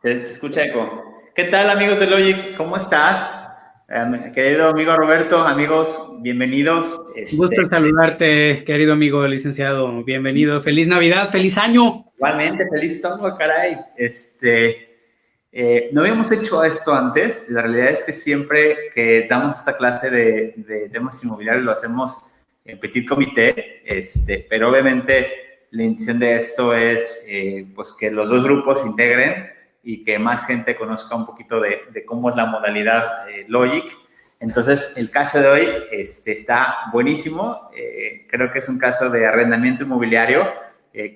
Se escucha eco. ¿Qué tal, amigos de Logic? ¿Cómo estás? Querido amigo Roberto, amigos, bienvenidos. Gusto en saludarte, querido amigo licenciado. Bienvenido. Feliz Navidad, feliz año. Igualmente, feliz todo, caray. No habíamos hecho esto antes. La realidad es que siempre que damos esta clase de temas inmobiliarios lo hacemos en petit comité, pero obviamente la intención de esto es pues que los dos grupos se integren y que más gente conozca un poquito de cómo es la modalidad Logic. Entonces, el caso de hoy está buenísimo. Creo que es un caso de arrendamiento inmobiliario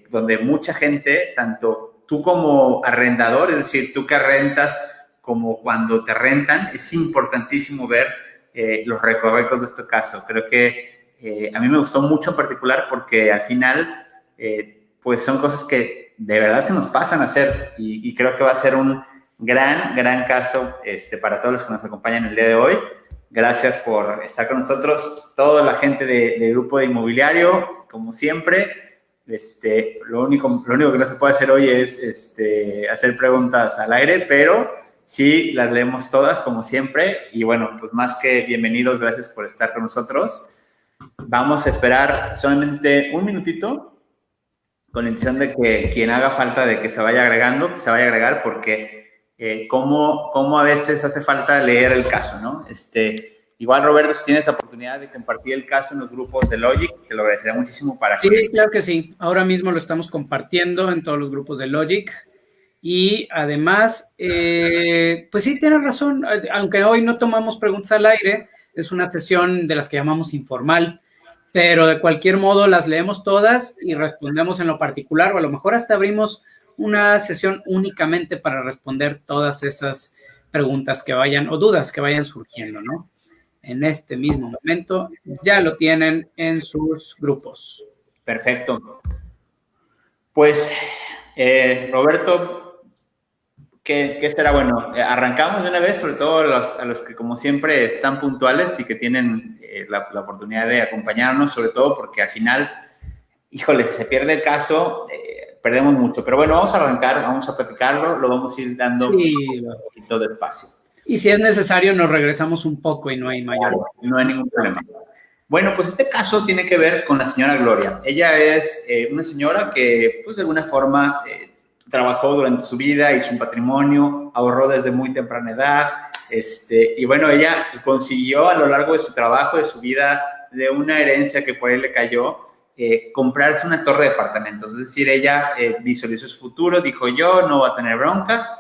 donde mucha gente, tanto tú como arrendador, es decir, tú que rentas como cuando te rentan, es importantísimo ver los recovecos de este caso. Creo que a mí me gustó mucho en particular porque al final, pues son cosas que de verdad se nos pasan a hacer y creo que va a ser un gran caso para todos los que nos acompañan el día de hoy. Gracias por estar con nosotros, toda la gente de Grupo de Inmobiliario, como siempre. Lo único que no se puede hacer hoy es hacer preguntas al aire, pero sí las leemos todas, como siempre. Y bueno, pues más que bienvenidos, gracias por estar con nosotros. Vamos a esperar solamente un minutito con la intención de que quien haga falta de que se vaya agregando, que se vaya a agregar, porque como a veces hace falta leer el caso, ¿no? Igual, Roberto, si tienes la oportunidad de compartir el caso en los grupos de Logic, te lo agradecería muchísimo para Sí, que... claro que sí. Ahora mismo lo estamos compartiendo en todos los grupos de Logic. Y además, pues sí, tienes razón. Aunque hoy no tomamos preguntas al aire, es una sesión de las que llamamos informal. Pero de cualquier modo las leemos todas y respondemos en lo particular, o a lo mejor hasta abrimos una sesión únicamente para responder todas esas preguntas que vayan o dudas que vayan surgiendo, ¿no? En este mismo momento ya lo tienen en sus grupos. Perfecto. Pues, Roberto, ¿qué será bueno? Arrancamos de una vez, sobre todo a los que como siempre están puntuales y que tienen la oportunidad de acompañarnos, sobre todo porque al final, híjole, si se pierde el caso, perdemos mucho. Pero bueno, vamos a arrancar, vamos a platicarlo, lo vamos a ir dando un Sí, poquito de espacio. y si es necesario nos regresamos un poco y no hay mayor. Claro, no hay ningún problema. Bueno, pues este caso tiene que ver con la señora Gloria. Ella es una señora que, pues de alguna forma, trabajó durante su vida, hizo un patrimonio, ahorró desde muy temprana edad, y bueno, ella consiguió a lo largo de su trabajo, de su vida, de una herencia que por ahí le cayó, comprarse una torre de departamentos. Es decir, ella visualizó su futuro, dijo yo no voy a tener broncas,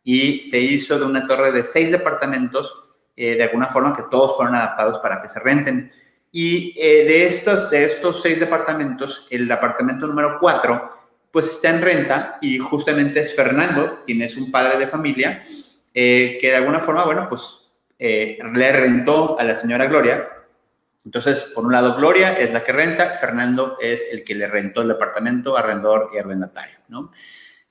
y se hizo de una torre de 6 departamentos, de alguna forma que todos fueron adaptados para que se renten. Y de estos 6 departamentos, el apartamento número 4, pues está en renta y justamente es Fernando, quien es un padre de familia, que de alguna forma, bueno, pues le rentó a la señora Gloria. Entonces, por un lado, Gloria es la que renta, Fernando es el que le rentó el departamento, arrendador y arrendatario, ¿no?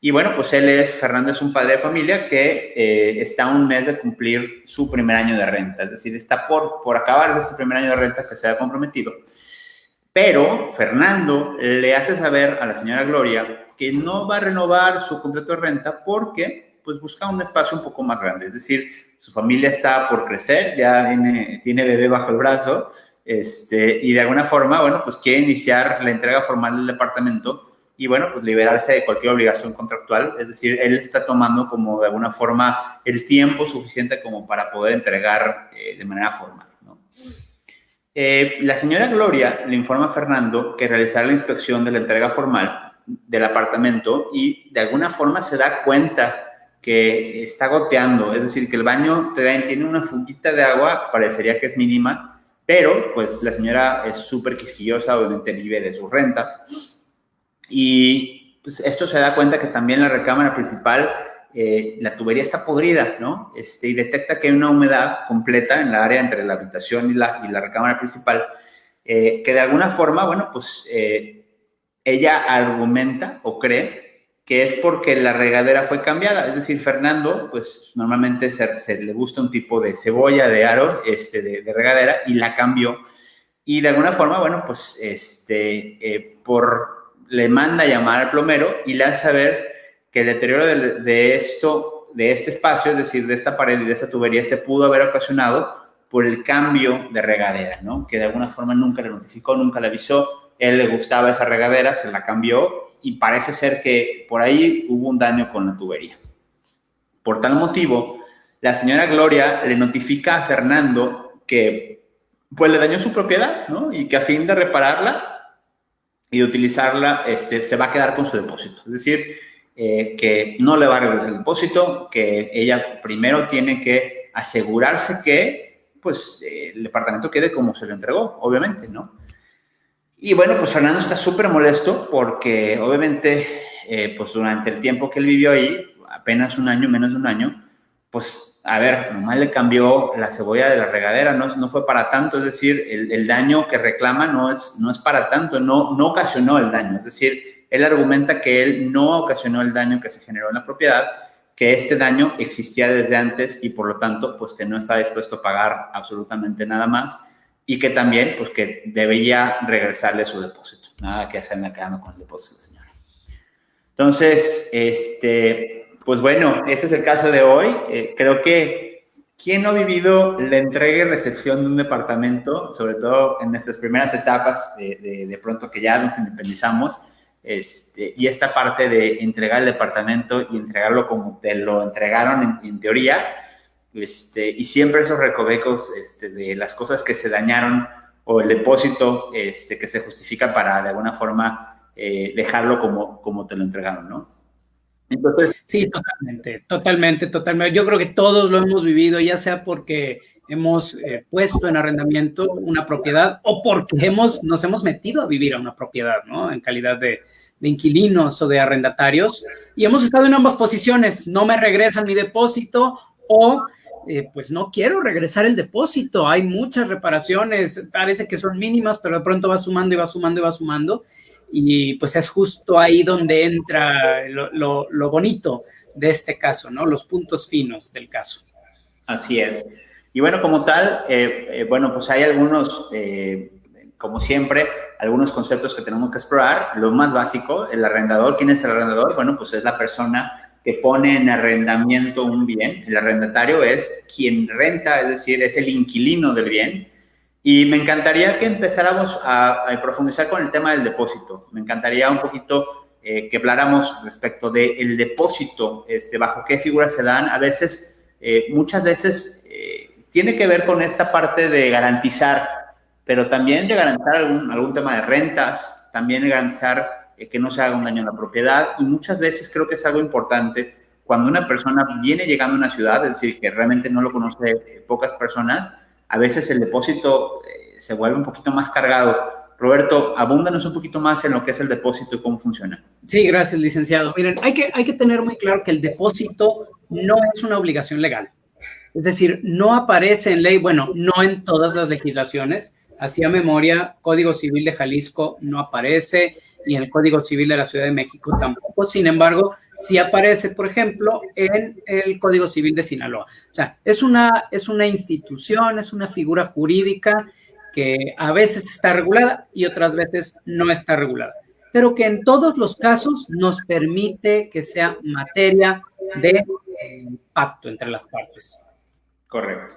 Y bueno, pues Fernando es un padre de familia que está a un mes de cumplir su primer año de renta, es decir, está por acabar ese primer año de renta que se ha comprometido. Pero Fernando le hace saber a la señora Gloria que no va a renovar su contrato de renta porque pues busca un espacio un poco más grande, es decir, su familia está por crecer, ya tiene bebé bajo el brazo, y de alguna forma, bueno, pues quiere iniciar la entrega formal del departamento y bueno, pues liberarse de cualquier obligación contractual, es decir, él está tomando como de alguna forma el tiempo suficiente como para poder entregar de manera formal, ¿no? La señora Gloria le informa a Fernando que realizará la inspección de la entrega formal del apartamento y de alguna forma se da cuenta que está goteando, es decir, que el baño tiene una fuguita de agua, parecería que es mínima, pero pues la señora es súper quisquillosa, obviamente vive de sus rentas, y pues, esto se da cuenta que también la recámara principal, la tubería está podrida, ¿no? Y detecta que hay una humedad completa en la área entre la habitación y la recámara principal, que de alguna forma, bueno, pues ella argumenta o cree que es porque la regadera fue cambiada. Es decir, Fernando, pues normalmente se le gusta un tipo de cebolla de aro, de regadera, y la cambió. Y de alguna forma, bueno, pues le manda a llamar al plomero y le hace saber que el deterioro de esto de este espacio, es decir, de esta pared y de esta tubería, se pudo haber ocasionado por el cambio de regadera, ¿no? Que de alguna forma nunca le notificó, nunca le avisó. Él le gustaba esa regadera, se la cambió y parece ser que por ahí hubo un daño con la tubería. Por tal motivo, la señora Gloria le notifica a Fernando que pues le dañó su propiedad, ¿no? Y que a fin de repararla y de utilizarla, se va a quedar con su depósito. Es decir, que no le va a regresar el depósito, que ella primero tiene que asegurarse que pues, el departamento quede como se lo entregó, obviamente, ¿no? Y bueno, pues Fernando está súper molesto porque obviamente, pues durante el tiempo que él vivió ahí, apenas un año, menos de un año, pues, a ver, nomás le cambió la cebolla de la regadera, no fue para tanto, es decir, el daño que reclama no es para tanto, no ocasionó el daño, es decir, él argumenta que él no ocasionó el daño que se generó en la propiedad, que este daño existía desde antes y por lo tanto, pues que no está dispuesto a pagar absolutamente nada más y que también, pues que debía regresarle su depósito, nada que se anda quedando con el depósito, señora. Entonces, pues bueno, ese es el caso de hoy. Creo que ¿quién no ha vivido la entrega y recepción de un departamento, sobre todo en nuestras primeras etapas, de pronto que ya nos independizamos, y esta parte de entregar el departamento y entregarlo como te lo entregaron en teoría, y siempre esos recovecos de las cosas que se dañaron o el depósito que se justifica para de alguna forma dejarlo como te lo entregaron, ¿no? Entonces, sí, totalmente. Yo creo que todos lo hemos vivido, ya sea porque hemos puesto en arrendamiento una propiedad o porque nos hemos metido a vivir a una propiedad, ¿no? En calidad de inquilinos o de arrendatarios, y hemos estado en ambas posiciones. No me regresan mi depósito o pues no quiero regresar el depósito. Hay muchas reparaciones, parece que son mínimas, pero de pronto va sumando y va sumando y va sumando. Y pues es justo ahí donde entra lo bonito de este caso, ¿no? Los puntos finos del caso. Así es. Y bueno, como tal, bueno, pues hay algunos, como siempre, algunos conceptos que tenemos que explorar. Lo más básico, el arrendador. ¿Quién es el arrendador? Bueno, pues es la persona que pone en arrendamiento un bien. El arrendatario es quien renta, es decir, es el inquilino del bien. Y me encantaría que empezáramos a profundizar con el tema del depósito. Me encantaría un poquito que habláramos respecto del depósito, bajo qué figuras se dan. A veces, muchas veces, tiene que ver con esta parte de garantizar, pero también de garantizar algún tema de rentas, también de garantizar que no se haga un daño a la propiedad. Y muchas veces creo que es algo importante cuando una persona viene llegando a una ciudad, es decir, que realmente no lo conoce pocas personas. A veces el depósito se vuelve un poquito más cargado. Roberto, abúndanos un poquito más en lo que es el depósito y cómo funciona. Sí, gracias, licenciado. Miren, hay que tener muy claro que el depósito no es una obligación legal. Es decir, no aparece en ley, bueno, no en todas las legislaciones. Hacía memoria, Código Civil de Jalisco no aparece y en el Código Civil de la Ciudad de México tampoco. Sin embargo, sí aparece, por ejemplo, en el Código Civil de Sinaloa. O sea, es una institución, es una figura jurídica que a veces está regulada y otras veces no está regulada, pero que en todos los casos nos permite que sea materia de pacto entre las partes. Correcto.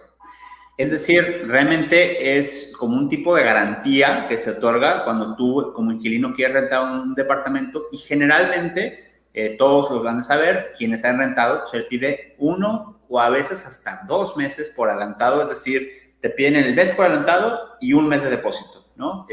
Es decir, realmente es como un tipo de garantía que se otorga cuando tú como inquilino quieres rentar un departamento y generalmente todos los van a saber, quienes han rentado, se pide 1 o a veces hasta 2 meses por adelantado, es decir, te piden el mes por adelantado y 1 mes de depósito, ¿no?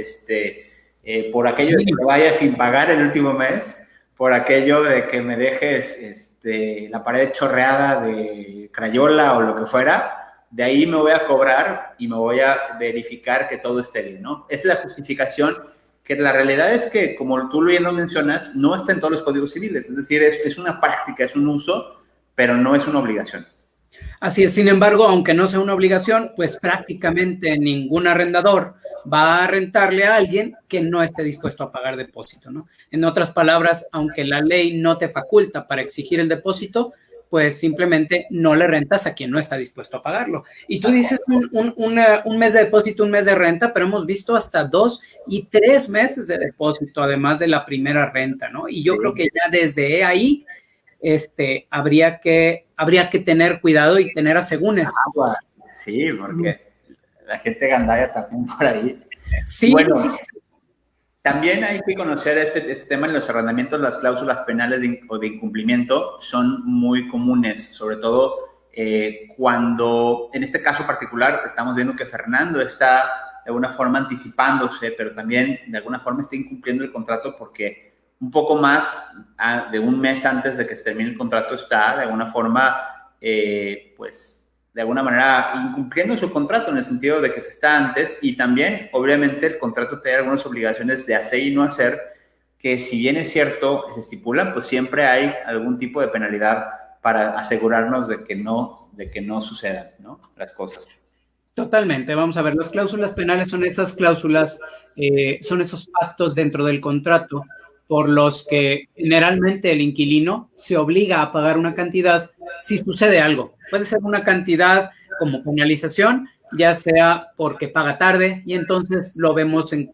Por aquello de que te vayas sin pagar el último mes, por aquello de que me dejes la pared chorreada de crayola o lo que fuera, de ahí me voy a cobrar y me voy a verificar que todo esté bien, ¿no? Esa es la justificación, que la realidad es que, como tú bien lo mencionas, no está en todos los códigos civiles, es decir, es una práctica, es un uso, pero no es una obligación. Así es, sin embargo, aunque no sea una obligación, pues prácticamente ningún arrendador va a rentarle a alguien que no esté dispuesto a pagar depósito, ¿no? En otras palabras, aunque la ley no te faculta para exigir el depósito, pues simplemente no le rentas a quien no está dispuesto a pagarlo. Y tú dices un mes de depósito, un mes de renta, pero hemos visto hasta 2 y 3 meses de depósito, además de la primera renta, ¿no? Y yo creo que ya desde ahí habría que tener cuidado y tener asegúnes. Agua. Sí, porque la gente gandalla también por ahí. Sí, bueno, sí. También hay que conocer este tema en los arrendamientos. Las cláusulas penales o de incumplimiento son muy comunes, sobre todo cuando, en este caso particular, estamos viendo que Fernando está de alguna forma anticipándose, pero también de alguna forma está incumpliendo el contrato porque un poco más de un mes antes de que se termine el contrato está de alguna forma, pues, de alguna manera incumpliendo su contrato en el sentido de que se está antes, y también obviamente el contrato tiene algunas obligaciones de hacer y no hacer, que si bien es cierto, se estipulan, pues siempre hay algún tipo de penalidad para asegurarnos de que no sucedan, ¿no?, las cosas. Totalmente. Vamos a ver, las cláusulas penales son esas cláusulas, son esos pactos dentro del contrato por los que generalmente el inquilino se obliga a pagar una cantidad si sucede algo. Puede ser una cantidad como penalización, ya sea porque paga tarde y entonces lo vemos en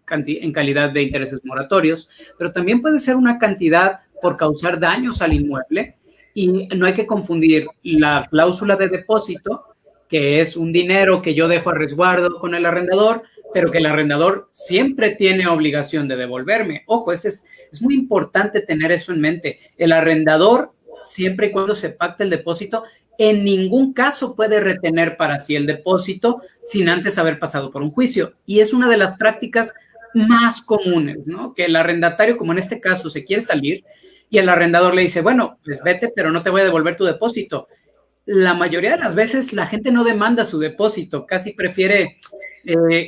calidad de intereses moratorios, pero también puede ser una cantidad por causar daños al inmueble, y no hay que confundir la cláusula de depósito, que es un dinero que yo dejo a resguardo con el arrendador, pero que el arrendador siempre tiene obligación de devolverme. Ojo, es muy importante tener eso en mente. El arrendador, siempre y cuando se pacte el depósito, en ningún caso puede retener para sí el depósito sin antes haber pasado por un juicio. Y es una de las prácticas más comunes, ¿no? Que el arrendatario, como en este caso, se quiere salir y el arrendador le dice, bueno, pues vete, pero no te voy a devolver tu depósito. La mayoría de las veces la gente no demanda su depósito, casi prefiere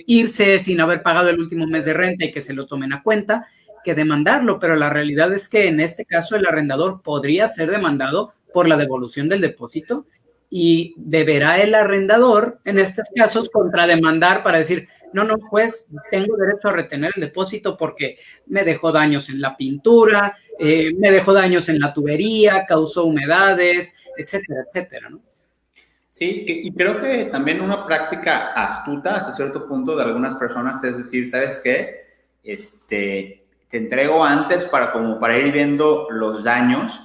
irse sin haber pagado el último mes de renta y que se lo tomen a cuenta que demandarlo, pero la realidad es que en este caso el arrendador podría ser demandado por la devolución del depósito y deberá el arrendador en estos casos contrademandar para decir, no, pues tengo derecho a retener el depósito porque me dejó daños en la pintura, me dejó daños en la tubería, causó humedades, etcétera, etcétera, ¿no? Sí, y creo que también una práctica astuta hasta cierto punto de algunas personas es decir, ¿sabes qué? Te entrego antes para ir viendo los daños,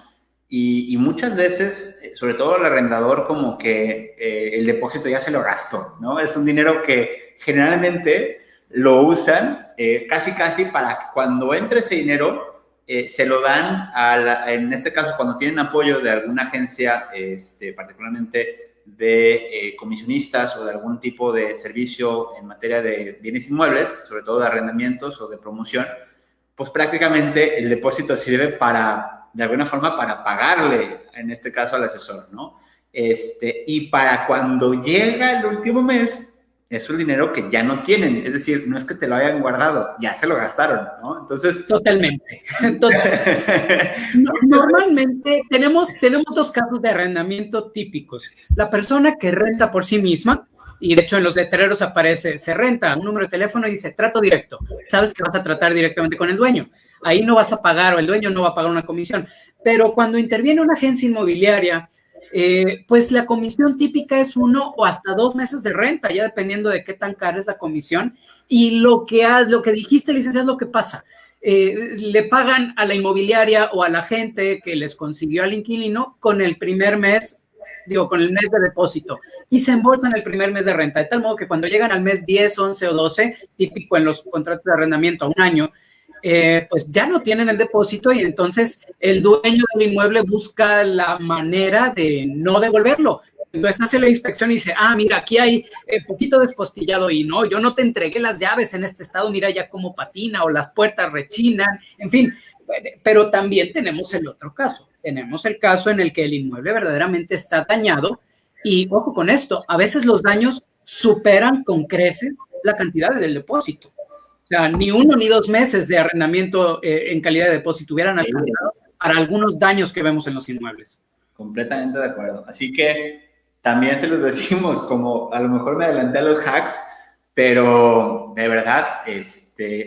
y muchas veces, sobre todo el arrendador, como que el depósito ya se lo gastó, ¿no? Es un dinero que generalmente lo usan casi para cuando entre ese dinero, se lo dan en este caso, cuando tienen apoyo de alguna agencia, particularmente de comisionistas o de algún tipo de servicio en materia de bienes inmuebles, sobre todo de arrendamientos o de promoción, pues prácticamente el depósito sirve de alguna forma, para pagarle, en este caso al asesor, ¿no? Y para cuando llega el último mes, es un dinero que ya no tienen, es decir, no es que te lo hayan guardado, ya se lo gastaron, ¿no? Entonces... Totalmente. Normalmente tenemos dos casos de arrendamiento típicos. La persona que renta por sí misma, y de hecho en los letreros aparece, se renta un número de teléfono y dice trato directo. Sabes que vas a tratar directamente con el dueño. Ahí no vas a pagar, o el dueño no va a pagar una comisión. Pero cuando interviene una agencia inmobiliaria, pues la comisión típica es 1 o hasta 2 meses de renta, ya dependiendo de qué tan cara es la comisión. Y lo que dijiste, licenciado, es lo que pasa. Le pagan a la inmobiliaria o a la gente que les consiguió al inquilino con el primer mes, con el mes de depósito, y se embolsan el primer mes de renta, de tal modo que cuando llegan al mes 10, 11 o 12, típico en los contratos de arrendamiento a un año, pues ya no tienen el depósito, y entonces el dueño del inmueble busca la manera de no devolverlo. Entonces hace la inspección y dice, mira, aquí hay poquito despostillado y no, yo no te entregué las llaves en este estado, mira ya cómo patina o las puertas rechinan, en fin. Pero también tenemos el otro caso. Tenemos el caso en el que el inmueble verdaderamente está dañado, y ojo con esto, a veces los daños superan con creces la cantidad del depósito. O sea, ni 1 ni 2 meses de arrendamiento en calidad de depósito hubieran alcanzado para algunos daños que vemos en los inmuebles. Completamente de acuerdo. Así que también se los decimos, como a lo mejor me adelanté a los hacks, pero de verdad,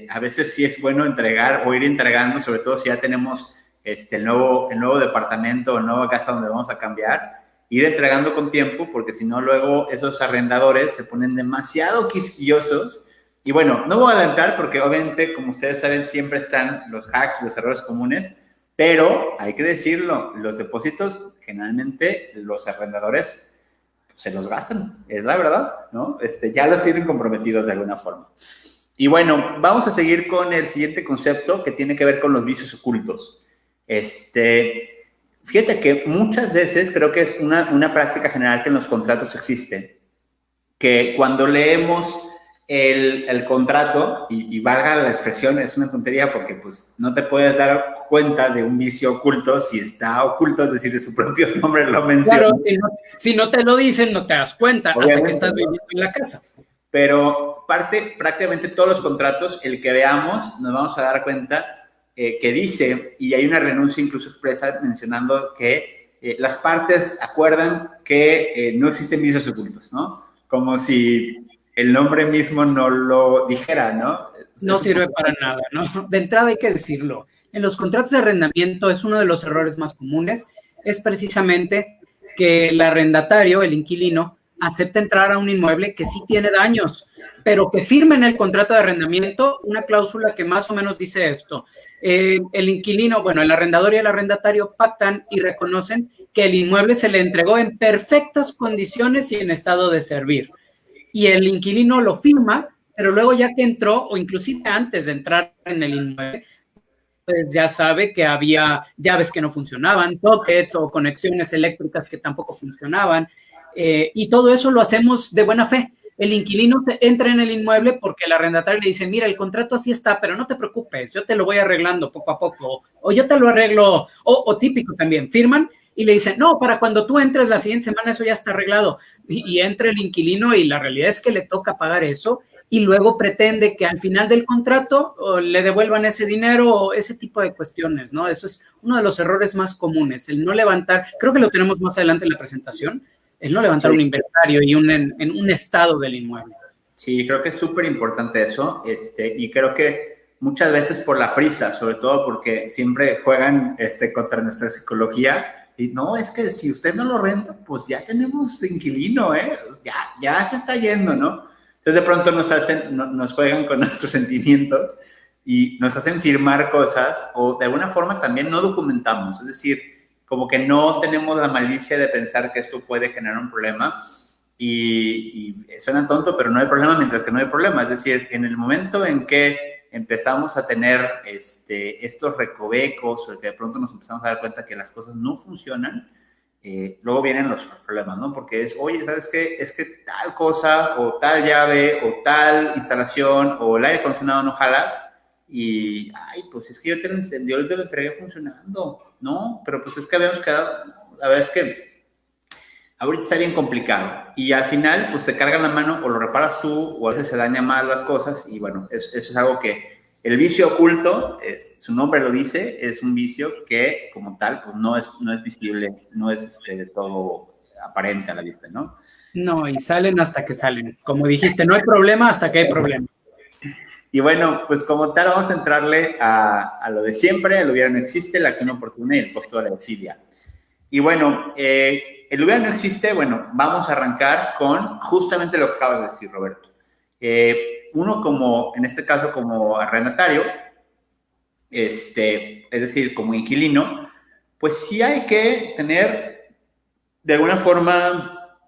a veces sí es bueno entregar o ir entregando, sobre todo si ya tenemos el nuevo departamento o nueva casa donde vamos a cambiar, ir entregando con tiempo, porque si no luego esos arrendadores se ponen demasiado quisquillosos. Y bueno, no voy a adelantar porque obviamente, como ustedes saben, siempre están los hacks y los errores comunes, Pero hay que decirlo, los depósitos generalmente los arrendadores se los gastan, es la verdad, ¿no? Ya los tienen comprometidos de alguna forma. Y bueno, vamos a seguir con el siguiente concepto que tiene que ver con los vicios ocultos. Fíjate que muchas veces creo que es una práctica general que en los contratos existe, que cuando leemos el contrato, y valga la expresión, es una tontería porque pues no te puedes dar cuenta de un vicio oculto si está oculto, es decir, de su propio nombre lo menciona. Claro, si no te lo dicen, no te das cuenta hasta que estás viviendo en la casa. Pero prácticamente todos los contratos, el que veamos, nos vamos a dar cuenta que dice, y hay una renuncia incluso expresa mencionando que las partes acuerdan que no existen vicios ocultos, ¿no? Como si el nombre mismo no lo dijera, ¿no? No sirve para nada, ¿no? De entrada hay que decirlo. En los contratos de arrendamiento es uno de los errores más comunes, es precisamente que el arrendatario, el inquilino, acepta entrar a un inmueble que sí tiene daños, pero que firme en el contrato de arrendamiento una cláusula que más o menos dice esto. El inquilino, bueno, el arrendador y el arrendatario pactan y reconocen que el inmueble se le entregó en perfectas condiciones y en estado de servir. Y el inquilino lo firma, pero luego ya que entró, o inclusive antes de entrar en el inmueble, pues ya sabe que había llaves que no funcionaban, sockets o conexiones eléctricas que tampoco funcionaban, y todo eso lo hacemos de buena fe. El inquilino entra en el inmueble porque el arrendatario le dice, mira, el contrato así está, pero no te preocupes, yo te lo voy arreglando poco a poco, o yo te lo arreglo, o típico también, firman y le dicen, no, para cuando tú entres la siguiente semana eso ya está arreglado, y entra el inquilino y la realidad es que le toca pagar eso, y luego pretende que al final del contrato le devuelvan ese dinero o ese tipo de cuestiones, ¿no? Eso es uno de los errores más comunes, el no levantar, creo que lo tenemos más adelante en la presentación, el no levantar un inventario y en un estado del inmueble. Sí, creo que es súper importante eso, y creo que muchas veces por la prisa, sobre todo porque siempre juegan contra nuestra psicología, y no, es que si usted no lo renta, pues ya tenemos inquilino, ya se está yendo, ¿no? Entonces de pronto nos juegan con nuestros sentimientos y nos hacen firmar cosas o de alguna forma también no documentamos, es decir, como que no tenemos la malicia de pensar que esto puede generar un problema y suena tonto, pero no hay problema mientras que no hay problema, es decir, en el momento en que empezamos a tener estos recovecos o que de pronto nos empezamos a dar cuenta que las cosas no funcionan, luego vienen los problemas, ¿no? Porque es, oye, ¿sabes qué? Es que tal cosa o tal llave o tal instalación o el aire acondicionado no jala y, ay, pues es que yo te lo entregué funcionando, ¿no? Pero pues es que habíamos quedado, la verdad es que ahorita está bien complicado y al final pues te cargan la mano o lo reparas tú o a veces se dañan más las cosas y bueno, eso es algo que el vicio oculto, su nombre lo dice, es un vicio que como tal pues no es visible, no es todo aparente a la vista, ¿no? No, y salen hasta que salen. Como dijiste, no hay problema hasta que hay problema. Y bueno, pues como tal vamos a entrarle a lo de siempre, el hubiera no existe, la acción oportuna y el costo de la desidia. Y bueno, el hubiera no existe, bueno, vamos a arrancar con justamente lo que acabas de decir, Roberto. Uno como, en este caso como arrendatario, es decir, como inquilino, pues sí hay que tener de alguna forma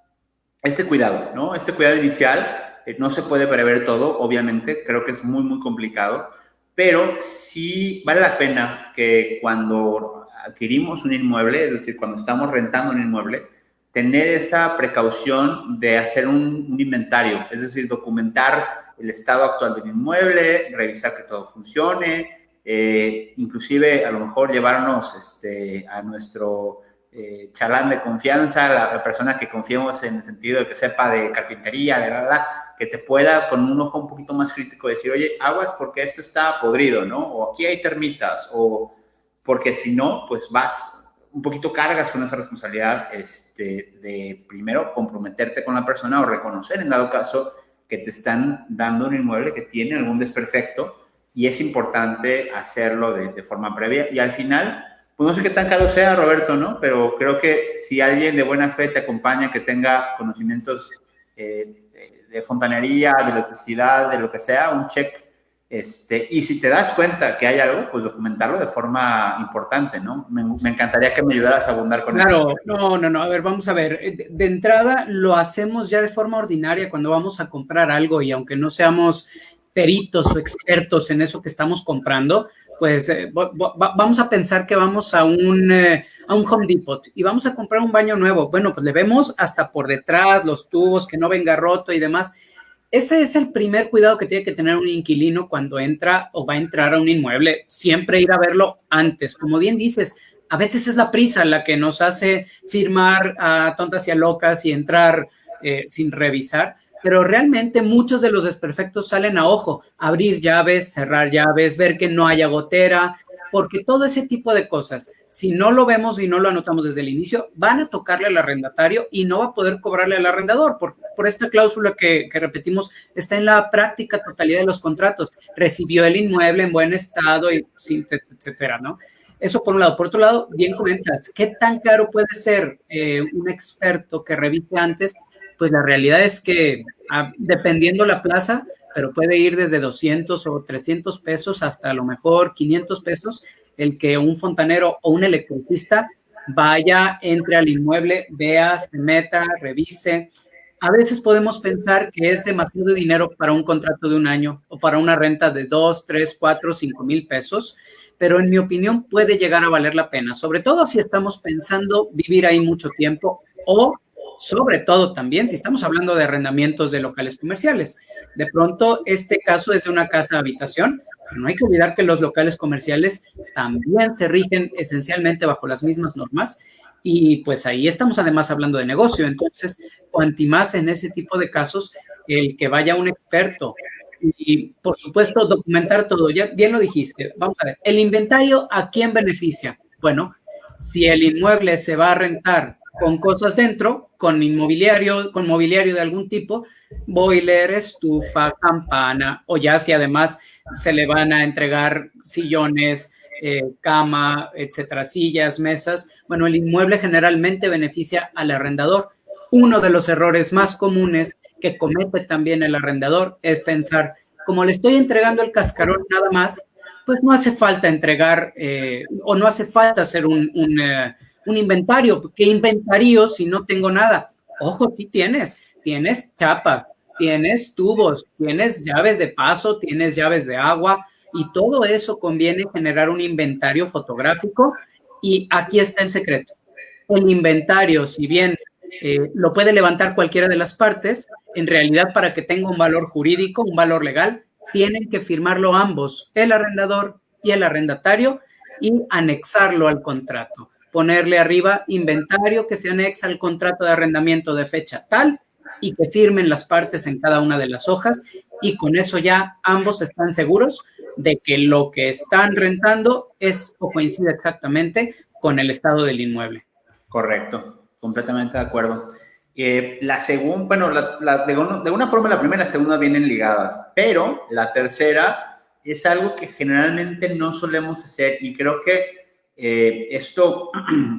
este cuidado, ¿no? Este cuidado inicial, no se puede prever todo, obviamente, creo que es muy, muy complicado, pero sí vale la pena que cuando adquirimos un inmueble, es decir, cuando estamos rentando un inmueble, tener esa precaución de hacer un inventario, es decir, documentar el estado actual del inmueble, revisar que todo funcione, inclusive a lo mejor llevarnos a nuestro chalán de confianza, la persona que confiemos en el sentido de que sepa de carpintería, de que te pueda con un ojo un poquito más crítico decir, oye, aguas porque esto está podrido, ¿no? O aquí hay termitas, o porque si no, pues vas un poquito cargas con esa responsabilidad de primero comprometerte con la persona o reconocer en dado caso que te están dando un inmueble que tiene algún desperfecto y es importante hacerlo de forma previa y al final, pues no sé qué tan caro sea, Roberto, ¿no? Pero creo que si alguien de buena fe te acompaña, que tenga conocimientos de fontanería, de electricidad, de lo que sea, un check Y si te das cuenta que hay algo, pues documentarlo de forma importante, ¿no? Me encantaría que me ayudaras a abundar con eso. Claro, no, a ver, vamos a ver. De entrada lo hacemos ya de forma ordinaria cuando vamos a comprar algo y aunque no seamos peritos o expertos en eso que estamos comprando, pues vamos a pensar que vamos a un Home Depot y vamos a comprar un baño nuevo. Bueno, pues le vemos hasta por detrás los tubos, que no venga roto y demás. Ese es el primer cuidado que tiene que tener un inquilino cuando entra o va a entrar a un inmueble. Siempre ir a verlo antes. Como bien dices, a veces es la prisa la que nos hace firmar a tontas y a locas y entrar sin revisar, pero realmente muchos de los desperfectos salen a ojo. Abrir llaves, cerrar llaves, ver que no haya gotera, porque todo ese tipo de cosas, si no lo vemos y no lo anotamos desde el inicio, van a tocarle al arrendatario y no va a poder cobrarle al arrendador por esta cláusula que repetimos, está en la práctica totalidad de los contratos. Recibió el inmueble en buen estado, y etcétera, ¿no? Eso por un lado. Por otro lado, bien comentas, ¿qué tan caro puede ser un experto que revise antes? Pues la realidad es que dependiendo la plaza, pero puede ir desde 200 o 300 pesos hasta a lo mejor 500 pesos el que un fontanero o un electricista vaya, entre al inmueble, vea, se meta, revise. A veces podemos pensar que es demasiado dinero para un contrato de un año o para una renta de 2, 3, 4, 5 mil pesos, pero en mi opinión puede llegar a valer la pena, sobre todo si estamos pensando vivir ahí mucho tiempo o sobre todo también si estamos hablando de arrendamientos de locales comerciales. De pronto, este caso es de una casa habitación, pero no hay que olvidar que los locales comerciales también se rigen esencialmente bajo las mismas normas y pues ahí estamos además hablando de negocio. Entonces, cuanti más en ese tipo de casos, el que vaya un experto y, por supuesto, documentar todo. Ya bien lo dijiste. Vamos a ver, el inventario, ¿a quién beneficia? Bueno, si el inmueble se va a rentar con cosas dentro, con mobiliario de algún tipo, boiler, estufa, campana, o ya si además se le van a entregar sillones, cama, etcétera, sillas, mesas. Bueno, el inmueble generalmente beneficia al arrendador. Uno de los errores más comunes que comete también el arrendador es pensar, como le estoy entregando el cascarón nada más, pues no hace falta entregar o no hace falta hacer un inventario. ¿Qué inventario si no tengo nada? Ojo, sí tienes chapas, tienes tubos, tienes llaves de paso, tienes llaves de agua y todo eso conviene generar un inventario fotográfico y aquí está el secreto. El inventario, si bien lo puede levantar cualquiera de las partes, en realidad para que tenga un valor jurídico, un valor legal, tienen que firmarlo ambos, el arrendador y el arrendatario, y anexarlo al contrato. Ponerle arriba inventario que se anexa al contrato de arrendamiento de fecha tal y que firmen las partes en cada una de las hojas y con eso ya ambos están seguros de que lo que están rentando es o coincide exactamente con el estado del inmueble. Correcto, completamente de acuerdo. La segunda, bueno, de una forma la primera y la segunda vienen ligadas, pero la tercera es algo que generalmente no solemos hacer y creo que esto,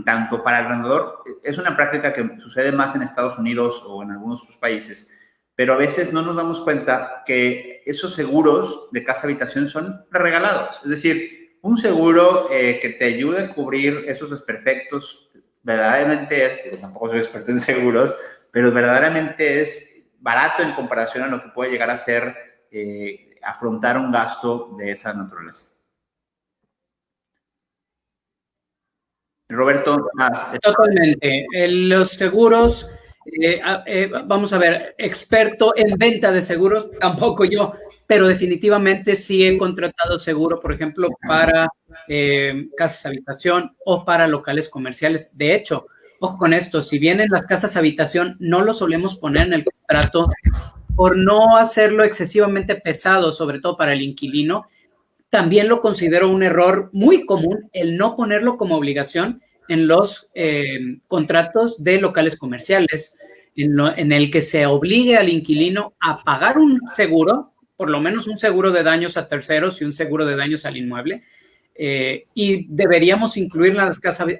tanto para el arrendador, es una práctica que sucede más en Estados Unidos o en algunos otros países, pero a veces no nos damos cuenta que esos seguros de casa-habitación son regalados. Es decir, un seguro que te ayude a cubrir esos desperfectos, verdaderamente es, tampoco soy experto en seguros, pero verdaderamente es barato en comparación a lo que puede llegar a ser afrontar un gasto de esa naturaleza. Roberto. Totalmente. Los seguros, vamos a ver, experto en venta de seguros, tampoco yo, pero definitivamente sí he contratado seguro, por ejemplo, para casas habitación o para locales comerciales. De hecho, ojo con esto, si bien en las casas habitación no lo solemos poner en el contrato por no hacerlo excesivamente pesado, sobre todo para el inquilino, también lo considero un error muy común el no ponerlo como obligación en los contratos de locales comerciales, en el que se obligue al inquilino a pagar un seguro, por lo menos un seguro de daños a terceros y un seguro de daños al inmueble, y deberíamos incluirla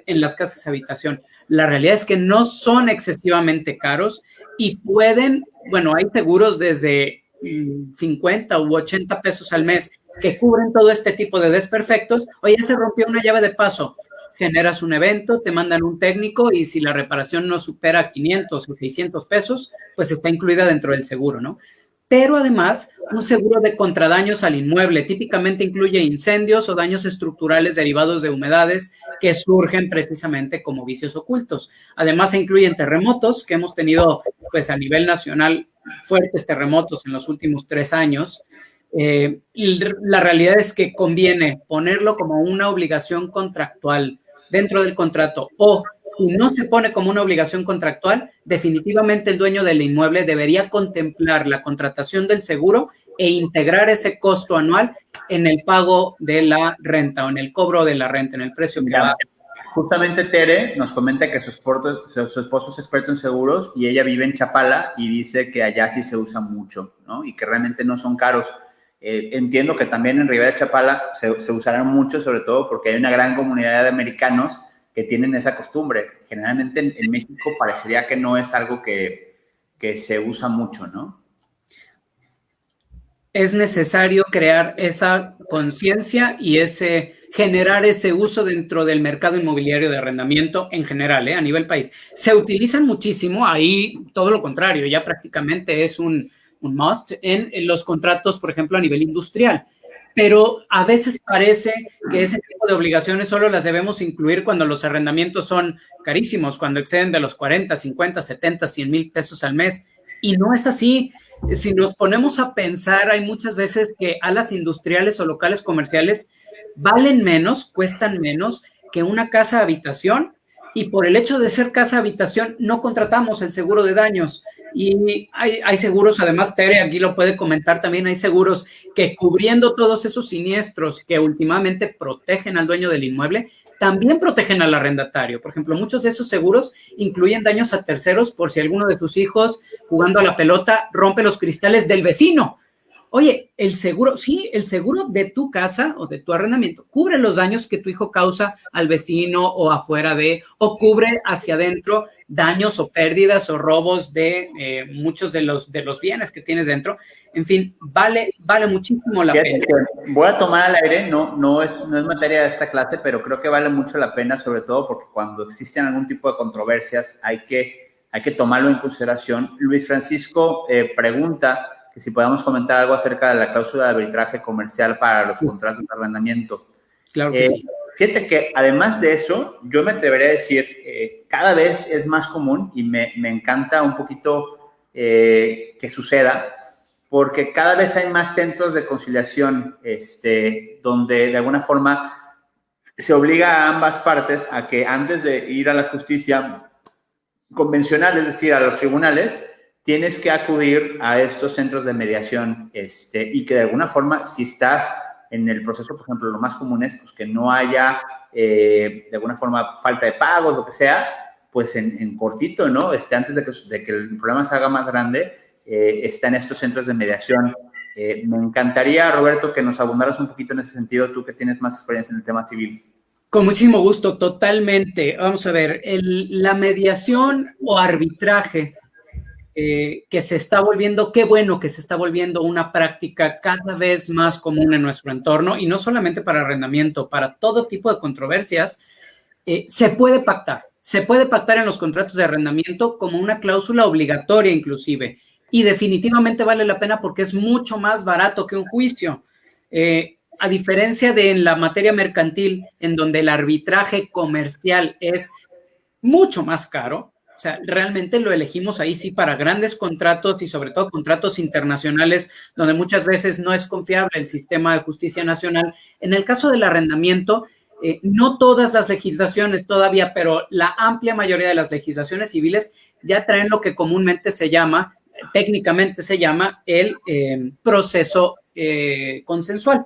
en las casas habitación. La realidad es que no son excesivamente caros y pueden, bueno, hay seguros desde 50 u 80 pesos al mes que cubren todo este tipo de desperfectos. Oye, se rompió una llave de paso, generas un evento, te mandan un técnico y si la reparación no supera 500 o 600 pesos, pues está incluida dentro del seguro, ¿no? Pero además, un seguro de contradaños al inmueble típicamente incluye incendios o daños estructurales derivados de humedades que surgen precisamente como vicios ocultos. Además, se incluyen terremotos, que hemos tenido pues a nivel nacional fuertes terremotos en los últimos 3 años. La realidad es que conviene ponerlo como una obligación contractual dentro del contrato, o si no se pone como una obligación contractual, definitivamente el dueño del inmueble debería contemplar la contratación del seguro e integrar ese costo anual en el pago de la renta o en el cobro de la renta, en el precio que va. Justamente Tere nos comenta que su esposo es experto en seguros y ella vive en Chapala y dice que allá sí se usa mucho, ¿no? Y que realmente no son caros. Entiendo que también en Ribera de Chapala se usarán mucho, sobre todo porque hay una gran comunidad de americanos que tienen esa costumbre. Generalmente en México parecería que no es algo que se usa mucho, ¿no? Es necesario crear esa conciencia y generar ese uso dentro del mercado inmobiliario de arrendamiento en general, a nivel país. Se utilizan muchísimo, ahí todo lo contrario, ya prácticamente es un must en los contratos, por ejemplo, a nivel industrial. Pero a veces parece que ese tipo de obligaciones solo las debemos incluir cuando los arrendamientos son carísimos, cuando exceden de los 40, 50, 70, 100 mil pesos al mes. Y no es así. Si nos ponemos a pensar, hay muchas veces que alas industriales o locales comerciales valen menos, cuestan menos que una casa habitación, y por el hecho de ser casa habitación no contratamos el seguro de daños. Y hay seguros, además Tere aquí lo puede comentar también, hay seguros que cubriendo todos esos siniestros que últimamente protegen al dueño del inmueble, también protegen al arrendatario. Por ejemplo, muchos de esos seguros incluyen daños a terceros por si alguno de sus hijos jugando a la pelota rompe los cristales del vecino. Oye, el seguro, sí, el seguro de tu casa o de tu arrendamiento cubre los daños que tu hijo causa al vecino o afuera o cubre hacia adentro daños o pérdidas o robos de muchos de los bienes que tienes dentro. En fin, vale muchísimo la pena. Voy a tomar al aire, no es materia de esta clase, pero creo que vale mucho la pena, sobre todo porque cuando existen algún tipo de controversias hay que tomarlo en consideración. Luis Francisco pregunta que si podemos comentar algo acerca de la cláusula de arbitraje comercial para los contratos de arrendamiento. Claro que sí. Fíjate que además de eso, yo me atrevería a decir, cada vez es más común y me encanta un poquito que suceda, porque cada vez hay más centros de conciliación donde de alguna forma se obliga a ambas partes a que antes de ir a la justicia convencional, es decir, a los tribunales, tienes que acudir a estos centros de mediación y que de alguna forma, si estás en el proceso, por ejemplo, lo más común es pues, que no haya de alguna forma falta de pago, lo que sea, pues en cortito, ¿no? Antes de que el problema se haga más grande, está en estos centros de mediación. Me encantaría, Roberto, que nos abundaras un poquito en ese sentido, tú que tienes más experiencia en el tema civil. Con muchísimo gusto, totalmente. Vamos a ver, la mediación o arbitraje que se está volviendo, qué bueno que se está volviendo una práctica cada vez más común en nuestro entorno, y no solamente para arrendamiento, para todo tipo de controversias, se puede pactar en los contratos de arrendamiento como una cláusula obligatoria inclusive, y definitivamente vale la pena porque es mucho más barato que un juicio. A diferencia de en la materia mercantil, en donde el arbitraje comercial es mucho más caro, o sea, realmente lo elegimos ahí sí para grandes contratos y sobre todo contratos internacionales donde muchas veces no es confiable el sistema de justicia nacional. En el caso del arrendamiento, no todas las legislaciones todavía, pero la amplia mayoría de las legislaciones civiles ya traen lo que comúnmente técnicamente se llama el proceso consensual.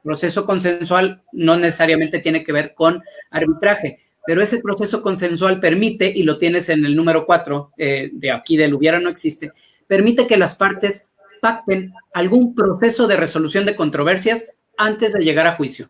Proceso consensual no necesariamente tiene que ver con arbitraje, pero ese proceso consensual permite, y lo tienes en el número 4 de aquí del hubiera no existe, permite que las partes pacten algún proceso de resolución de controversias antes de llegar a juicio.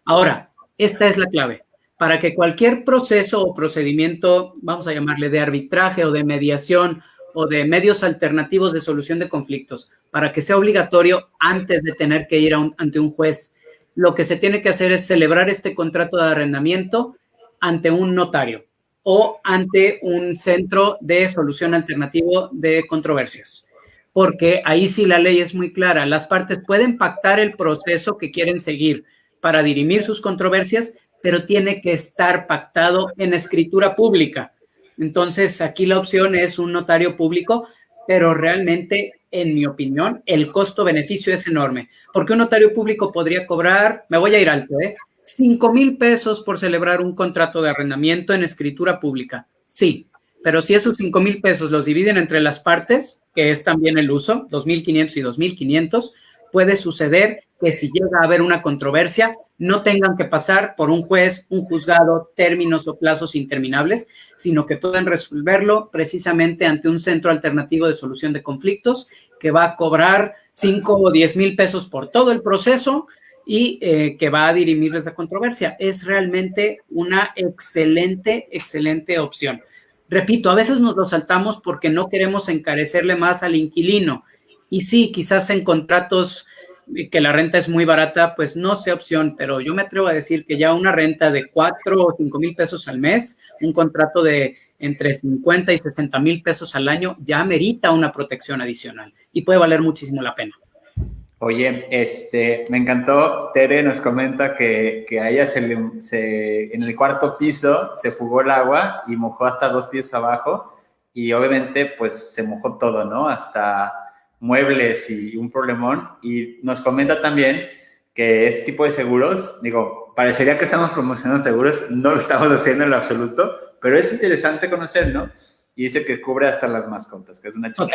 Ahora, esta es la clave. Para que cualquier proceso o procedimiento, vamos a llamarle de arbitraje o de mediación o de medios alternativos de solución de conflictos para que sea obligatorio antes de tener que ir ante un juez. Lo que se tiene que hacer es celebrar este contrato de arrendamiento ante un notario o ante un centro de solución alternativo de controversias. Porque ahí sí la ley es muy clara. Las partes pueden pactar el proceso que quieren seguir para dirimir sus controversias, pero tiene que estar pactado en escritura pública. Entonces, aquí la opción es un notario público, pero realmente, en mi opinión, el costo-beneficio es enorme, porque un notario público podría cobrar, me voy a ir alto, 5,000 pesos por celebrar un contrato de arrendamiento en escritura pública. Sí, pero si esos 5,000 pesos los dividen entre las partes, que es también el uso, 2,500 y 2,500, puede suceder que si llega a haber una controversia, no tengan que pasar por un juez, un juzgado, términos o plazos interminables, sino que puedan resolverlo precisamente ante un centro alternativo de solución de conflictos que va a cobrar 5 o 10,000 pesos por todo el proceso y que va a dirimir esa controversia. Es realmente una excelente, excelente opción. Repito, a veces nos lo saltamos porque no queremos encarecerle más al inquilino. Y sí, quizás en contratos que la renta es muy barata, pues no sea opción, pero yo me atrevo a decir que ya una renta de 4 o 5,000 pesos al mes, un contrato de entre 50 y 60 mil pesos al año, ya merita una protección adicional y puede valer muchísimo la pena. Oye, me encantó, Tere nos comenta que a ella en el cuarto piso se fugó el agua y mojó hasta 2 pisos abajo y obviamente pues se mojó todo, ¿no? Hasta muebles y un problemón. Y nos comenta también que este tipo de seguros, digo, parecería que estamos promocionando seguros, no lo estamos haciendo en lo absoluto, pero es interesante conocer, ¿no? Y dice que cubre hasta las mascotas, que es una chica.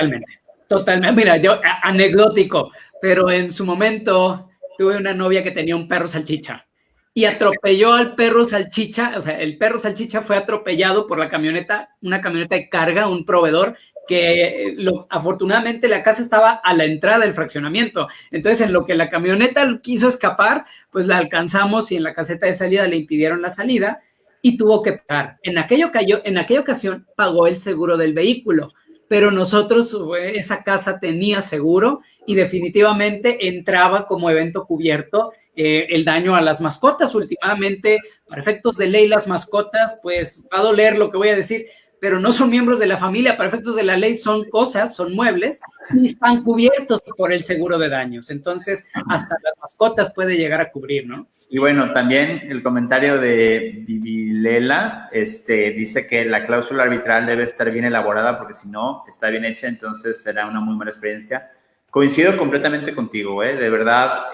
Totalmente. Mira, yo, anecdótico, pero en su momento tuve una novia que tenía un perro salchicha y atropelló al perro salchicha, o sea, el perro salchicha fue atropellado por la camioneta, una camioneta de carga, un proveedor, que afortunadamente la casa estaba a la entrada del fraccionamiento. Entonces, en lo que la camioneta quiso escapar, pues la alcanzamos y en la caseta de salida le impidieron la salida y tuvo que pagar. En aquella ocasión pagó el seguro del vehículo, pero nosotros, esa casa tenía seguro y definitivamente entraba como evento cubierto el daño a las mascotas. Últimamente, para efectos de ley, las mascotas, pues va a doler lo que voy a decir, pero no son miembros de la familia. Para efectos de la ley son cosas, son muebles y están cubiertos por el seguro de daños. Entonces, hasta las mascotas puede llegar a cubrir, ¿no? Y bueno, también el comentario de Vivilela dice que la cláusula arbitral debe estar bien elaborada porque si no está bien hecha, entonces será una muy mala experiencia. Coincido completamente contigo, de verdad,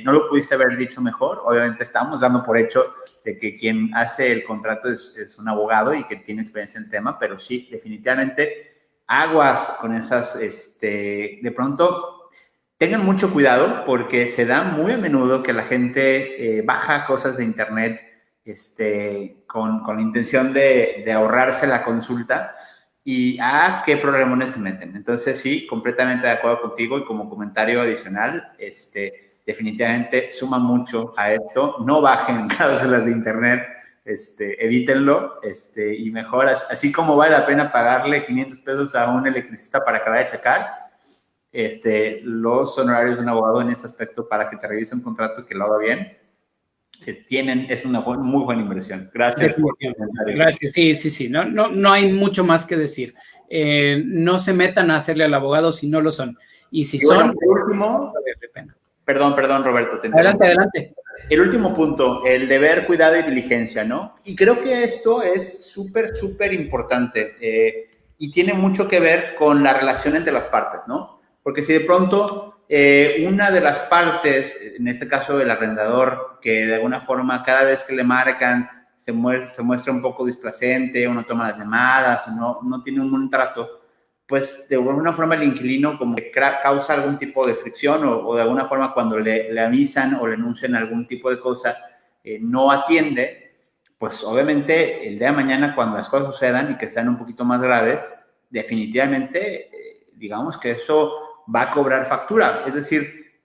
no lo pudiste haber dicho mejor. Obviamente estamos dando por hecho de que quien hace el contrato es un abogado y que tiene experiencia en el tema, pero sí, definitivamente, aguas con esas, de pronto, tengan mucho cuidado porque se da muy a menudo que la gente baja cosas de internet con la intención de ahorrarse la consulta y qué problemones se meten. Entonces, sí, completamente de acuerdo contigo y como comentario adicional, definitivamente suma mucho a esto. No bajen cláusulas de internet, evítenlo, y mejor, así como vale la pena pagarle 500 pesos a un electricista para acabar de checar, los honorarios de un abogado en ese aspecto para que te revise un contrato que lo haga bien, es una muy buena inversión. Gracias. Gracias, sí. No hay mucho más que decir. No se metan a hacerle al abogado si no lo son. Y si son... Por último, perdón, Roberto. Adelante. El último punto, el deber, cuidado y diligencia, ¿no? Y creo que esto es súper, súper importante y tiene mucho que ver con la relación entre las partes, ¿no? Porque si de pronto una de las partes, en este caso el arrendador, que de alguna forma cada vez que le marcan se muestra un poco displacente, o no toma las llamadas, o no tiene un buen trato, pues de alguna forma el inquilino como que causa algún tipo de fricción o de alguna forma cuando le avisan o le anuncian algún tipo de cosa, no atiende, pues obviamente el día de mañana cuando las cosas sucedan y que sean un poquito más graves, definitivamente digamos que eso va a cobrar factura. Es decir,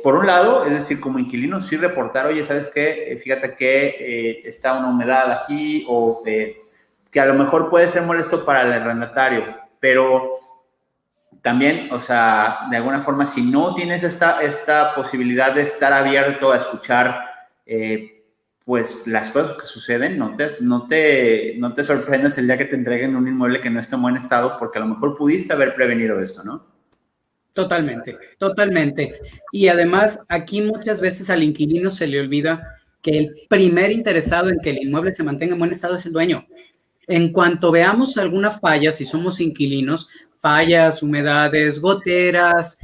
por un lado, es decir, como inquilino sí reportar, oye, ¿sabes qué? Fíjate que está una humedad aquí o que a lo mejor puede ser molesto para el arrendatario. pero también, o sea, de alguna forma, si no tienes esta posibilidad de estar abierto a escuchar, pues las cosas que suceden, no te sorprendas el día que te entreguen un inmueble que no está en buen estado, porque a lo mejor pudiste haber prevenido esto, ¿no? Totalmente, totalmente. Y además, aquí muchas veces al inquilino se le olvida que el primer interesado en que el inmueble se mantenga en buen estado es el dueño. En cuanto veamos alguna falla, si somos inquilinos, fallas, humedades, goteras,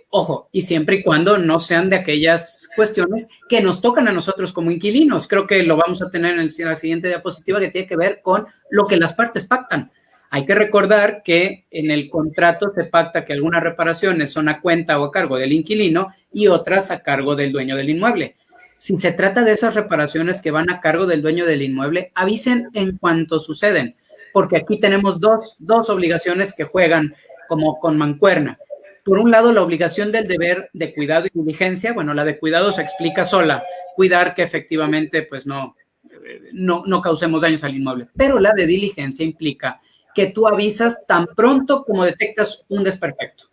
ojo, y siempre y cuando no sean de aquellas cuestiones que nos tocan a nosotros como inquilinos. Creo que lo vamos a tener en la siguiente diapositiva, que tiene que ver con lo que las partes pactan. Hay que recordar que en el contrato se pacta que algunas reparaciones son a cuenta o a cargo del inquilino y otras a cargo del dueño del inmueble. Si se trata de esas reparaciones que van a cargo del dueño del inmueble, avisen en cuanto suceden, porque aquí tenemos dos obligaciones que juegan como con mancuerna. Por un lado, la obligación del deber de cuidado y diligencia. Bueno, la de cuidado se explica sola, cuidar que efectivamente pues no causemos daños al inmueble, pero la de diligencia implica que tú avisas tan pronto como detectas un desperfecto,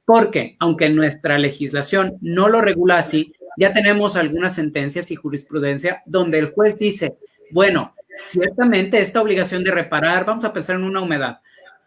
porque aunque nuestra legislación no lo regula así, ya tenemos algunas sentencias y jurisprudencia donde el juez dice, bueno, ciertamente esta obligación de reparar, vamos a pensar en una humedad,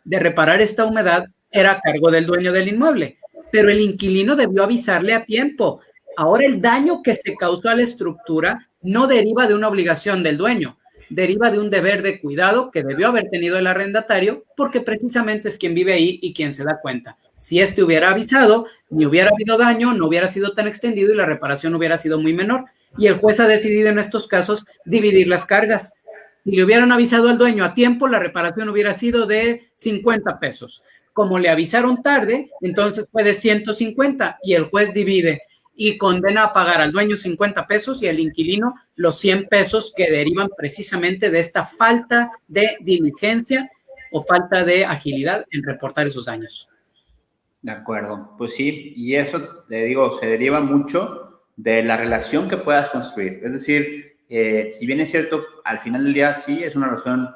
de reparar esta humedad era a cargo del dueño del inmueble, pero el inquilino debió avisarle a tiempo. Ahora el daño que se causó a la estructura no deriva de una obligación del dueño, deriva de un deber de cuidado que debió haber tenido el arrendatario, porque precisamente es quien vive ahí y quien se da cuenta. Si este hubiera avisado, ni hubiera habido daño, no hubiera sido tan extendido y la reparación hubiera sido muy menor. Y el juez ha decidido en estos casos dividir las cargas. Si le hubieran avisado al dueño a tiempo, la reparación hubiera sido de 50 pesos. Como le avisaron tarde, entonces fue de 150 y el juez divide y condena a pagar al dueño 50 pesos y al inquilino los 100 pesos que derivan precisamente de esta falta de diligencia o falta de agilidad en reportar esos daños. De acuerdo, pues sí, y eso, te digo, se deriva mucho de la relación que puedas construir. Es decir, si bien es cierto, al final del día sí es una relación,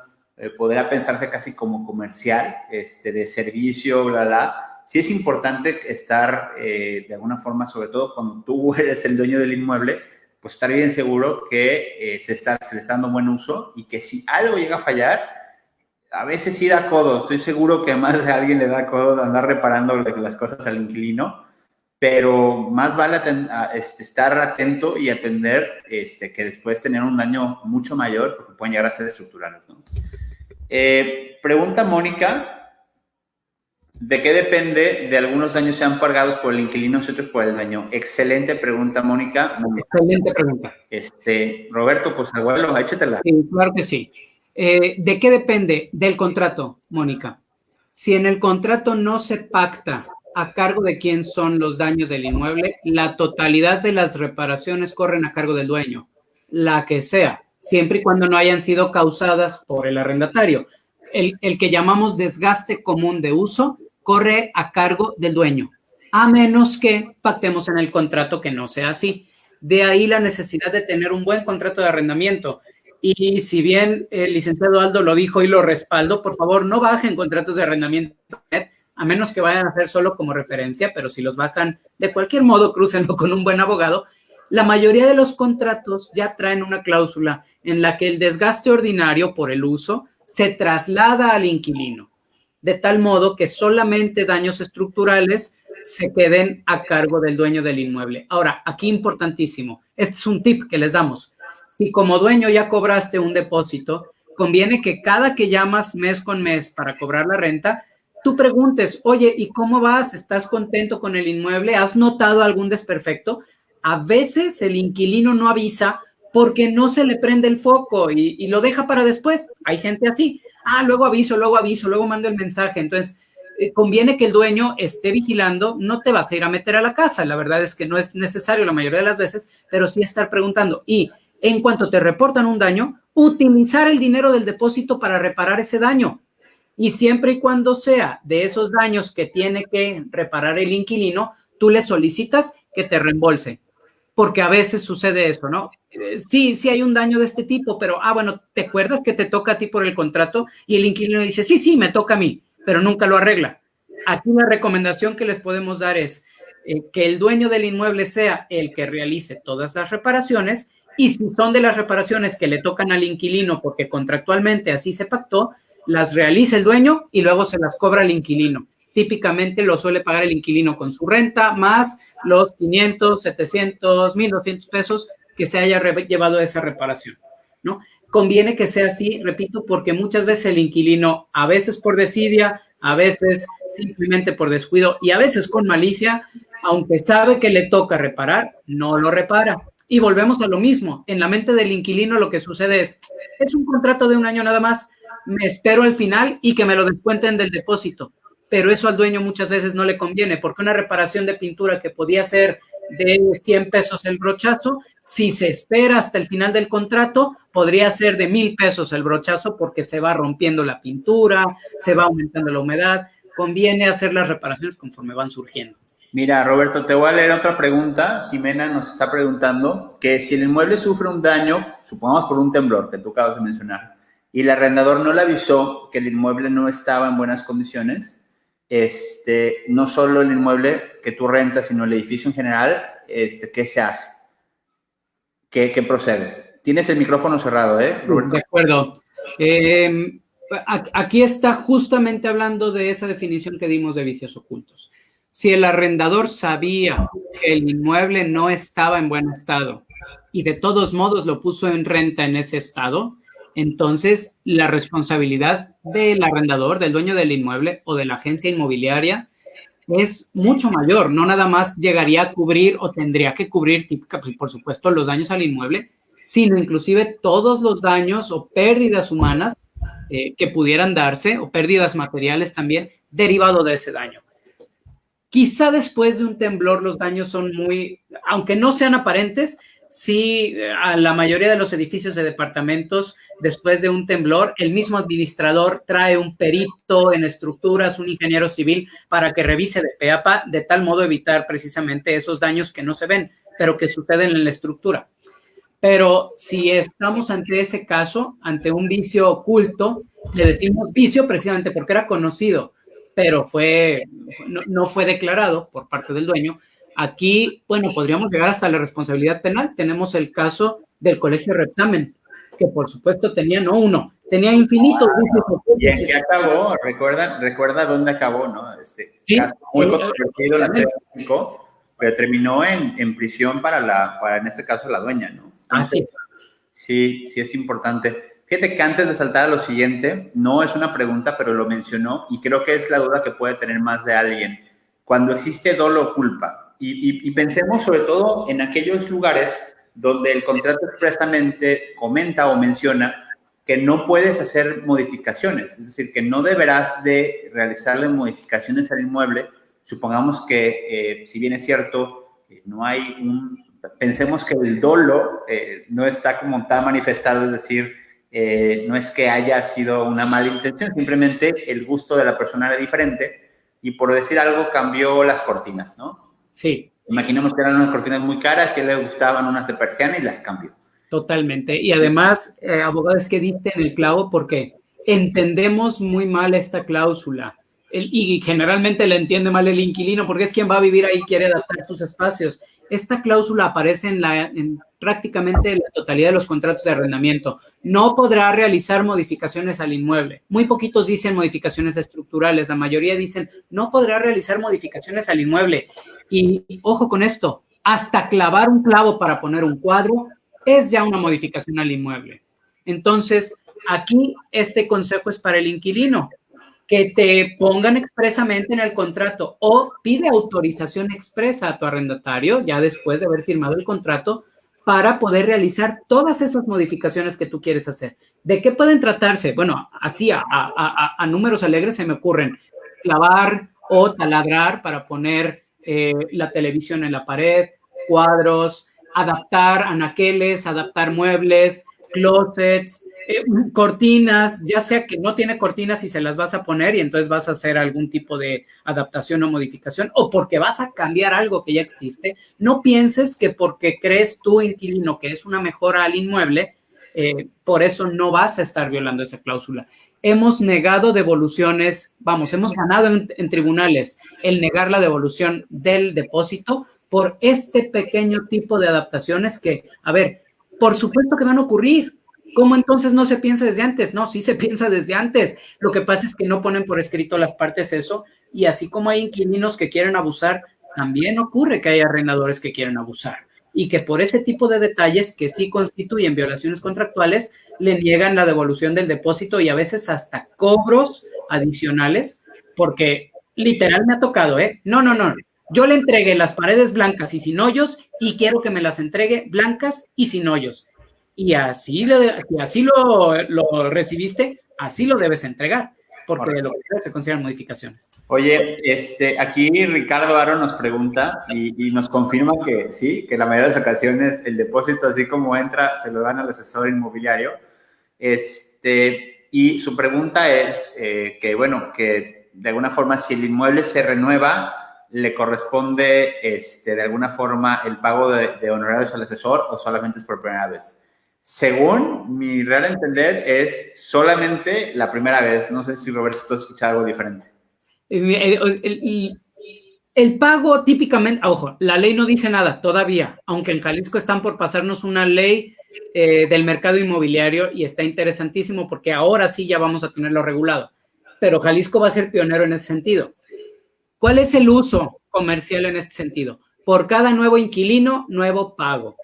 podría pensarse casi como comercial, de servicio, bla, bla. Sí es importante estar, de alguna forma, sobre todo cuando tú eres el dueño del inmueble, pues estar bien seguro que se le está dando buen uso y que si algo llega a fallar, a veces sí da codo. Estoy seguro que más de alguien le da codo de andar reparando las cosas al inquilino, pero más vale estar atento y atender que después tener un daño mucho mayor, porque pueden llegar a ser estructurales, ¿no? Pregunta Mónica, ¿de qué depende de algunos daños sean pagados por el inquilino y otros por el dueño? Excelente pregunta, Mónica. Excelente pregunta. Roberto, pues abuelo, échatela. Sí, claro que sí. ¿De qué depende? Del contrato, Mónica. Si en el contrato no se pacta a cargo de quién son los daños del inmueble, la totalidad de las reparaciones corren a cargo del dueño, la que sea, siempre y cuando no hayan sido causadas por el arrendatario. El que llamamos desgaste común de uso corre a cargo del dueño, a menos que pactemos en el contrato que no sea así. De ahí la necesidad de tener un buen contrato de arrendamiento. Y si bien el licenciado Aldo lo dijo y lo respaldo, por favor, no bajen contratos de arrendamiento, a menos que vayan a hacer solo como referencia, pero si los bajan de cualquier modo, crúcenlo con un buen abogado. La mayoría de los contratos ya traen una cláusula en la que el desgaste ordinario por el uso se traslada al inquilino, de tal modo que solamente daños estructurales se queden a cargo del dueño del inmueble. Ahora, aquí importantísimo, este es un tip que les damos. Si como dueño ya cobraste un depósito, conviene que cada que llamas mes con mes para cobrar la renta, tú preguntes, oye, ¿y cómo vas? ¿Estás contento con el inmueble? ¿Has notado algún desperfecto? A veces el inquilino no avisa porque no se le prende el foco y lo deja para después. Hay gente así. Luego aviso, luego mando el mensaje. Entonces, conviene que el dueño esté vigilando. No te vas a ir a meter a la casa. La verdad es que no es necesario la mayoría de las veces, pero sí estar preguntando. Y en cuanto te reportan un daño, utilizar el dinero del depósito para reparar ese daño. Y siempre y cuando sea de esos daños que tiene que reparar el inquilino, tú le solicitas que te reembolse. Porque a veces sucede esto, ¿no? Sí hay un daño de este tipo, pero, bueno, ¿te acuerdas que te toca a ti por el contrato? Y el inquilino dice, sí, me toca a mí. pero nunca lo arregla. Aquí la recomendación que les podemos dar es que el dueño del inmueble sea el que realice todas las reparaciones, y si son de las reparaciones que le tocan al inquilino porque contractualmente así se pactó, las realiza el dueño y luego se las cobra al inquilino. Típicamente lo suele pagar el inquilino con su renta más los 500, 700, 1,200 pesos que se haya llevado a esa reparación, ¿no? Conviene que sea así, repito, porque muchas veces el inquilino, a veces por desidia, a veces simplemente por descuido y a veces con malicia, aunque sabe que le toca reparar, no lo repara. Y volvemos a lo mismo. En la mente del inquilino lo que sucede es un contrato de un año nada más, me espero al final y que me lo descuenten del depósito. Pero eso al dueño muchas veces no le conviene, porque una reparación de pintura que podía ser de 100 pesos el brochazo, si se espera hasta el final del contrato, podría ser de 1,000 pesos el brochazo porque se va rompiendo la pintura, se va aumentando la humedad. Conviene hacer las reparaciones conforme van surgiendo. Mira, Roberto, te voy a leer otra pregunta. Jimena nos está preguntando que si el inmueble sufre un daño, supongamos por un temblor que tú acabas de mencionar, y el arrendador no le avisó que el inmueble no estaba en buenas condiciones, no solo el inmueble que tú rentas, sino el edificio en general, ¿qué se hace? ¿Qué procede? Tienes el micrófono cerrado, Roberto. De acuerdo. Aquí está justamente hablando de esa definición que dimos de vicios ocultos. Si el arrendador sabía que el inmueble no estaba en buen estado y de todos modos lo puso en renta en ese estado, entonces la responsabilidad del arrendador, del dueño del inmueble o de la agencia inmobiliaria es mucho mayor. No nada más llegaría a cubrir o tendría que cubrir, por supuesto, los daños al inmueble, sino inclusive todos los daños o pérdidas humanas que pudieran darse, o pérdidas materiales también, derivado de ese daño. Quizá después de un temblor los daños son aunque no sean aparentes, sí, a la mayoría de los edificios de departamentos, después de un temblor, el mismo administrador trae un perito en estructuras, un ingeniero civil, para que revise de pe a pa, de tal modo evitar precisamente esos daños que no se ven, pero que suceden en la estructura. Pero si estamos ante ese caso, ante un vicio oculto, le decimos vicio precisamente porque era conocido, pero no fue declarado por parte del dueño. Aquí, bueno, podríamos llegar hasta la responsabilidad penal. Tenemos el caso del Colegio Repsamen, que por supuesto tenía no uno, tenía infinitos vicios ocultos. ¿Y en qué acabó? Recuerda dónde acabó, ¿no? Sí, caso muy controvertido, la 35, pero terminó en prisión para en este caso, la dueña, ¿no? Así. Sí, es importante. Fíjate que antes de saltar a lo siguiente, no es una pregunta, pero lo mencionó y creo que es la duda que puede tener más de alguien. Cuando existe dolo o culpa, y pensemos sobre todo en aquellos lugares donde el contrato expresamente comenta o menciona que no puedes hacer modificaciones, es decir, que no deberás de realizarle modificaciones al inmueble. Supongamos que, si bien es cierto, no hay pensemos que el dolo no está como tan manifestado, es decir, no es que haya sido una mala intención, simplemente el gusto de la persona era diferente y por decir algo cambió las cortinas, ¿no? Sí. Imaginemos que eran unas cortinas muy caras y a él le gustaban unas de persiana y las cambió. Totalmente. Y además, abogado, es que diste en el clavo porque entendemos muy mal esta cláusula y generalmente la entiende mal el inquilino porque es quien va a vivir ahí y quiere adaptar sus espacios. Esta cláusula aparece en prácticamente la totalidad de los contratos de arrendamiento. No podrá realizar modificaciones al inmueble. Muy poquitos dicen modificaciones estructurales. La mayoría dicen no podrá realizar modificaciones al inmueble. Y ojo con esto, hasta clavar un clavo para poner un cuadro es ya una modificación al inmueble. Entonces, aquí este consejo es para el inquilino, que te pongan expresamente en el contrato o pide autorización expresa a tu arrendatario, ya después de haber firmado el contrato, para poder realizar todas esas modificaciones que tú quieres hacer. ¿De qué pueden tratarse? Bueno, así a números alegres se me ocurren clavar o taladrar para poner la televisión en la pared, cuadros, adaptar anaqueles, adaptar muebles, closets, cortinas, ya sea que no tiene cortinas y se las vas a poner y entonces vas a hacer algún tipo de adaptación o modificación o porque vas a cambiar algo que ya existe. No pienses que porque crees tú, inquilino, que es una mejora al inmueble, por eso no vas a estar violando esa cláusula. hemos negado devoluciones, vamos, hemos ganado en tribunales el negar la devolución del depósito por este pequeño tipo de adaptaciones que, a ver, por supuesto que van a ocurrir. ¿Cómo entonces no se piensa desde antes? No, sí se piensa desde antes. Lo que pasa es que no ponen por escrito las partes eso, y así como hay inquilinos que quieren abusar, también ocurre que hay arrendadores que quieren abusar y que por ese tipo de detalles que sí constituyen violaciones contractuales, le niegan la devolución del depósito y a veces hasta cobros adicionales, porque literal me ha tocado, ¿eh? No, yo le entregué las paredes blancas y sin hoyos y quiero que me las entregue blancas y sin hoyos. Y así, si así lo recibiste, así lo debes entregar, porque de lo que se consideran modificaciones. Oye, aquí Ricardo Aro nos pregunta y nos confirma que sí, que la mayoría de las ocasiones el depósito, así como entra, se lo dan al asesor inmobiliario. Y su pregunta es que, bueno, que de alguna forma si el inmueble se renueva, le corresponde de alguna forma el pago de honorarios al asesor o solamente es por primera vez. Según mi real entender, es solamente la primera vez. No sé si, Roberto, tú has escuchado algo diferente. El pago típicamente, ojo, la ley no dice nada todavía, aunque en Jalisco están por pasarnos una ley del mercado inmobiliario y está interesantísimo porque ahora sí ya vamos a tenerlo regulado, pero Jalisco va a ser pionero en ese sentido. ¿Cuál es el uso comercial en este sentido? Por cada nuevo inquilino, nuevo pago.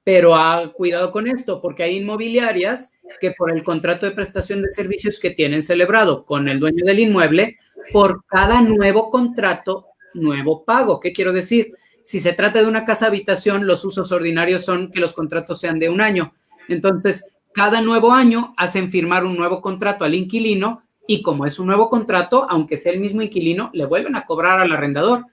Pero cuidado con esto, porque hay inmobiliarias que por el contrato de prestación de servicios que tienen celebrado con el dueño del inmueble, por cada nuevo contrato, nuevo pago. ¿Qué quiero decir? Si se trata de una casa habitación, los usos ordinarios son que los contratos sean de un año. Entonces, cada nuevo año hacen firmar un nuevo contrato al inquilino y como es un nuevo contrato, aunque sea el mismo inquilino, le vuelven a cobrar al arrendador.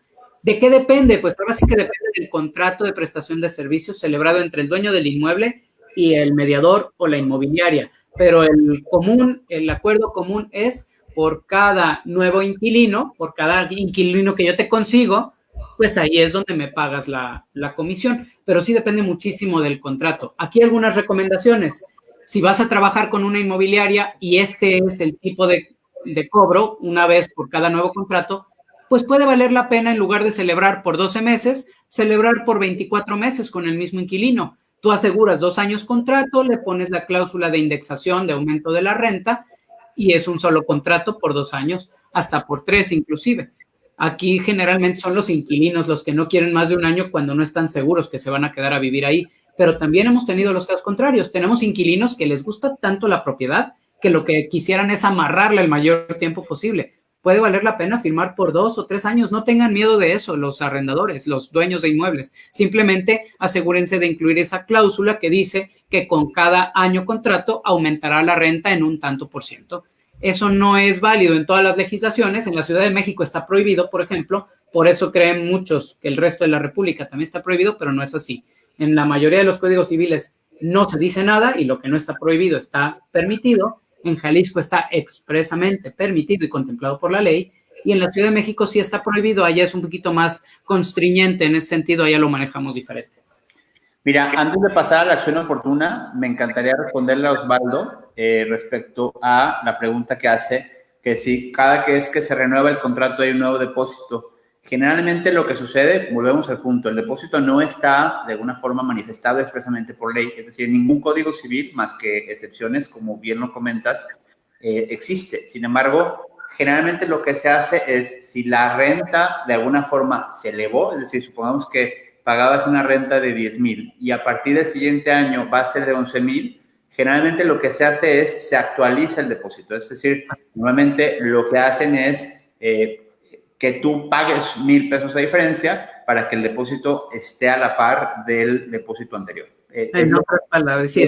¿De qué depende? Pues ahora sí que depende del contrato de prestación de servicios celebrado entre el dueño del inmueble y el mediador o la inmobiliaria. Pero el acuerdo común es por cada nuevo inquilino, por cada inquilino que yo te consigo, pues ahí es donde me pagas la comisión. Pero sí depende muchísimo del contrato. Aquí algunas recomendaciones. Si vas a trabajar con una inmobiliaria y este es el tipo de cobro, una vez por cada nuevo contrato, pues puede valer la pena en lugar de celebrar por 12 meses, celebrar por 24 meses con el mismo inquilino. Tú aseguras 2 años contrato, le pones la cláusula de indexación de aumento de la renta y es un solo contrato por 2 años, hasta por 3 inclusive. Aquí generalmente son los inquilinos los que no quieren más de un año cuando no están seguros que se van a quedar a vivir ahí. Pero también hemos tenido los casos contrarios. Tenemos inquilinos que les gusta tanto la propiedad que lo que quisieran es amarrarla el mayor tiempo posible. Puede valer la pena firmar por 2 o 3 años. No tengan miedo de eso los arrendadores, los dueños de inmuebles. Simplemente asegúrense de incluir esa cláusula que dice que con cada año contrato aumentará la renta en un tanto por ciento. Eso no es válido en todas las legislaciones. En la Ciudad de México está prohibido, por ejemplo. Por eso creen muchos que el resto de la República también está prohibido, pero no es así. En la mayoría de los códigos civiles no se dice nada y lo que no está prohibido está permitido. En Jalisco está expresamente permitido y contemplado por la ley, y en la Ciudad de México sí está prohibido. Allá es un poquito más constriñente en ese sentido, allá lo manejamos diferente. Mira, antes de pasar a la acción oportuna, me encantaría responderle a Osvaldo respecto a la pregunta que hace, que si cada vez que se renueva el contrato hay un nuevo depósito. Generalmente lo que sucede, volvemos al punto, el depósito no está de alguna forma manifestado expresamente por ley, es decir, ningún código civil, más que excepciones, como bien lo comentas, existe. Sin embargo, generalmente lo que se hace es, si la renta de alguna forma se elevó, es decir, supongamos que pagabas una renta de 10,000 y a partir del siguiente año va a ser de 11,000, generalmente lo que se hace es, se actualiza el depósito, es decir, normalmente lo que hacen es que tú pagues 1,000 pesos de diferencia para que el depósito esté a la par del depósito anterior. En otras palabras, sí,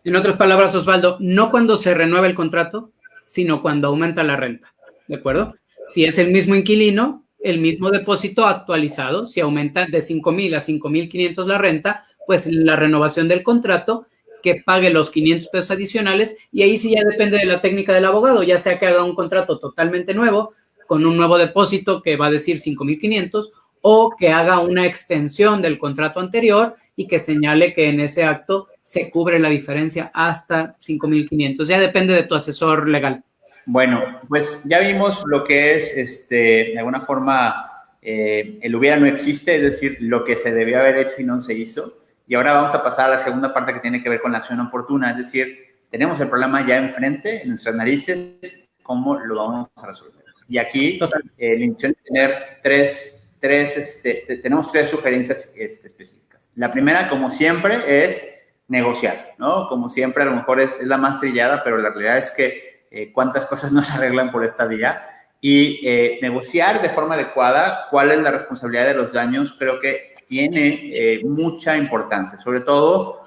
en otras palabras, Osvaldo, no cuando se renueva el contrato, sino cuando aumenta la renta, ¿de acuerdo? Si es el mismo inquilino, el mismo depósito actualizado, si aumenta de 5,000 a 5,500 la renta, pues la renovación del contrato, que pague los 500 pesos adicionales, y ahí sí ya depende de la técnica del abogado, ya sea que haga un contrato totalmente nuevo, con un nuevo depósito que va a decir 5,500, o que haga una extensión del contrato anterior y que señale que en ese acto se cubre la diferencia hasta 5,500. Ya depende de tu asesor legal. Bueno, pues ya vimos lo que es, de alguna forma, el hubiera no existe, es decir, lo que se debió haber hecho y no se hizo. Y ahora vamos a pasar a la segunda parte que tiene que ver con la acción oportuna, es decir, tenemos el problema ya enfrente, en nuestras narices, ¿cómo lo vamos a resolver? Y aquí la intención es tener tenemos tres sugerencias específicas. La primera, como siempre, es negociar, ¿no? Como siempre, a lo mejor es la más trillada, pero la realidad es que cuántas cosas no se arreglan por esta vía. Y negociar de forma adecuada cuál es la responsabilidad de los daños, creo que tiene mucha importancia, sobre todo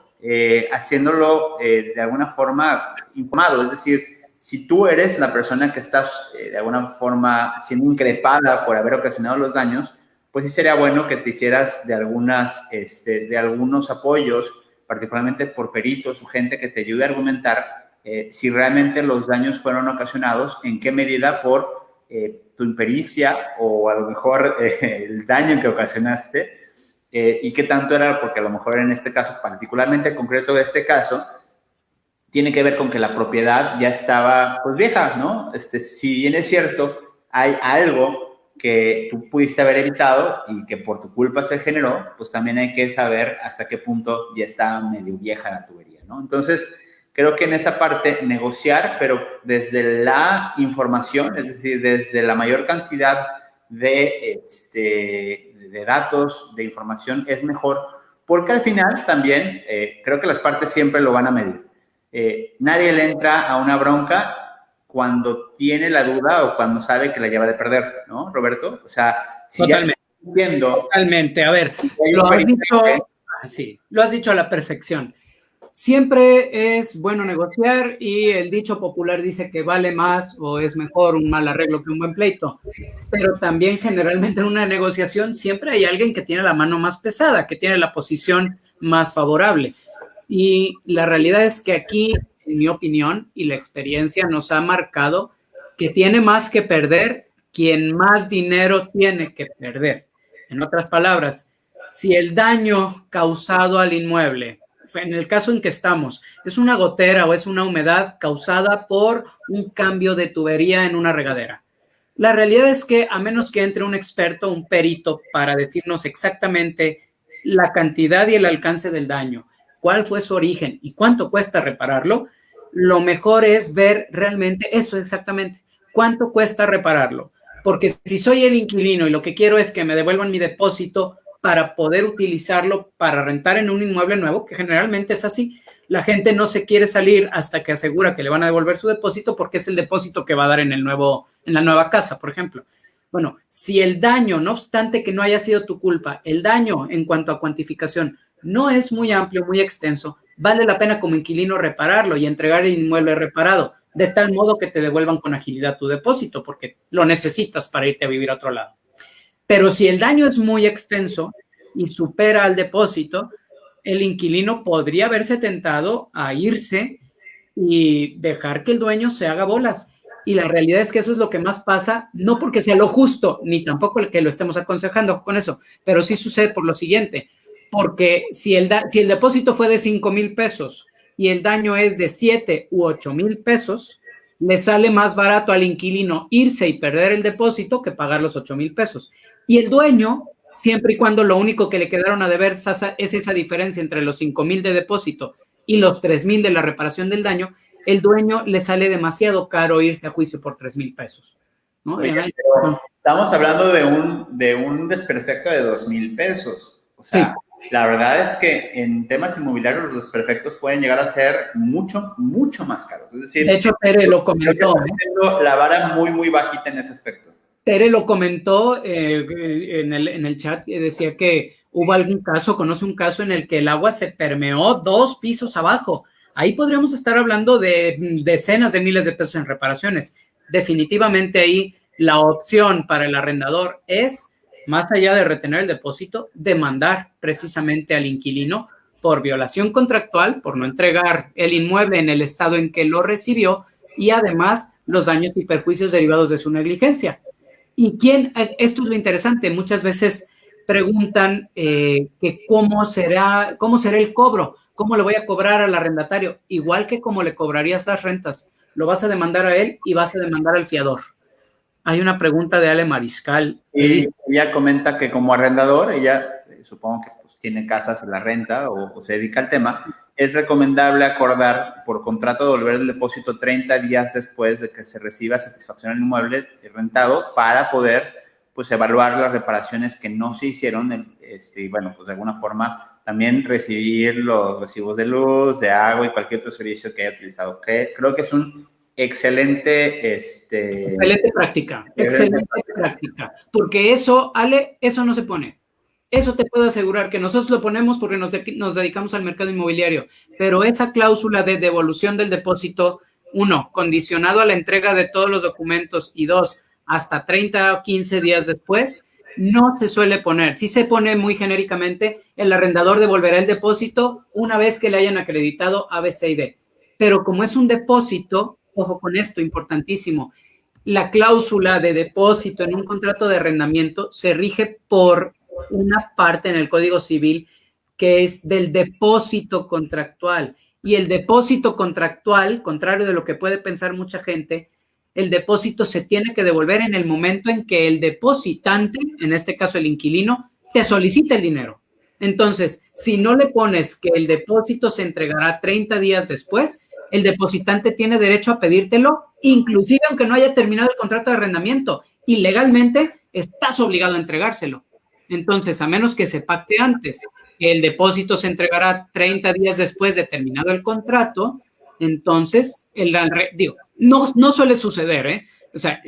haciéndolo de alguna forma informado, es decir, si tú eres la persona que estás de alguna forma siendo increpada por haber ocasionado los daños, pues sí sería bueno que te hicieras de algunos apoyos, particularmente por peritos o gente que te ayude a argumentar si realmente los daños fueron ocasionados, en qué medida por tu impericia o a lo mejor el daño que ocasionaste y qué tanto era, porque a lo mejor en este caso, particularmente en concreto de este caso, tiene que ver con que la propiedad ya estaba pues vieja, ¿no? Si bien es cierto, hay algo que tú pudiste haber evitado y que por tu culpa se generó, pues también hay que saber hasta qué punto ya está medio vieja la tubería, ¿no? Entonces, creo que en esa parte negociar, pero desde la información, es decir, desde la mayor cantidad de datos, de información, es mejor, porque al final también creo que las partes siempre lo van a medir. Nadie le entra a una bronca cuando tiene la duda o cuando sabe que la lleva de perder, ¿no, Roberto? O sea, si totalmente, ya entiendo... Totalmente, a ver, lo has dicho a la perfección. Siempre es bueno negociar y el dicho popular dice que vale más o es mejor un mal arreglo que un buen pleito, pero también generalmente en una negociación siempre hay alguien que tiene la mano más pesada, que tiene la posición más favorable. Y la realidad es que aquí, en mi opinión, y la experiencia nos ha marcado que tiene más que perder quien más dinero tiene que perder. En otras palabras, si el daño causado al inmueble, en el caso en que estamos, es una gotera o es una humedad causada por un cambio de tubería en una regadera. La realidad es que a menos que entre un experto, un perito, para decirnos exactamente la cantidad y el alcance del daño, cuál fue su origen y cuánto cuesta repararlo, lo mejor es ver realmente eso exactamente, cuánto cuesta repararlo. Porque si soy el inquilino y lo que quiero es que me devuelvan mi depósito para poder utilizarlo para rentar en un inmueble nuevo, que generalmente es así, la gente no se quiere salir hasta que asegura que le van a devolver su depósito porque es el depósito que va a dar en la nueva casa, por ejemplo. Bueno, si el daño, no obstante que no haya sido tu culpa, el daño en cuanto a cuantificación no es muy amplio, muy extenso, vale la pena como inquilino repararlo y entregar el inmueble reparado, de tal modo que te devuelvan con agilidad tu depósito, porque lo necesitas para irte a vivir a otro lado. Pero si el daño es muy extenso y supera al depósito, el inquilino podría verse tentado a irse y dejar que el dueño se haga bolas. Y la realidad es que eso es lo que más pasa, no porque sea lo justo, ni tampoco que lo estemos aconsejando con eso, pero sí sucede por lo siguiente, porque si el depósito fue de 5,000 pesos y el daño es de 7 u 8,000 pesos, le sale más barato al inquilino irse y perder el depósito que pagar los 8,000 pesos. Y el dueño, siempre y cuando lo único que le quedaron a deber es esa diferencia entre los 5,000 de depósito y los 3,000 de la reparación del daño, el dueño le sale demasiado caro irse a juicio por 3,000 pesos. ¿No? Oiga, pero estamos hablando de un desperfecto de 2,000 pesos. O sea, sí. La verdad es que en temas inmobiliarios los desperfectos pueden llegar a ser mucho, mucho más caros. Es decir, de hecho, Tere lo comentó. La vara muy, muy bajita en ese aspecto. Tere lo comentó en el chat, decía que hubo algún caso, conoce un caso en el que el agua se permeó 2 pisos abajo. Ahí podríamos estar hablando de decenas de miles de pesos en reparaciones. Definitivamente ahí la opción para el arrendador es, más allá de retener el depósito, demandar precisamente al inquilino por violación contractual, por no entregar el inmueble en el estado en que lo recibió y además los daños y perjuicios derivados de su negligencia. ¿Y esto es lo interesante, muchas veces preguntan que cómo será el cobro. ¿cómo le voy a cobrar al arrendatario? Igual que como le cobrarías las rentas, lo vas a demandar a él y vas a demandar al fiador. Hay una pregunta de Ale Mariscal que dice... Ella comenta que como arrendador, ella supongo que pues, tiene casas en la renta o se dedica al tema, es recomendable acordar por contrato devolver el depósito 30 días después de que se reciba satisfacción al inmueble rentado para poder pues evaluar las reparaciones que no se hicieron y bueno, pues de alguna forma también recibir los recibos de luz, de agua y cualquier otro servicio que haya utilizado. Creo que es un excelente práctica, excelente práctica, porque eso, Ale, eso no se pone. Eso te puedo asegurar que nosotros lo ponemos porque nos dedicamos al mercado inmobiliario, pero esa cláusula de devolución del depósito, 1, condicionado a la entrega de todos los documentos y 2, hasta 30 o 15 días después, no se suele poner. Sí se pone muy genéricamente, el arrendador devolverá el depósito una vez que le hayan acreditado A, B, C y D. Pero como es un depósito, ojo con esto, importantísimo, la cláusula de depósito en un contrato de arrendamiento se rige por una parte en el Código Civil que es del depósito contractual. Y el depósito contractual, contrario de lo que puede pensar mucha gente, el depósito se tiene que devolver en el momento en que el depositante, en este caso el inquilino, te solicita el dinero. Entonces, si no le pones que el depósito se entregará 30 días después, el depositante tiene derecho a pedírtelo, inclusive aunque no haya terminado el contrato de arrendamiento. Y legalmente estás obligado a entregárselo. Entonces, a menos que se pacte antes, que el depósito se entregará 30 días después de terminado el contrato, entonces, no suele suceder, ¿eh? O sea,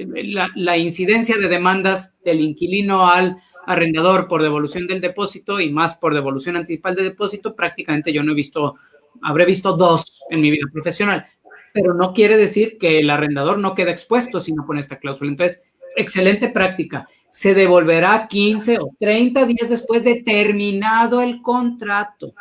la incidencia de demandas del inquilino al arrendador por devolución del depósito y más por devolución anticipada de depósito, prácticamente yo no he visto, habré visto 2 en mi vida profesional, pero no quiere decir que el arrendador no queda expuesto si no pone esta cláusula. Entonces, excelente práctica. Se devolverá 15 o 30 días después de terminado el contrato.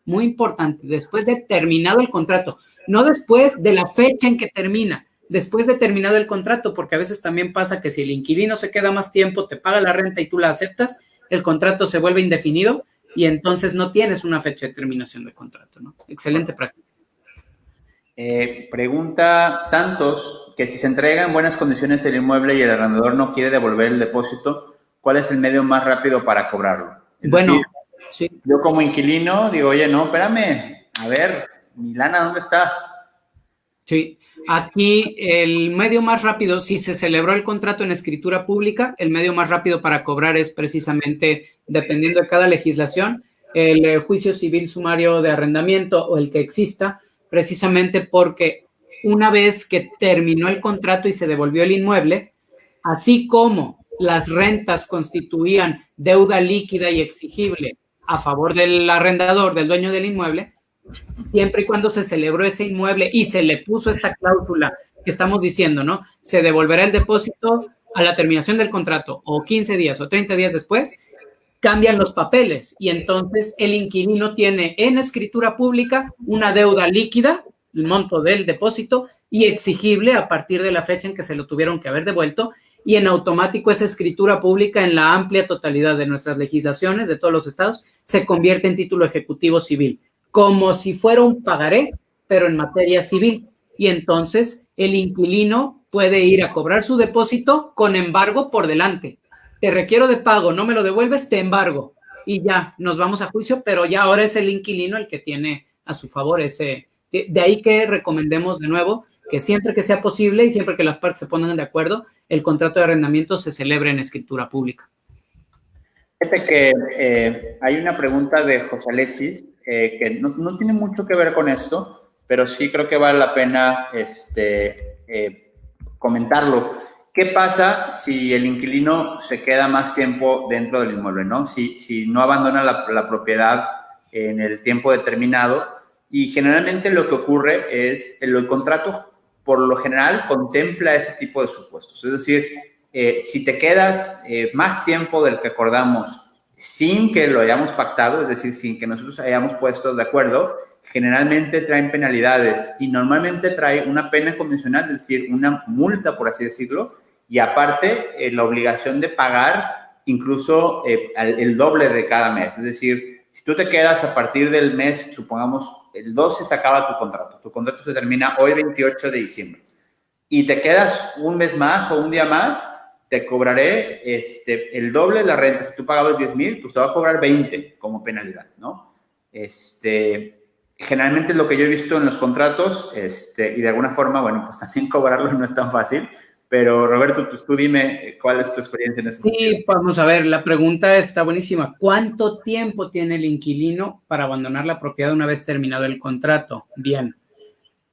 Muy importante, después de terminado el contrato, no después de la fecha en que termina, después de terminado el contrato, porque a veces también pasa que si el inquilino se queda más tiempo, te paga la renta y tú la aceptas, el contrato se vuelve indefinido y entonces no tienes una fecha de terminación de contrato, ¿no? Excelente práctica. Pregunta Santos que si se entrega en buenas condiciones el inmueble y el arrendador no quiere devolver el depósito, ¿cuál es el medio más rápido para cobrarlo? Es decir, sí. Yo como inquilino digo, oye, no, espérame, a ver, mi lana, ¿dónde está? Sí, aquí el medio más rápido, si se celebró el contrato en escritura pública, el medio más rápido para cobrar es precisamente, dependiendo de cada legislación, el juicio civil sumario de arrendamiento o el que exista, precisamente porque una vez que terminó el contrato y se devolvió el inmueble, así como las rentas constituían deuda líquida y exigible a favor del arrendador, del dueño del inmueble, siempre y cuando se celebró ese inmueble y se le puso esta cláusula que estamos diciendo, ¿no? Se devolverá el depósito a la terminación del contrato o 15 días o 30 días después, cambian los papeles y entonces el inquilino tiene en escritura pública una deuda líquida, el monto del depósito, y exigible a partir de la fecha en que se lo tuvieron que haber devuelto, y en automático esa escritura pública en la amplia totalidad de nuestras legislaciones de todos los estados se convierte en título ejecutivo civil, como si fuera un pagaré, pero en materia civil. Y entonces el inquilino puede ir a cobrar su depósito con embargo por delante. Te requiero de pago, no me lo devuelves, te embargo. Y ya, nos vamos a juicio, pero ya ahora es el inquilino el que tiene a su favor ese. De ahí que recomendemos de nuevo que siempre que sea posible y siempre que las partes se pongan de acuerdo, el contrato de arrendamiento se celebre en escritura pública. Fíjate que hay una pregunta de José Alexis que no tiene mucho que ver con esto, pero sí creo que vale la pena comentarlo. ¿Qué pasa si el inquilino se queda más tiempo dentro del inmueble, ¿no? Si no abandona la propiedad en el tiempo determinado, y generalmente lo que ocurre es el contrato por lo general contempla ese tipo de supuestos. Es decir, si te quedas más tiempo del que acordamos sin que lo hayamos pactado, es decir, sin que nosotros hayamos puesto de acuerdo, generalmente traen penalidades y normalmente trae una pena condicional, es decir, una multa, por así decirlo, y aparte la obligación de pagar incluso el doble de cada mes. Es decir, Si tú te quedas a partir del mes, supongamos, el 12 se acaba tu contrato se termina hoy 28 de diciembre, y te quedas un mes más o un día más, te cobraré el doble de la renta. Si tú pagabas 10,000, pues te va a cobrar 20 como penalidad, ¿no? Generalmente lo que yo he visto en los contratos, y de alguna forma, bueno, pues también cobrarlo no es tan fácil, pero Roberto, pues tú dime cuál es tu experiencia en ese sentido. Sí, vamos a ver, la pregunta está buenísima. ¿Cuánto tiempo tiene el inquilino para abandonar la propiedad una vez terminado el contrato? Bien.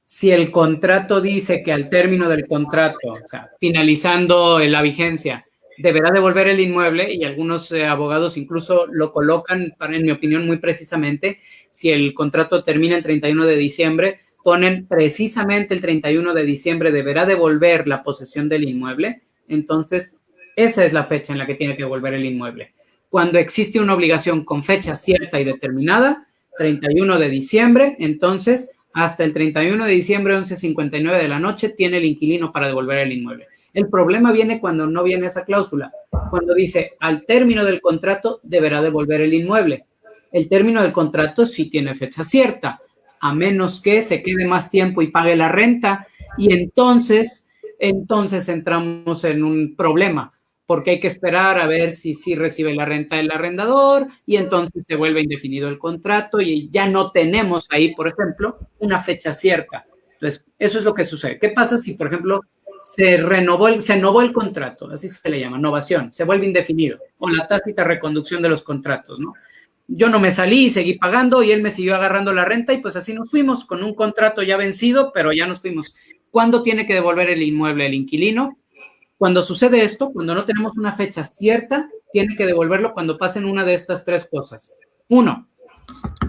Si el contrato dice que al término del contrato, o sea, finalizando la vigencia, deberá devolver el inmueble, y algunos abogados incluso lo colocan, en mi opinión, muy precisamente, si el contrato termina el 31 de diciembre, ponen precisamente el 31 de diciembre deberá devolver la posesión del inmueble. Entonces, esa es la fecha en la que tiene que devolver el inmueble. Cuando existe una obligación con fecha cierta y determinada, 31 de diciembre, entonces hasta el 31 de diciembre, 11:59 de la noche, tiene el inquilino para devolver el inmueble. El problema viene cuando no viene esa cláusula, cuando dice al término del contrato deberá devolver el inmueble. El término del contrato sí tiene fecha cierta, a menos que se quede más tiempo y pague la renta, y entonces entramos en un problema, porque hay que esperar a ver si recibe la renta del arrendador, y entonces se vuelve indefinido el contrato y ya no tenemos ahí, por ejemplo, una fecha cierta. Entonces, eso es lo que sucede. ¿Qué pasa si, por ejemplo, se novó el contrato? Así se le llama, novación, se vuelve indefinido, o la tácita reconducción de los contratos, ¿no? Yo no me salí y seguí pagando y él me siguió agarrando la renta, y pues así nos fuimos con un contrato ya vencido, pero ya nos fuimos. ¿Cuándo tiene que devolver el inmueble el inquilino? Cuando sucede esto, cuando no tenemos una fecha cierta, tiene que devolverlo cuando pasen una de estas tres cosas. Uno,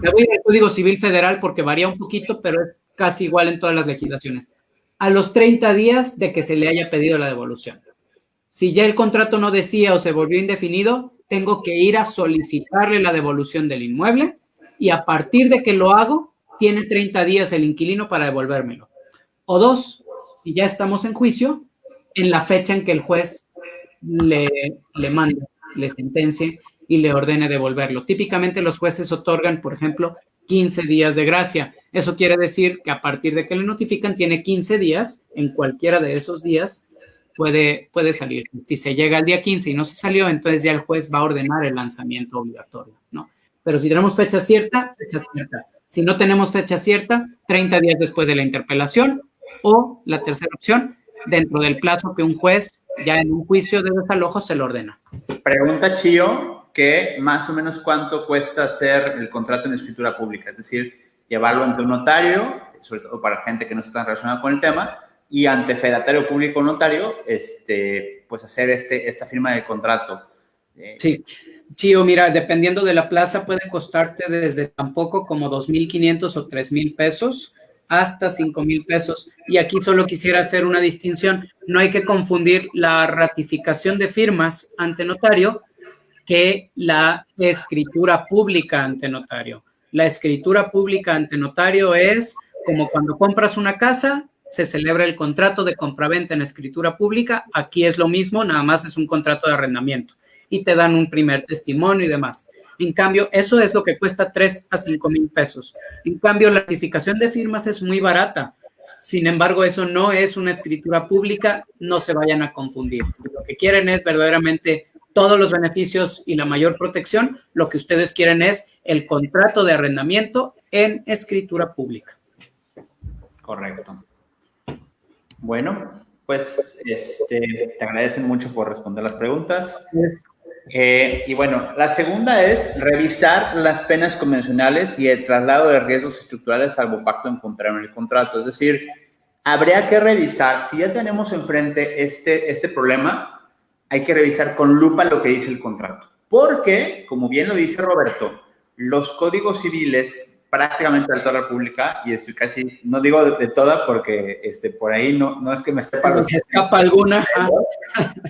me voy al Código Civil Federal porque varía un poquito, pero es casi igual en todas las legislaciones. A los 30 días de que se le haya pedido la devolución. Si ya el contrato no decía o se volvió indefinido, tengo que ir a solicitarle la devolución del inmueble, y a partir de que lo hago, tiene 30 días el inquilino para devolvérmelo. O dos, si ya estamos en juicio, en la fecha en que el juez le mande, le sentencie y le ordene devolverlo. Típicamente los jueces otorgan, por ejemplo, 15 días de gracia. Eso quiere decir que a partir de que le notifican, tiene 15 días, en cualquiera de esos días puede salir. Si se llega al día 15 y no se salió, entonces ya el juez va a ordenar el lanzamiento obligatorio, ¿no? Pero si tenemos fecha cierta, fecha cierta. Si no tenemos fecha cierta, 30 días después de la interpelación, o la tercera opción, dentro del plazo que un juez ya en un juicio de desalojo se lo ordena. Pregunta Chío, que más o menos cuánto cuesta hacer el contrato en escritura pública, es decir, llevarlo ante un notario, sobre todo para gente que no está tan relacionada con el tema, y ante fedatario público o notario, pues hacer esta firma de contrato. Sí, Chío, mira, dependiendo de la plaza puede costarte desde tan poco como 2,500 o 3,000 pesos hasta 5,000 pesos. Y aquí solo quisiera hacer una distinción. No hay que confundir la ratificación de firmas ante notario que la escritura pública ante notario. La escritura pública ante notario es como cuando compras una casa, se celebra el contrato de compraventa en escritura pública. Aquí es lo mismo, nada más es un contrato de arrendamiento y te dan un primer testimonio y demás. En cambio, eso es lo que cuesta 3 a 5,000 pesos. En cambio, la ratificación de firmas es muy barata. Sin embargo, eso no es una escritura pública, no se vayan a confundir. Si lo que quieren es verdaderamente todos los beneficios y la mayor protección, lo que ustedes quieren es el contrato de arrendamiento en escritura pública. Correcto. Bueno, pues te agradecen mucho por responder las preguntas. Y bueno, la segunda es revisar las penas convencionales y el traslado de riesgos estructurales salvo pacto en contrario en el contrato. Es decir, habría que revisar, si ya tenemos enfrente este problema, hay que revisar con lupa lo que dice el contrato. Porque, como bien lo dice Roberto, los códigos civiles prácticamente de toda la República, y estoy casi, no digo de toda porque por ahí no es que me sepa los... escapa alguna.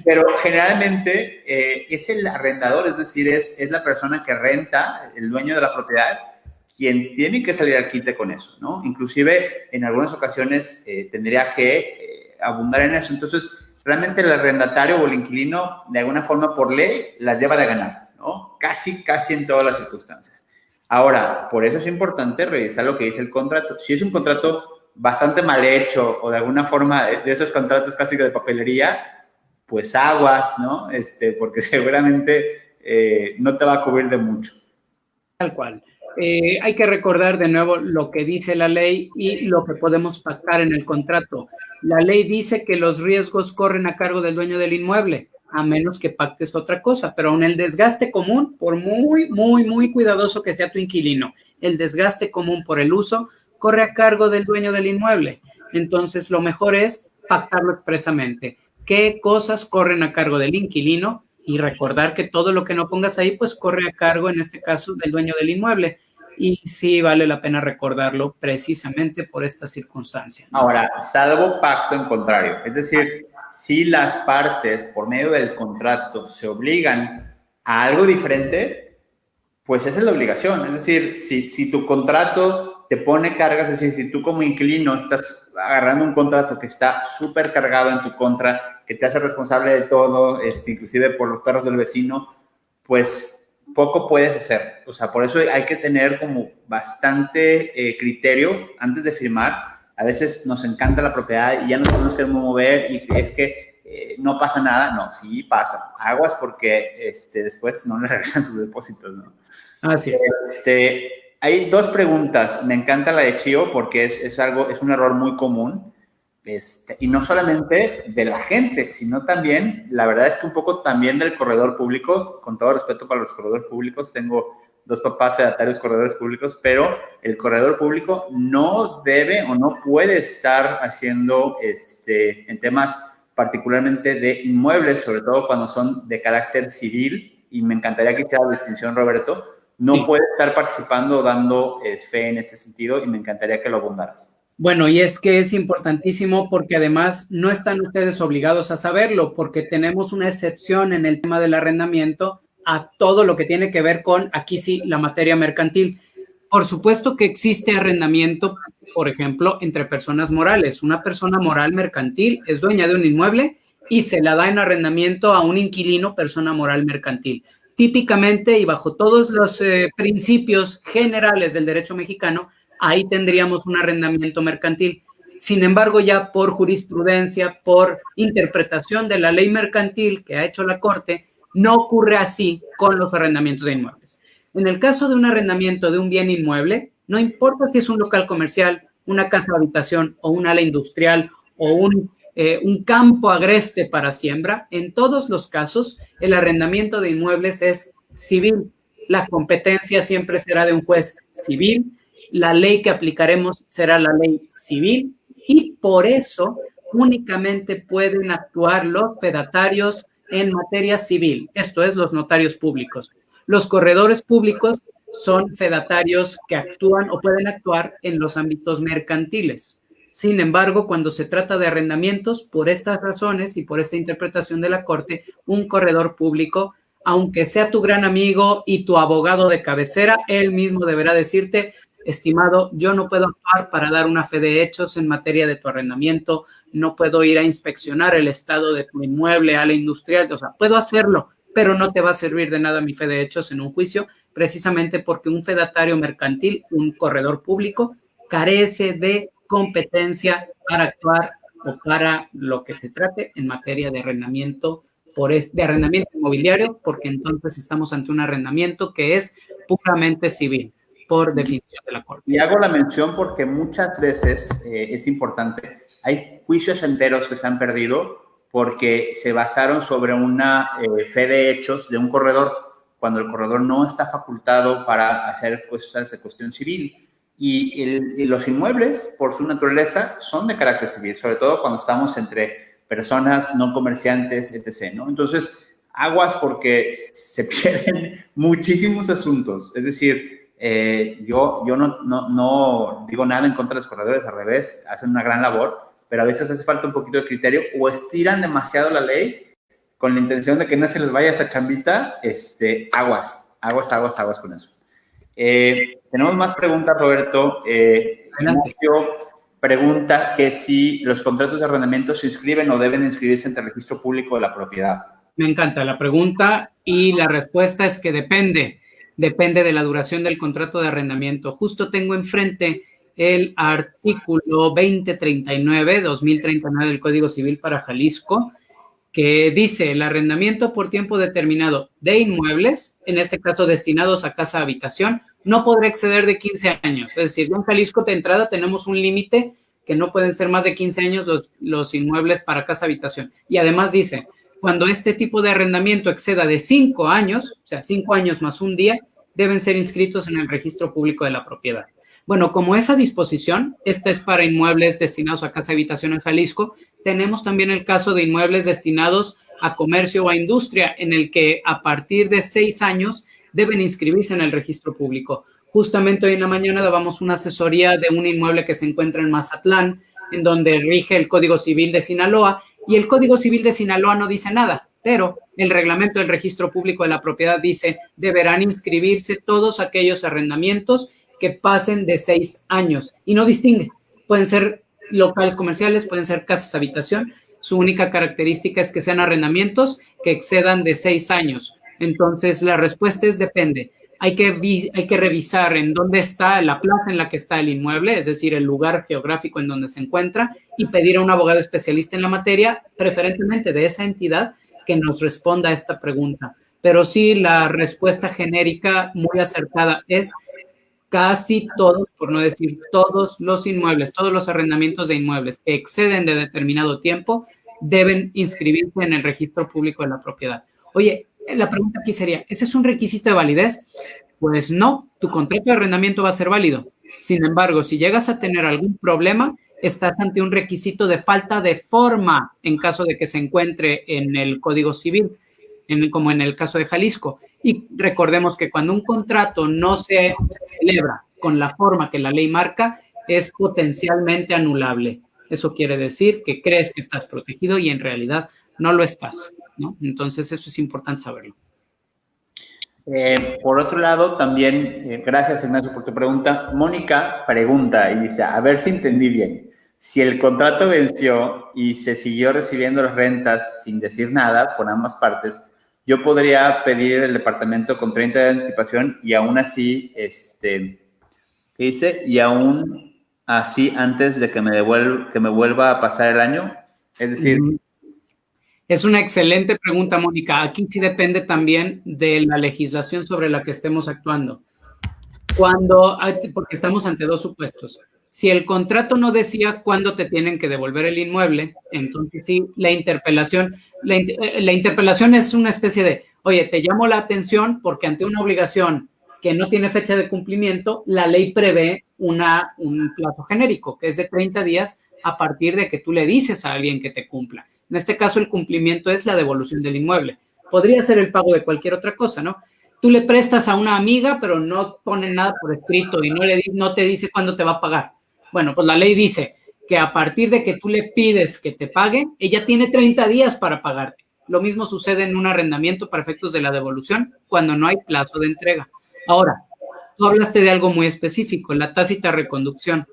Pero generalmente es el arrendador, es decir, es la persona que renta, el dueño de la propiedad, quien tiene que salir al quite con eso, ¿no? Inclusive en algunas ocasiones tendría que abundar en eso. Entonces, realmente el arrendatario o el inquilino, de alguna forma por ley, las lleva de ganar, ¿no? Casi en todas las circunstancias. Ahora, por eso es importante revisar lo que dice el contrato. Si es un contrato bastante mal hecho o de alguna forma de esos contratos casi que de papelería, pues aguas, ¿no? Porque seguramente no te va a cubrir de mucho. Tal cual. Hay que recordar de nuevo lo que dice la ley y lo que podemos pactar en el contrato. La ley dice que los riesgos corren a cargo del dueño del inmueble, a menos que pactes otra cosa, pero en el desgaste común, por muy cuidadoso que sea tu inquilino, el desgaste común por el uso corre a cargo del dueño del inmueble. Entonces, lo mejor es pactarlo expresamente. ¿Qué cosas corren a cargo del inquilino? Y recordar que todo lo que no pongas ahí, pues corre a cargo, en este caso, del dueño del inmueble. Y sí vale la pena recordarlo precisamente por esta circunstancia, ¿no? Ahora, salvo pacto en contrario, es decir, si las partes por medio del contrato se obligan a algo diferente, pues esa es la obligación. Es decir, si tu contrato te pone cargas, es decir, si tú como inquilino estás agarrando un contrato que está súper cargado en tu contra, que te hace responsable de todo, inclusive por los perros del vecino, pues poco puedes hacer. O sea, por eso hay que tener como bastante criterio antes de firmar. A veces nos encanta la propiedad y ya nos tenemos que mover y es que no pasa nada. No, sí pasa. Aguas porque después no le regresan sus depósitos, ¿no? Así es. Hay dos preguntas. Me encanta la de Chio porque es un error muy común. Y no solamente de la gente, sino también, la verdad es que un poco también del corredor público, con todo respeto para los corredores públicos, tengo dos papás sedatarios corredores públicos, pero el corredor público no debe o no puede estar haciendo en temas particularmente de inmuebles, sobre todo cuando son de carácter civil, y me encantaría que hiciera la distinción, Roberto, no sí. Puede estar participando o dando fe en este sentido, y me encantaría que lo abundaras. Bueno, y es que es importantísimo porque además no están ustedes obligados a saberlo, porque tenemos una excepción en el tema del arrendamiento a todo lo que tiene que ver con, aquí sí, la materia mercantil. Por supuesto que existe arrendamiento, por ejemplo, entre personas morales. Una persona moral mercantil es dueña de un inmueble y se la da en arrendamiento a un inquilino, persona moral mercantil. Típicamente y bajo todos los principios generales del derecho mexicano, ahí tendríamos un arrendamiento mercantil. Sin embargo, ya por jurisprudencia, por interpretación de la ley mercantil que ha hecho la Corte, no ocurre así con los arrendamientos de inmuebles. En el caso de un arrendamiento de un bien inmueble, no importa si es un local comercial, una casa de habitación o un ala industrial o un campo agreste para siembra, en todos los casos el arrendamiento de inmuebles es civil. La competencia siempre será de un juez civil. La ley que aplicaremos será la ley civil y por eso únicamente pueden actuar los fedatarios en materia civil, esto es, los notarios públicos. Los corredores públicos son fedatarios que actúan o pueden actuar en los ámbitos mercantiles. Sin embargo, cuando se trata de arrendamientos, por estas razones y por esta interpretación de la Corte, un corredor público, aunque sea tu gran amigo y tu abogado de cabecera, él mismo deberá decirte: estimado, yo no puedo actuar para dar una fe de hechos en materia de tu arrendamiento, no puedo ir a inspeccionar el estado de tu inmueble, ala industrial, o sea, puedo hacerlo, pero no te va a servir de nada mi fe de hechos en un juicio, precisamente porque un fedatario mercantil, un corredor público, carece de competencia para actuar o para lo que se trate en materia de arrendamiento, de arrendamiento inmobiliario, porque entonces estamos ante un arrendamiento que es puramente civil, por definición de la Corte. Y hago la mención porque muchas veces es importante. Hay juicios enteros que se han perdido porque se basaron sobre una fe de hechos de un corredor, cuando el corredor no está facultado para hacer cosas de cuestión civil. Y los inmuebles, por su naturaleza, son de carácter civil, sobre todo cuando estamos entre personas no comerciantes, etc., ¿no? Entonces, aguas porque se pierden muchísimos asuntos. Es decir, yo no digo nada en contra de los corredores, al revés, hacen una gran labor, pero a veces hace falta un poquito de criterio o estiran demasiado la ley con la intención de que no se les vaya esa chambita. Aguas con eso. Tenemos más preguntas, Roberto. Pregunta que si los contratos de arrendamiento se inscriben o deben inscribirse ante el registro público de la propiedad. Me encanta la pregunta y la respuesta es que depende. depende de la duración del contrato de arrendamiento. Justo tengo enfrente el artículo 2039 del Código Civil para Jalisco, que dice: el arrendamiento por tiempo determinado de inmuebles, en este caso destinados a casa habitación, no podrá exceder de 15 años. Es decir, en Jalisco de entrada tenemos un límite que no pueden ser más de 15 años los inmuebles para casa habitación. Y además dice, cuando este tipo de arrendamiento exceda de 5 años, o sea, 5 años más un día, deben ser inscritos en el registro público de la propiedad. Bueno, como esa disposición, esta es para inmuebles destinados a casa habitación en Jalisco, tenemos también el caso de inmuebles destinados a comercio o a industria, en el que a partir de 6 años deben inscribirse en el registro público. Justamente hoy en la mañana dábamos una asesoría de un inmueble que se encuentra en Mazatlán, en donde rige el Código Civil de Sinaloa, y el Código Civil de Sinaloa no dice nada, pero el reglamento del registro público de la propiedad dice: deberán inscribirse todos aquellos arrendamientos que pasen de 6 años, y no distingue. Pueden ser locales comerciales, pueden ser casas habitación. Su única característica es que sean arrendamientos que excedan de 6 años. Entonces, la respuesta es depende. Hay que revisar en dónde está la plaza en la que está el inmueble, es decir, el lugar geográfico en donde se encuentra, y pedir a un abogado especialista en la materia, preferentemente de esa entidad, que nos responda a esta pregunta. Pero sí, la respuesta genérica muy acertada es: casi todos, por no decir todos los inmuebles, todos los arrendamientos de inmuebles que exceden de determinado tiempo deben inscribirse en el registro público de la propiedad. Oye, la pregunta aquí sería, ¿ese es un requisito de validez? Pues no, tu contrato de arrendamiento va a ser válido. Sin embargo, si llegas a tener algún problema, estás ante un requisito de falta de forma en caso de que se encuentre en el Código Civil, como en el caso de Jalisco. Y recordemos que cuando un contrato no se celebra con la forma que la ley marca, es potencialmente anulable. Eso quiere decir que crees que estás protegido y en realidad no lo estás, ¿no? Entonces, eso es importante saberlo. Por otro lado, también, gracias Ignacio por tu pregunta. Mónica pregunta y dice, a ver si entendí bien. Si el contrato venció y se siguió recibiendo las rentas sin decir nada por ambas partes, yo podría pedir el departamento con 30 de anticipación y aún así, ¿qué dice? Y aún así antes de que me vuelva a pasar el año. Es decir... Es una excelente pregunta, Mónica. Aquí sí depende también de la legislación sobre la que estemos actuando. Porque estamos ante dos supuestos. Si el contrato no decía cuándo te tienen que devolver el inmueble, entonces sí, la interpelación es una especie de, oye, te llamo la atención porque ante una obligación que no tiene fecha de cumplimiento, la ley prevé un plazo genérico, que es de 30 días a partir de que tú le dices a alguien que te cumpla. En este caso, el cumplimiento es la devolución del inmueble. Podría ser el pago de cualquier otra cosa, ¿no? Tú le prestas a una amiga, pero no pone nada por escrito y no te dice cuándo te va a pagar. Bueno, pues la ley dice que a partir de que tú le pides que te pague, ella tiene 30 días para pagarte. Lo mismo sucede en un arrendamiento para efectos de la devolución cuando no hay plazo de entrega. Ahora, tú hablaste de algo muy específico, la tácita reconducción.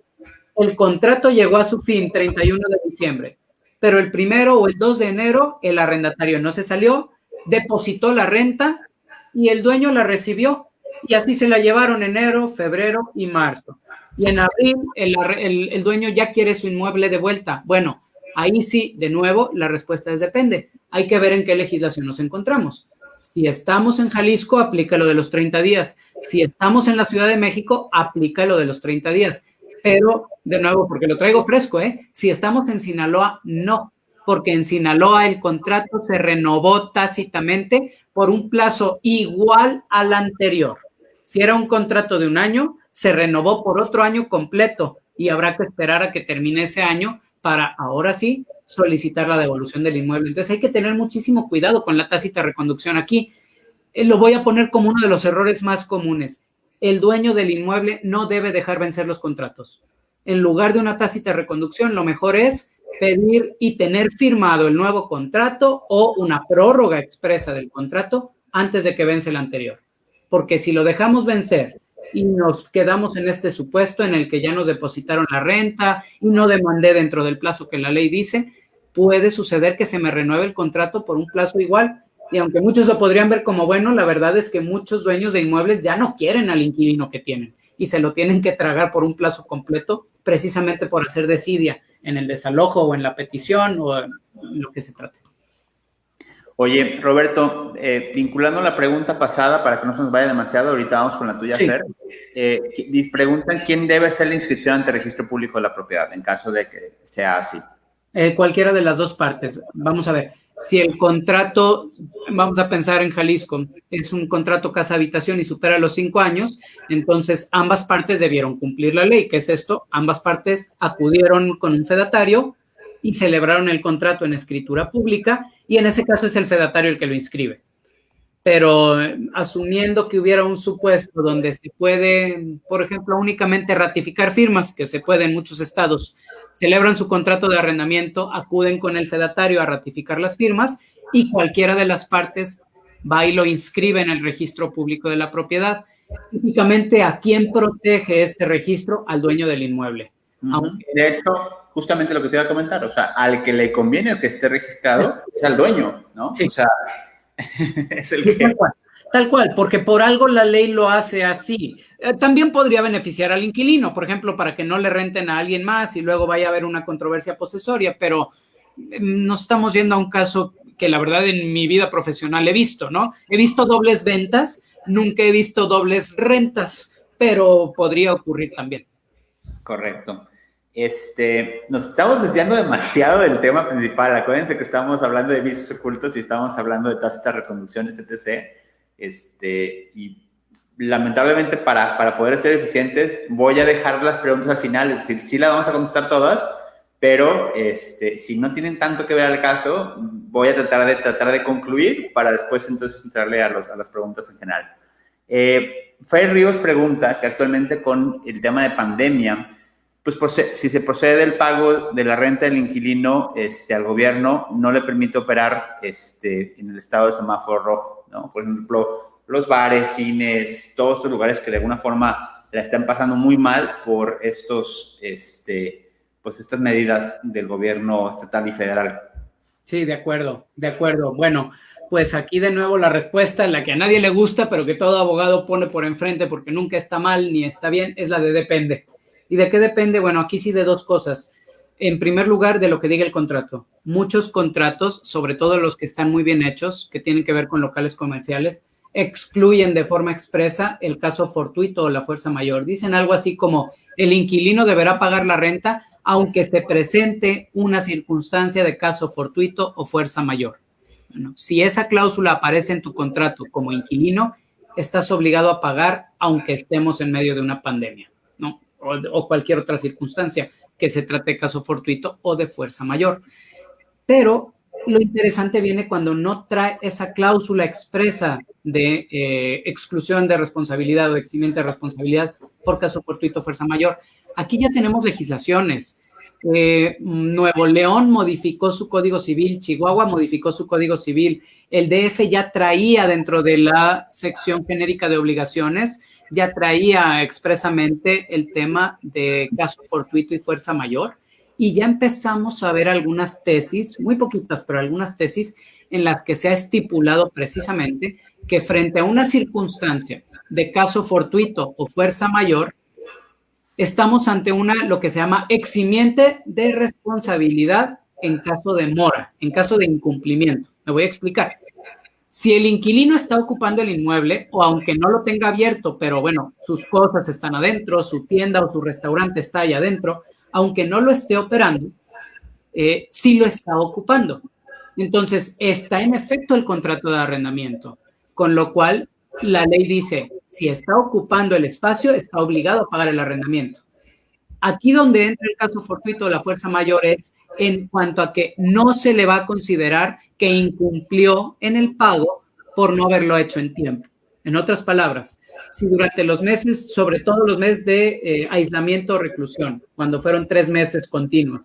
El contrato llegó a su fin 31 de diciembre, pero el 1 o el 2 de enero el arrendatario no se salió, depositó la renta y el dueño la recibió. Y así se la llevaron enero, febrero y marzo. Y en abril el dueño ya quiere su inmueble de vuelta. Bueno, ahí sí, de nuevo, la respuesta es depende. Hay que ver en qué legislación nos encontramos. Si estamos en Jalisco, aplica lo de los 30 días. Si estamos en la Ciudad de México, aplica lo de los 30 días. Pero, de nuevo, porque lo traigo fresco, si estamos en Sinaloa, no. Porque en Sinaloa el contrato se renovó tácitamente por un plazo igual al anterior. Si era un contrato de un año, se renovó por otro año completo y habrá que esperar a que termine ese año para, ahora sí, solicitar la devolución del inmueble. Entonces hay que tener muchísimo cuidado con la tácita reconducción aquí. Lo voy a poner como uno de los errores más comunes. El dueño del inmueble no debe dejar vencer los contratos. En lugar de una tácita reconducción, lo mejor es pedir y tener firmado el nuevo contrato o una prórroga expresa del contrato antes de que vence el anterior. Porque si lo dejamos vencer y nos quedamos en este supuesto en el que ya nos depositaron la renta y no demandé dentro del plazo que la ley dice, puede suceder que se me renueve el contrato por un plazo igual Y aunque muchos lo podrían ver como bueno, la verdad es que muchos dueños de inmuebles ya no quieren al inquilino que tienen y se lo tienen que tragar por un plazo completo, precisamente por hacer desidia en el desalojo o en la petición o en lo que se trate. Oye, Roberto, vinculando la pregunta pasada para que no se nos vaya demasiado, ahorita vamos con la tuya, sí. Fer. Preguntan quién debe hacer la inscripción ante el registro público de la propiedad en caso de que sea así. Cualquiera de las dos partes. Vamos a ver, si el contrato, vamos a pensar en Jalisco, es un contrato casa-habitación y supera los 5 años, entonces ambas partes debieron cumplir la ley. ¿Qué es esto? Ambas partes acudieron con un fedatario y celebraron el contrato en escritura pública, y en ese caso es el fedatario el que lo inscribe. Pero asumiendo que hubiera un supuesto donde se puede, por ejemplo, únicamente ratificar firmas, que se puede en muchos estados, celebran su contrato de arrendamiento, acuden con el fedatario a ratificar las firmas y cualquiera de las partes va y lo inscribe en el registro público de la propiedad. Típicamente, ¿a quién protege este registro? Al dueño del inmueble. Aunque, de hecho, justamente lo que te iba a comentar, o sea, al que le conviene que esté registrado es al dueño, ¿no? Sí. O sea, es el que... Tal cual, porque por algo la ley lo hace así. También podría beneficiar al inquilino, por ejemplo, para que no le renten a alguien más y luego vaya a haber una controversia posesoria, pero nos estamos yendo a un caso que la verdad en mi vida profesional he visto, ¿no? He visto dobles ventas, nunca he visto dobles rentas, pero podría ocurrir también. Correcto. Nos estamos desviando demasiado del tema principal. Acuérdense que estamos hablando de vicios ocultos y estamos hablando de tasas de reconducción, etc. Y lamentablemente para poder ser eficientes voy a dejar las preguntas al final, es decir, sí las vamos a contestar todas, pero si no tienen tanto que ver al caso, voy a tratar de concluir para después entonces entrarle a las preguntas en general. Fer Ríos pregunta que actualmente con el tema de pandemia, pues si se procede el pago de la renta del inquilino al gobierno, no le permite operar en el estado de semáforo rojo, ¿no? Por ejemplo, los bares, cines, todos estos lugares que de alguna forma la están pasando muy mal por estas medidas del gobierno estatal y federal. Sí, de acuerdo. Bueno, pues aquí de nuevo la respuesta, la que a nadie le gusta, pero que todo abogado pone por enfrente porque nunca está mal ni está bien, es la de depende. ¿Y de qué depende? Bueno, aquí sí de dos cosas. En primer lugar, de lo que diga el contrato. Muchos contratos, sobre todo los que están muy bien hechos, que tienen que ver con locales comerciales, excluyen de forma expresa el caso fortuito o la fuerza mayor. Dicen algo así como el inquilino deberá pagar la renta aunque se presente una circunstancia de caso fortuito o fuerza mayor. Bueno, si esa cláusula aparece en tu contrato como inquilino, estás obligado a pagar aunque estemos en medio de una pandemia, ¿no? O cualquier otra circunstancia que se trate de caso fortuito o de fuerza mayor. Pero lo interesante viene cuando no trae esa cláusula expresa de exclusión de responsabilidad o eximiente de responsabilidad por caso fortuito o fuerza mayor. Aquí ya tenemos legislaciones. Nuevo León modificó su Código Civil, Chihuahua modificó su Código Civil, el DF ya traía dentro de la sección genérica de obligaciones, ya traía expresamente el tema de caso fortuito y fuerza mayor, y ya empezamos a ver algunas tesis, muy poquitas, pero algunas tesis en las que se ha estipulado precisamente que frente a una circunstancia de caso fortuito o fuerza mayor, estamos ante lo que se llama eximiente de responsabilidad en caso de mora, en caso de incumplimiento. Me voy a explicar. Si el inquilino está ocupando el inmueble, o aunque no lo tenga abierto, pero bueno, sus cosas están adentro, su tienda o su restaurante está ahí adentro, aunque no lo esté operando, sí lo está ocupando. Entonces, está en efecto el contrato de arrendamiento, con lo cual la ley dice, si está ocupando el espacio, está obligado a pagar el arrendamiento. Aquí donde entra el caso fortuito de la fuerza mayor es en cuanto a que no se le va a considerar que incumplió en el pago por no haberlo hecho en tiempo. En otras palabras, si durante los meses, sobre todo los meses de aislamiento o reclusión, cuando fueron 3 meses continuos,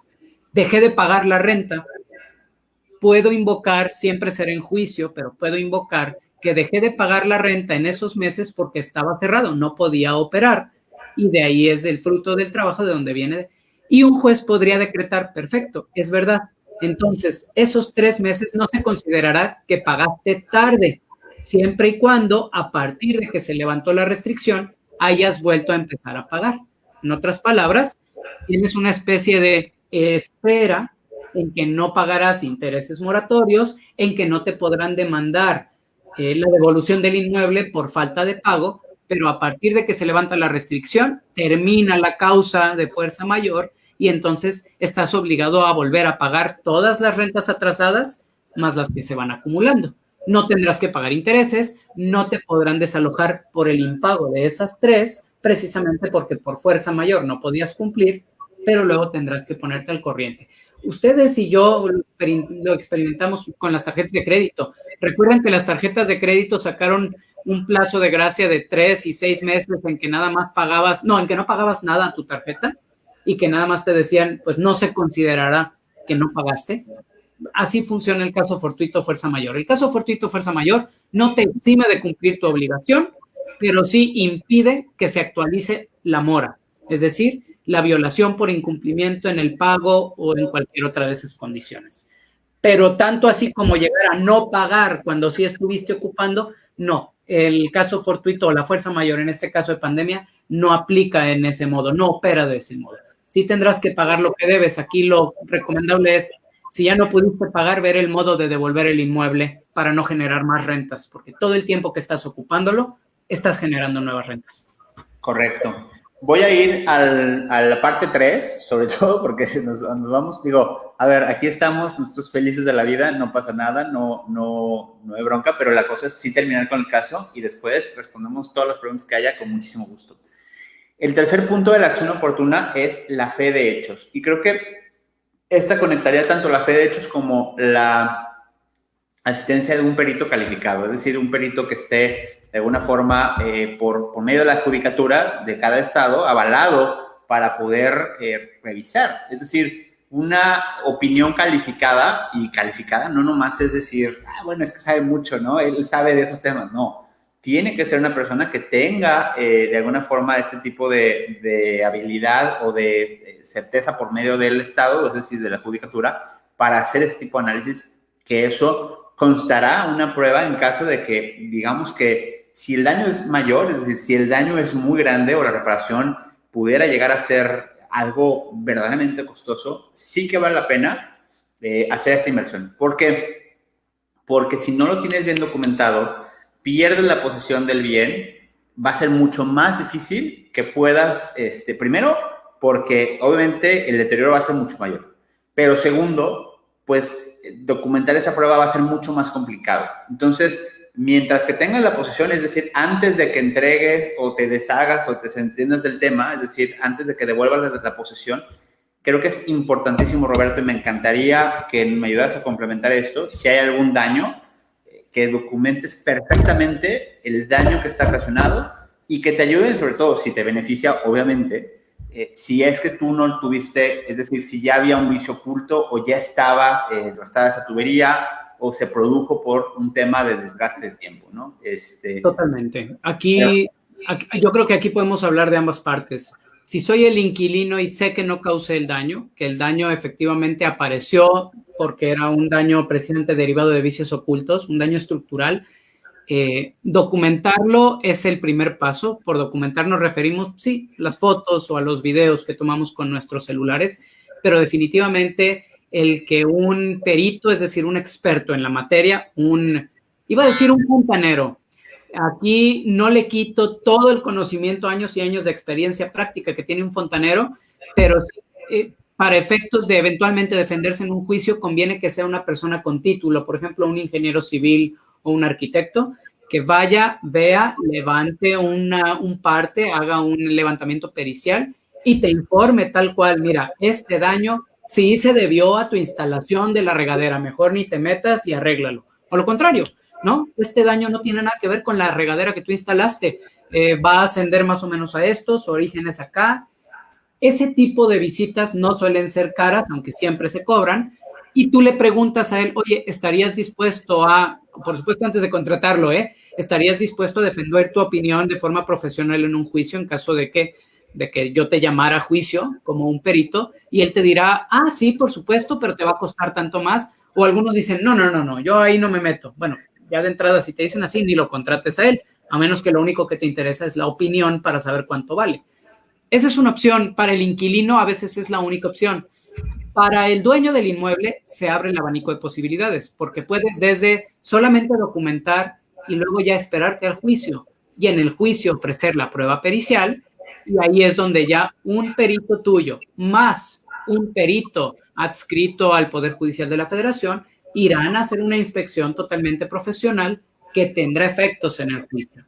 dejé de pagar la renta, puedo invocar, siempre será en juicio, pero puedo invocar que dejé de pagar la renta en esos meses porque estaba cerrado, no podía operar. Y de ahí es el fruto del trabajo de donde viene. Y un juez podría decretar, perfecto, es verdad, Entonces, esos 3 meses no se considerará que pagaste tarde, siempre y cuando, a partir de que se levantó la restricción, hayas vuelto a empezar a pagar. En otras palabras, tienes una especie de espera en que no pagarás intereses moratorios, en que no te podrán demandar la devolución del inmueble por falta de pago, pero a partir de que se levanta la restricción, termina la causa de fuerza mayor y entonces estás obligado a volver a pagar todas las rentas atrasadas más las que se van acumulando. No tendrás que pagar intereses, no te podrán desalojar por el impago de esas 3, precisamente porque por fuerza mayor no podías cumplir, pero luego tendrás que ponerte al corriente. Ustedes y yo lo experimentamos con las tarjetas de crédito. Recuerden que las tarjetas de crédito sacaron un plazo de gracia de 3 y 6 meses en que nada más pagabas, no, en que no pagabas nada a tu tarjeta y que nada más te decían, pues no se considerará que no pagaste. Así funciona el caso fortuito fuerza mayor. El caso fortuito fuerza mayor no te exime de cumplir tu obligación, pero sí impide que se actualice la mora, es decir, la violación por incumplimiento en el pago o en cualquier otra de esas condiciones. Pero tanto así como llegar a no pagar cuando sí estuviste ocupando, no. El caso fortuito o la fuerza mayor, en este caso de pandemia, no aplica en ese modo, no opera de ese modo. Sí tendrás que pagar lo que debes. Aquí lo recomendable es, si ya no pudiste pagar, ver el modo de devolver el inmueble para no generar más rentas, porque todo el tiempo que estás ocupándolo, estás generando nuevas rentas. Correcto. Voy a ir a la parte 3, sobre todo porque nos vamos, digo, a ver, aquí estamos nosotros felices de la vida, no pasa nada, no hay bronca, pero la cosa es sí terminar con el caso y después respondemos todas las preguntas que haya con muchísimo gusto. El tercer punto de la acción oportuna es la fe de hechos. Y creo que esta conectaría tanto la fe de hechos como la asistencia de un perito calificado, es decir, un perito que esté de alguna forma por medio de la judicatura de cada estado avalado para poder revisar. Es decir, una opinión calificada, y calificada no nomás es decir, bueno, es que sabe mucho, ¿no? Él sabe de esos temas. No, tiene que ser una persona que tenga de alguna forma este tipo de habilidad o de certeza por medio del estado, es decir, de la judicatura, para hacer este tipo de análisis, que eso constará una prueba en caso de que, digamos que si el daño es mayor, es decir, si el daño es muy grande o la reparación pudiera llegar a ser algo verdaderamente costoso, sí que vale la pena hacer esta inversión. ¿Por qué? Porque si no lo tienes bien documentado, pierdes la posesión del bien, va a ser mucho más difícil que puedas, primero, porque obviamente el deterioro va a ser mucho mayor, pero segundo, pues documentar esa prueba va a ser mucho más complicado. Entonces, mientras que tengas la posesión, es decir, antes de que entregues o te deshagas o te desentiendas del tema, es decir, antes de que devuelvas la posesión, creo que es importantísimo, Roberto, y me encantaría que me ayudaras a complementar esto. Si hay algún daño, que documentes perfectamente el daño que está ocasionado y que te ayuden, sobre todo, si te beneficia, obviamente, si es que tú no tuviste, es decir, si ya había un vicio oculto o ya estaba gastada esa tubería, o se produjo por un tema de desgaste de tiempo, ¿no? Totalmente. Aquí, yo creo que aquí podemos hablar de ambas partes. Si soy el inquilino y sé que no causé el daño, que el daño efectivamente apareció porque era un daño precisamente derivado de vicios ocultos, un daño estructural, documentarlo es el primer paso. Por documentar nos referimos, sí, las fotos o a los videos que tomamos con nuestros celulares, pero definitivamente el que un perito, es decir, un experto en la materia, iba a decir un fontanero. Aquí no le quito todo el conocimiento, años y años de experiencia práctica que tiene un fontanero, pero para efectos de eventualmente defenderse en un juicio conviene que sea una persona con título, por ejemplo, un ingeniero civil o un arquitecto, que vaya, vea, levante un parte, haga un levantamiento pericial y te informe tal cual, mira, este daño sí se debió a tu instalación de la regadera, mejor ni te metas y arréglalo. O lo contrario, ¿no? Este daño no tiene nada que ver con la regadera que tú instalaste, va a ascender más o menos a esto, su origen es acá. Ese tipo de visitas no suelen ser caras, aunque siempre se cobran, y tú le preguntas a él, oye, ¿estarías dispuesto a, por supuesto antes de contratarlo, ¿estarías dispuesto a defender tu opinión de forma profesional en un juicio en caso de que de que yo te llamara a juicio como un perito y él te dirá, ah, sí, por supuesto, pero te va a costar tanto más. O algunos dicen, no, yo ahí no me meto. Bueno, ya de entrada, si te dicen así, ni lo contrates a él, a menos que lo único que te interesa es la opinión para saber cuánto vale. Esa es una opción. Para el inquilino a veces es la única opción. Para el dueño del inmueble se abre el abanico de posibilidades, porque puedes desde solamente documentar y luego ya esperarte al juicio, y en el juicio ofrecer la prueba pericial, y ahí es donde ya un perito tuyo más un perito adscrito al Poder Judicial de la Federación irán a hacer una inspección totalmente profesional que tendrá efectos en el juicio.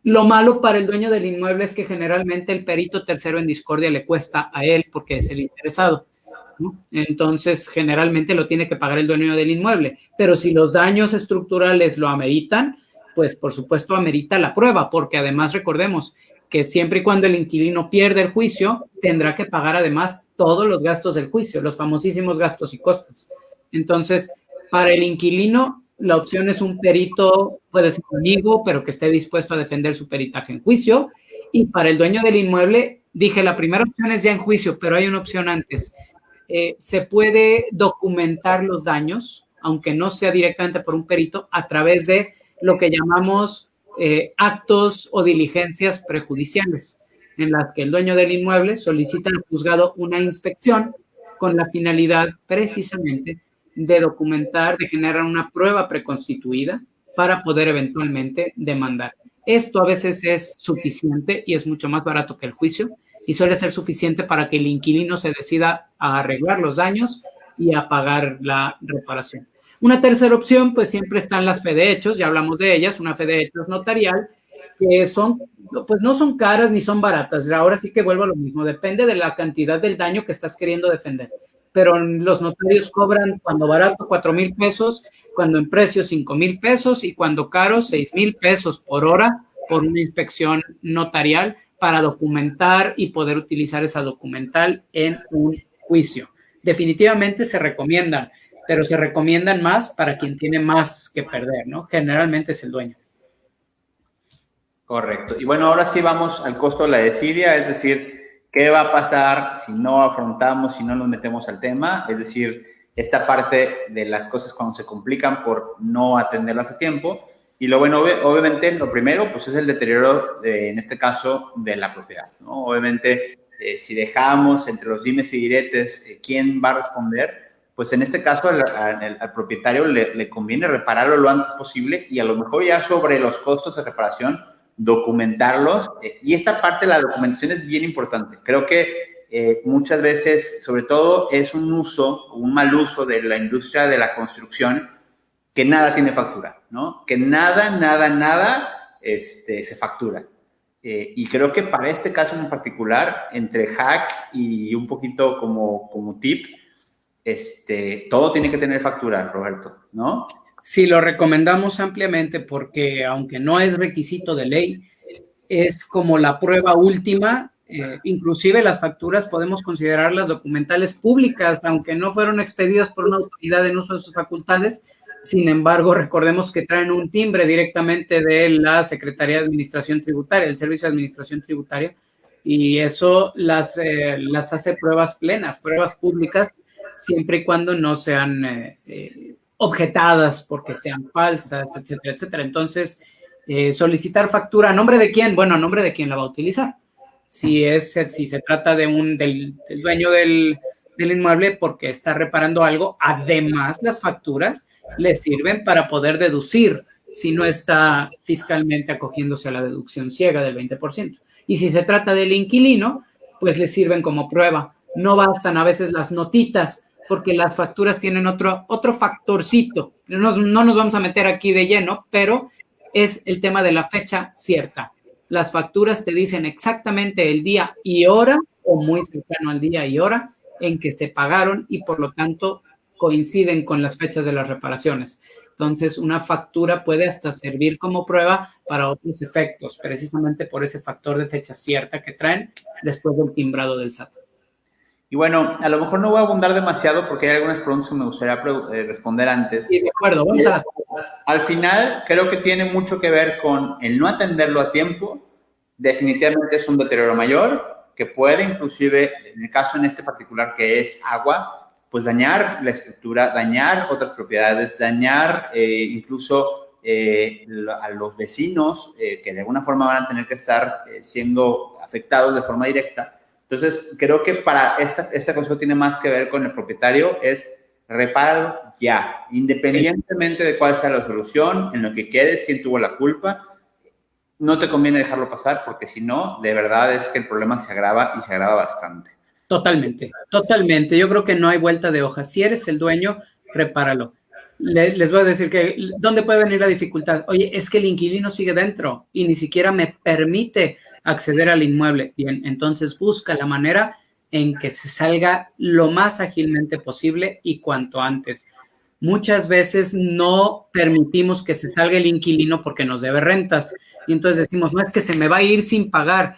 Lo malo para el dueño del inmueble es que generalmente el perito tercero en discordia le cuesta a él porque es el interesado, ¿no? Entonces, generalmente lo tiene que pagar el dueño del inmueble. Pero si los daños estructurales lo ameritan, pues por supuesto amerita la prueba, porque además recordemos que siempre y cuando el inquilino pierde el juicio, tendrá que pagar además todos los gastos del juicio, los famosísimos gastos y costos. Entonces, para el inquilino, la opción es un perito, puede ser amigo, pero que esté dispuesto a defender su peritaje en juicio. Y para el dueño del inmueble, dije, la primera opción es ya en juicio, pero hay una opción antes. Se puede documentar los daños, aunque no sea directamente por un perito, a través de lo que llamamos actos o diligencias prejudiciales, en las que el dueño del inmueble solicita al juzgado una inspección con la finalidad precisamente de documentar, de generar una prueba preconstituida para poder eventualmente demandar. Esto a veces es suficiente y es mucho más barato que el juicio y suele ser suficiente para que el inquilino se decida a arreglar los daños y a pagar la reparación. Una tercera opción, pues siempre están las fe de hechos, ya hablamos de ellas, una fe de hechos notarial, que son, pues no son caras ni son baratas. Ahora sí que vuelvo a lo mismo, depende de la cantidad del daño que estás queriendo defender. Pero los notarios cobran cuando barato 4,000 pesos, cuando en precio 5,000 pesos y cuando caro 6,000 pesos por hora por una inspección notarial para documentar y poder utilizar esa documental en un juicio. Definitivamente se recomiendan, pero se recomiendan más para quien tiene más que perder, ¿no? Generalmente es el dueño. Correcto. Y bueno, ahora sí vamos al costo de la desidia, es decir, ¿qué va a pasar si no afrontamos, si no nos metemos al tema? Es decir, esta parte de las cosas cuando se complican por no atenderlas a tiempo. Y lo bueno, obviamente, lo primero, pues es el deterioro, en este caso, de la propiedad, ¿no? Obviamente, si dejamos entre los dimes y diretes quién va a responder, pues en este caso al propietario le conviene repararlo lo antes posible y a lo mejor ya sobre los costos de reparación documentarlos. Y esta parte de la documentación es bien importante. Creo que muchas veces, sobre todo, es un mal uso de la industria de la construcción que nada tiene factura, ¿no? Que nada se factura. Y creo que para este caso en particular, entre hack y un poquito como tip, todo tiene que tener factura, Roberto, ¿no? Sí, lo recomendamos ampliamente porque aunque no es requisito de ley, es como la prueba última. Inclusive las facturas podemos considerarlas documentales públicas, aunque no fueron expedidas por una autoridad en uso de sus facultades. Sin embargo, recordemos que traen un timbre directamente de la Secretaría de Administración Tributaria, el Servicio de Administración Tributaria, y eso las hace pruebas plenas, pruebas públicas, siempre y cuando no sean objetadas porque sean falsas, etcétera, etcétera. Entonces, solicitar factura, ¿a nombre de quién? Bueno, a nombre de quién la va a utilizar. Si se trata del dueño del inmueble porque está reparando algo, además las facturas le sirven para poder deducir si no está fiscalmente acogiéndose a la deducción ciega del 20%. Y si se trata del inquilino, pues le sirven como prueba. No bastan a veces las notitas, porque las facturas tienen otro factorcito. No nos vamos a meter aquí de lleno, pero es el tema de la fecha cierta. Las facturas te dicen exactamente el día y hora, o muy cercano al día y hora, en que se pagaron y por lo tanto coinciden con las fechas de las reparaciones. Entonces, una factura puede hasta servir como prueba para otros efectos, precisamente por ese factor de fecha cierta que traen después del timbrado del SAT. Y bueno, a lo mejor no voy a abundar demasiado porque hay algunas preguntas que me gustaría responder antes. Sí, de acuerdo, vamos a las preguntas. Al final, creo que tiene mucho que ver con el no atenderlo a tiempo. Definitivamente es un deterioro mayor. que puede inclusive, en el caso en este particular que es agua, pues dañar la estructura, dañar otras propiedades, dañar incluso a los vecinos que de alguna forma van a tener que estar siendo afectados de forma directa. Entonces, creo que para este consejo tiene más que ver con el propietario, es repáralo ya, independientemente de cuál sea la solución, en lo que quedes, quién tuvo la culpa. No te conviene dejarlo pasar porque si no, de verdad es que el problema se agrava y se agrava bastante. Totalmente, totalmente. Yo creo que no hay vuelta de hoja. Si eres el dueño, repáralo. Les voy a decir que, ¿dónde puede venir la dificultad? Oye, es que el inquilino sigue dentro y ni siquiera me permite acceder al inmueble. Bien, entonces busca la manera en que se salga lo más ágilmente posible y cuanto antes. Muchas veces no permitimos que se salga el inquilino porque nos debe rentas. Y entonces decimos, no, es que se me va a ir sin pagar.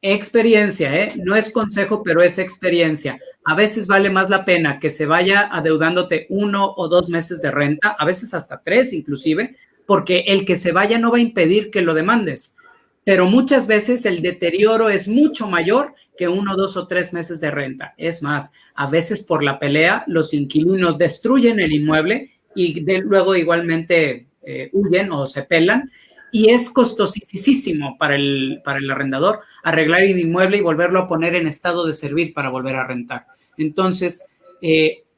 Experiencia, no es consejo, pero es experiencia. A veces vale más la pena que se vaya adeudándote 1 o 2 meses de renta, a veces hasta 3 inclusive, porque el que se vaya no va a impedir que lo demandes. Pero muchas veces el deterioro es mucho mayor que 1, 2 o 3 meses de renta. Es más, a veces por la pelea los inquilinos destruyen el inmueble y luego igualmente huyen o se pelan. Y es costosísimo para el arrendador arreglar el inmueble y volverlo a poner en estado de servir para volver a rentar. Entonces,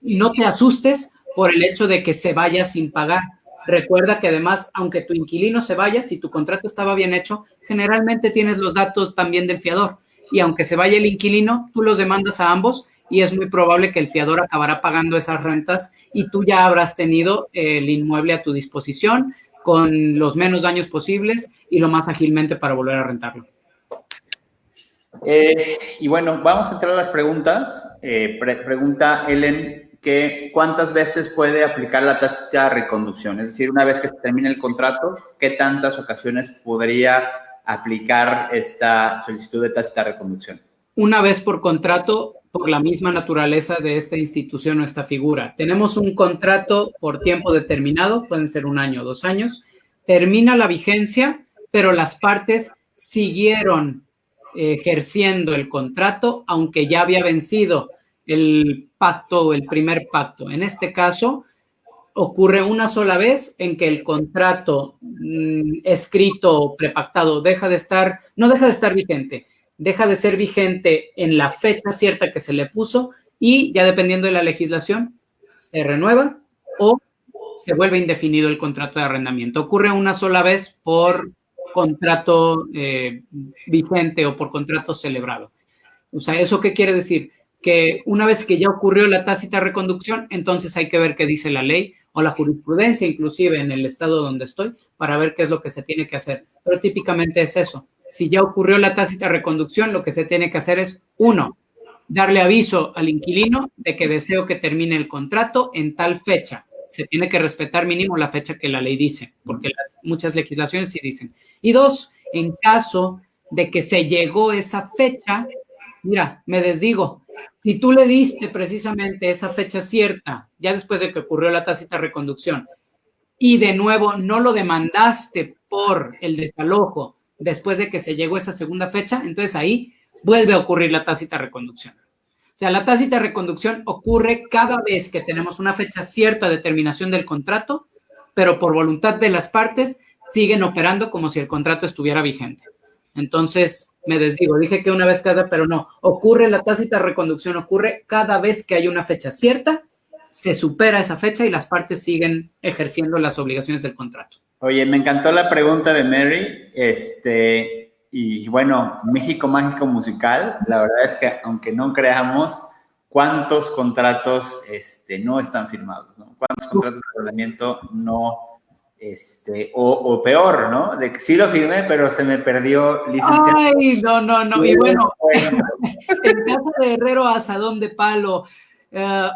no te asustes por el hecho de que se vaya sin pagar. Recuerda que además, aunque tu inquilino se vaya, si tu contrato estaba bien hecho, generalmente tienes los datos también del fiador. Y aunque se vaya el inquilino, tú los demandas a ambos y es muy probable que el fiador acabará pagando esas rentas y tú ya habrás tenido el inmueble a tu disposición con los menos daños posibles y lo más ágilmente para volver a rentarlo. Y bueno, vamos a entrar a las preguntas. Pregunta Ellen que ¿cuántas veces puede aplicar la tácita de reconducción? Es decir, una vez que se termine el contrato, ¿qué tantas ocasiones podría aplicar esta solicitud de tácita de reconducción? Una vez por contrato, por la misma naturaleza de esta institución o esta figura. Tenemos un contrato por tiempo determinado, pueden ser 1 año o 2 años, termina la vigencia, pero las partes siguieron ejerciendo el contrato, aunque ya había vencido el pacto o el primer pacto. En este caso, ocurre una sola vez en que el contrato escrito o prepactado no deja de estar vigente, deja de ser vigente en la fecha cierta que se le puso y ya dependiendo de la legislación se renueva o se vuelve indefinido el contrato de arrendamiento. Ocurre una sola vez por contrato vigente o por contrato celebrado. O sea, ¿eso qué quiere decir? Que una vez que ya ocurrió la tácita reconducción, entonces hay que ver qué dice la ley o la jurisprudencia, inclusive en el estado donde estoy, para ver qué es lo que se tiene que hacer. Pero típicamente es eso. Si ya ocurrió la tácita reconducción, lo que se tiene que hacer es, 1, darle aviso al inquilino de que deseo que termine el contrato en tal fecha. Se tiene que respetar mínimo la fecha que la ley dice, porque muchas legislaciones sí dicen. Y 2, en caso de que se llegó esa fecha, mira, me desdigo. Si tú le diste precisamente esa fecha cierta, ya después de que ocurrió la tácita reconducción, y de nuevo no lo demandaste por el desalojo después de que se llegó esa segunda fecha, entonces ahí vuelve a ocurrir la tácita reconducción. O sea, la tácita reconducción ocurre cada vez que tenemos una fecha cierta de terminación del contrato, pero por voluntad de las partes siguen operando como si el contrato estuviera vigente. Entonces, me desdigo, dije que una vez cada, pero no, ocurre la tácita reconducción, ocurre cada vez que hay una fecha cierta, se supera esa fecha y las partes siguen ejerciendo las obligaciones del contrato. Oye, me encantó la pregunta de Mary, y bueno, México Mágico Musical, la verdad es que aunque no creamos, ¿cuántos contratos no están firmados, ¿no? ¿Cuántos contratos de arrendamiento no, o peor, ¿no? De que sí lo firmé, pero se me perdió licencia. Ay, no, y bueno, en caso de Herrero Asadón de Palo,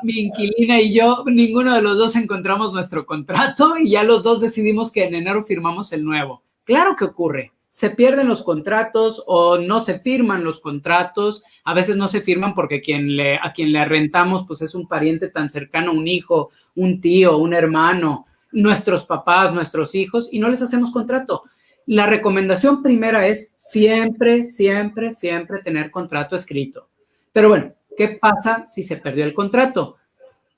mi inquilina y yo, ninguno de los dos encontramos nuestro contrato y ya los dos decidimos que en enero firmamos el nuevo. Claro que ocurre. Se pierden los contratos o no se firman los contratos. A veces no se firman porque a quien le rentamos pues es un pariente tan cercano, un hijo, un tío, un hermano, nuestros papás, nuestros hijos, y no les hacemos contrato. La recomendación primera es siempre, siempre, siempre tener contrato escrito. Pero bueno, ¿qué pasa si se perdió el contrato?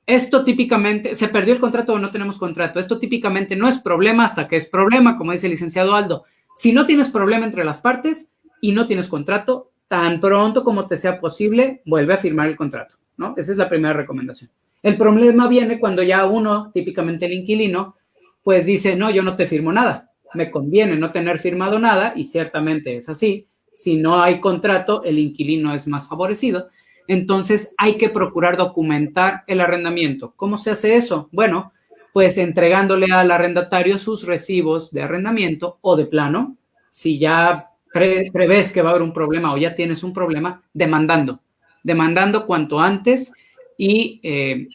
Esto típicamente, se perdió el contrato o no tenemos contrato. Esto típicamente no es problema hasta que es problema, como dice el licenciado Aldo. Si no tienes problema entre las partes y no tienes contrato, tan pronto como te sea posible, vuelve a firmar el contrato, ¿no? Esa es la primera recomendación. El problema viene cuando ya uno, típicamente el inquilino, pues dice, no, yo no te firmo nada. Me conviene no tener firmado nada, y ciertamente es así. Si no hay contrato, el inquilino es más favorecido. Entonces hay que procurar documentar el arrendamiento. ¿Cómo se hace eso? Bueno, pues entregándole al arrendatario sus recibos de arrendamiento o de plano, si ya prevés que va a haber un problema o ya tienes un problema, demandando cuanto antes y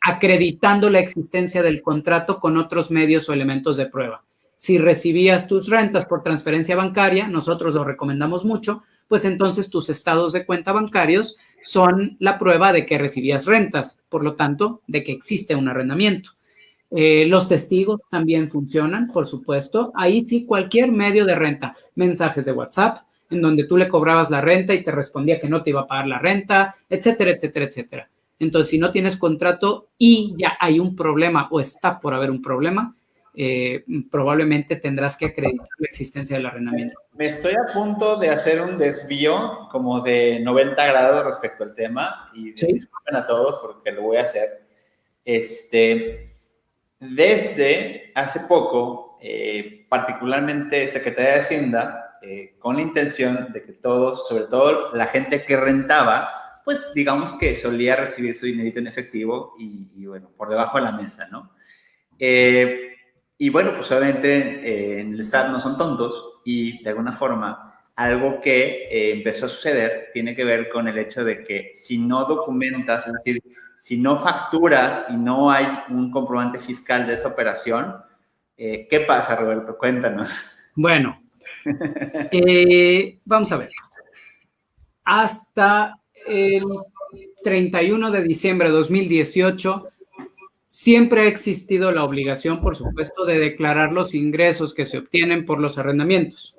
acreditando la existencia del contrato con otros medios o elementos de prueba. Si recibías tus rentas por transferencia bancaria, nosotros lo recomendamos mucho, pues entonces tus estados de cuenta bancarios son la prueba de que recibías rentas, por lo tanto, de que existe un arrendamiento. Los testigos también funcionan, por supuesto. Ahí sí, cualquier medio de renta, mensajes de WhatsApp, en donde tú le cobrabas la renta y te respondía que no te iba a pagar la renta, etcétera, etcétera, etcétera. Entonces, si no tienes contrato y ya hay un problema o está por haber un problema, probablemente tendrás que acreditar la existencia del arrendamiento. Me estoy a punto de hacer un desvío como de 90 grados respecto al tema y ¿Sí? disculpen a todos porque lo voy a hacer. Desde hace poco, particularmente Secretaría de Hacienda, con la intención de que todos, sobre todo la gente que rentaba, pues digamos que solía recibir su dinerito en efectivo y bueno, por debajo de la mesa, ¿no? Y bueno, pues obviamente en el SAT no son tontos y de alguna forma algo que empezó a suceder tiene que ver con el hecho de que si no documentas, es decir, si no facturas y no hay un comprobante fiscal de esa operación, ¿qué pasa, Roberto? Cuéntanos. Bueno, vamos a ver. Hasta el 31 de diciembre de 2018, siempre ha existido la obligación, por supuesto, de declarar los ingresos que se obtienen por los arrendamientos.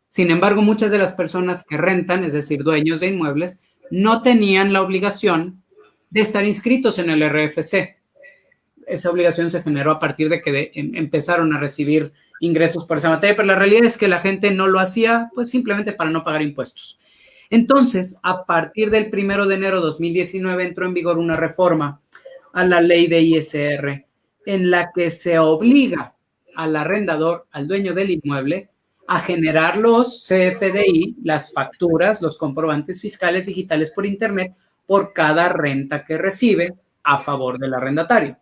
Sin embargo, muchas de las personas que rentan, es decir, dueños de inmuebles, no tenían la obligación de estar inscritos en el RFC. Esa obligación se generó a partir de que empezaron a recibir ingresos por esa materia, pero la realidad es que la gente no lo hacía, pues simplemente para no pagar impuestos. Entonces, a partir del 1 de enero de 2019 entró en vigor una reforma a la ley de ISR en la que se obliga al arrendador, al dueño del inmueble, a generar los CFDI, las facturas, los comprobantes fiscales digitales por Internet por cada renta que recibe a favor del arrendatario.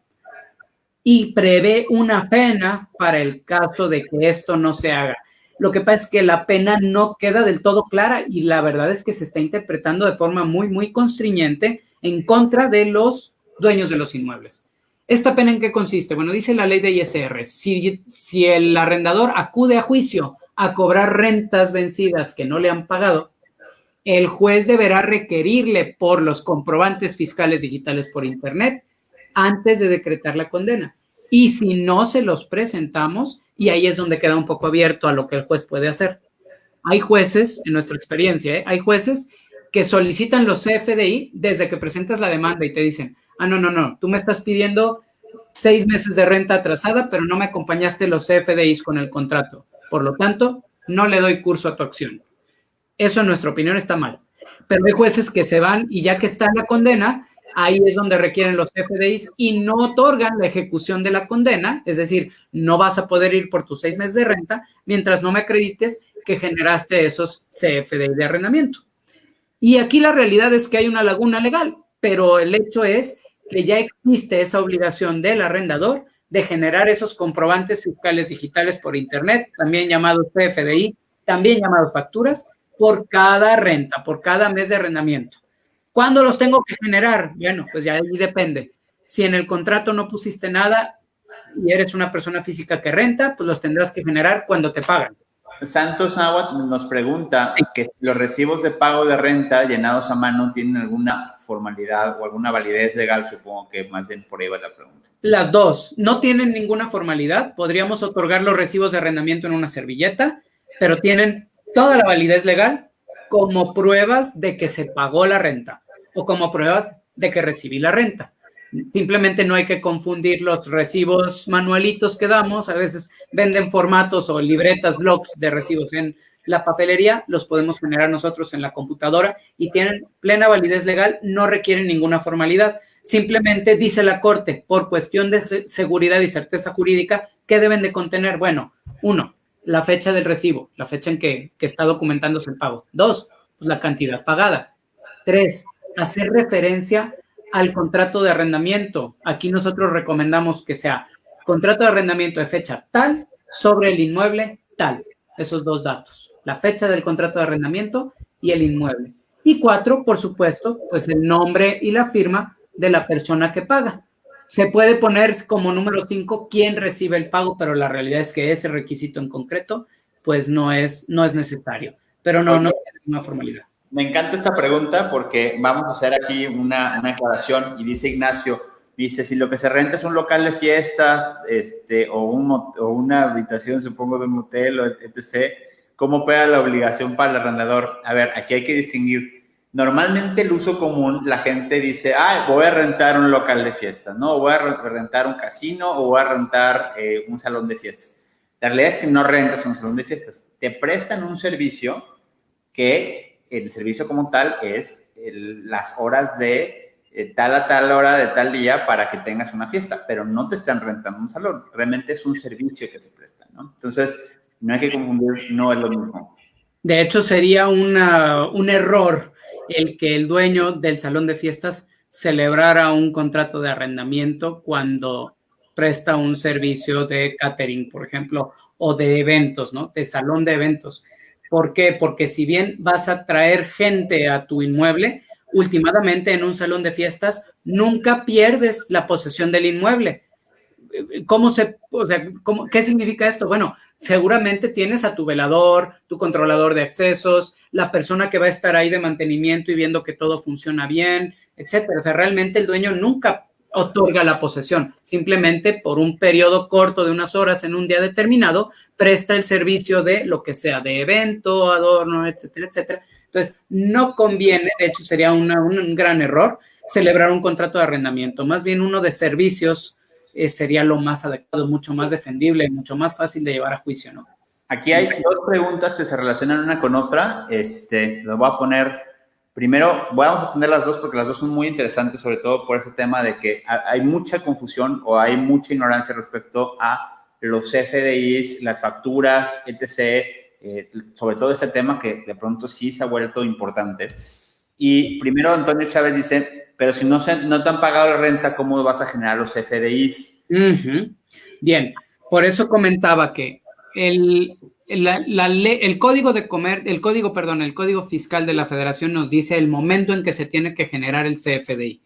Y prevé una pena para el caso de que esto no se haga. Lo que pasa es que la pena no queda del todo clara y la verdad es que se está interpretando de forma muy, muy constriñente en contra de los dueños de los inmuebles. ¿Esta pena en qué consiste? Bueno, dice la ley de ISR, si el arrendador acude a juicio a cobrar rentas vencidas que no le han pagado, el juez deberá requerirle por los comprobantes fiscales digitales por Internet antes de decretar la condena. Y si no se los presentamos, y ahí es donde queda un poco abierto a lo que el juez puede hacer. Hay jueces, en nuestra experiencia, hay jueces que solicitan los CFDI desde que presentas la demanda y te dicen, no, tú me estás pidiendo 6 meses de renta atrasada, pero no me acompañaste los CFDIs con el contrato. Por lo tanto, no le doy curso a tu acción. Eso, en nuestra opinión, está mal. Pero hay jueces que se van y ya que está la condena, ahí es donde requieren los CFDIs y no otorgan la ejecución de la condena, es decir, no vas a poder ir por tus 6 meses de renta mientras no me acredites que generaste esos CFDI de arrendamiento. Y aquí la realidad es que hay una laguna legal, pero el hecho es que ya existe esa obligación del arrendador de generar esos comprobantes fiscales digitales por Internet, también llamados CFDI, también llamados facturas, por cada renta, por cada mes de arrendamiento. ¿Cuándo los tengo que generar? Bueno, pues ya ahí depende. Si en el contrato no pusiste nada y eres una persona física que renta, pues los tendrás que generar cuando te pagan. Santos Agua nos pregunta que los recibos de pago de renta llenados a mano tienen alguna formalidad o alguna validez legal, supongo que más bien por ahí va la pregunta. Las dos no tienen ninguna formalidad. Podríamos otorgar los recibos de arrendamiento en una servilleta, pero tienen toda la validez legal como pruebas de que se pagó la renta o como pruebas de que recibí la renta. Simplemente no hay que confundir los recibos manualitos que damos. A veces venden formatos o libretas, blogs de recibos en la papelería, los podemos generar nosotros en la computadora y tienen plena validez legal, no requieren ninguna formalidad. Simplemente dice la Corte, por cuestión de seguridad y certeza jurídica, ¿qué deben de contener? Bueno, 1, la fecha del recibo, la fecha en que está documentándose el pago. 2, pues la cantidad pagada. 3, hacer referencia al contrato de arrendamiento. Aquí nosotros recomendamos que sea contrato de arrendamiento de fecha tal sobre el inmueble tal. Esos 2 datos, la fecha del contrato de arrendamiento y el inmueble. Y 4, por supuesto, pues el nombre y la firma de la persona que paga. Se puede poner como número 5 quién recibe el pago, pero la realidad es que ese requisito en concreto, pues no es necesario. Pero no tiene una formalidad. Me encanta esta pregunta porque vamos a hacer aquí una aclaración y dice Ignacio, dice, si lo que se renta es un local de fiestas o una habitación, supongo, de un hotel, o etc., ¿cómo opera la obligación para el arrendador? A ver, aquí hay que distinguir. Normalmente el uso común, la gente dice, voy a rentar un local de fiestas, ¿no? Voy a rentar un casino o voy a rentar un salón de fiestas. La realidad es que no rentas un salón de fiestas. Te prestan un servicio que el servicio como tal es las horas de tal a tal hora de tal día para que tengas una fiesta, pero no te están rentando un salón. Realmente es un servicio que se presta, ¿no? Entonces, no hay que confundir, no es lo mismo. De hecho, sería un error el que el dueño del salón de fiestas celebrara un contrato de arrendamiento cuando presta un servicio de catering, por ejemplo, o de eventos, ¿no? De salón de eventos. ¿Por qué? Porque si bien vas a traer gente a tu inmueble, últimamente en un salón de fiestas nunca pierdes la posesión del inmueble. ¿Qué significa esto? Bueno, seguramente tienes a tu velador, tu controlador de accesos, la persona que va a estar ahí de mantenimiento y viendo que todo funciona bien, etcétera. O sea, realmente el dueño nunca otorga la posesión, simplemente por un periodo corto de unas horas en un día determinado, presta el servicio de lo que sea, de evento, adorno, etcétera, etcétera. Entonces, no conviene, de hecho sería un gran error celebrar un contrato de arrendamiento, más bien uno de servicios sería lo más adecuado, mucho más defendible, mucho más fácil de llevar a juicio, ¿no? Aquí hay 2 preguntas que se relacionan una con otra. Las voy a poner primero, vamos a poner las 2 porque las 2 son muy interesantes, sobre todo por ese tema de que hay mucha confusión o hay mucha ignorancia respecto a los CFDIs, las facturas, etc., sobre todo ese tema que de pronto sí se ha vuelto importante. Y primero Antonio Chávez dice, pero si no te han pagado la renta, ¿cómo vas a generar los CFDIs? Bien, por eso comentaba que el código fiscal de la Federación nos dice el momento en que se tiene que generar el CFDI.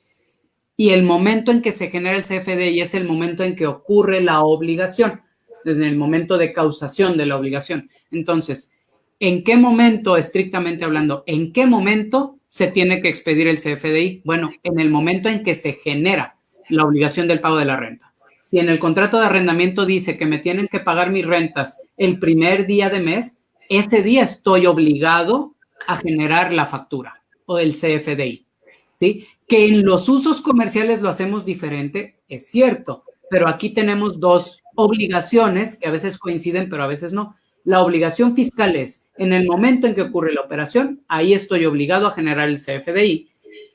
Y el momento en que se genera el CFDI es el momento en que ocurre la obligación, desde el momento de causación de la obligación. Entonces, ¿en qué momento, estrictamente hablando, en qué momento se tiene que expedir el CFDI? Bueno, en el momento en que se genera la obligación del pago de la renta. Si en el contrato de arrendamiento dice que me tienen que pagar mis rentas el primer día de mes, ese día estoy obligado a generar la factura o el CFDI, ¿sí? Que en los usos comerciales lo hacemos diferente, es cierto, pero aquí tenemos 2 obligaciones que a veces coinciden, pero a veces no. La obligación fiscal es, en el momento en que ocurre la operación, ahí estoy obligado a generar el CFDI.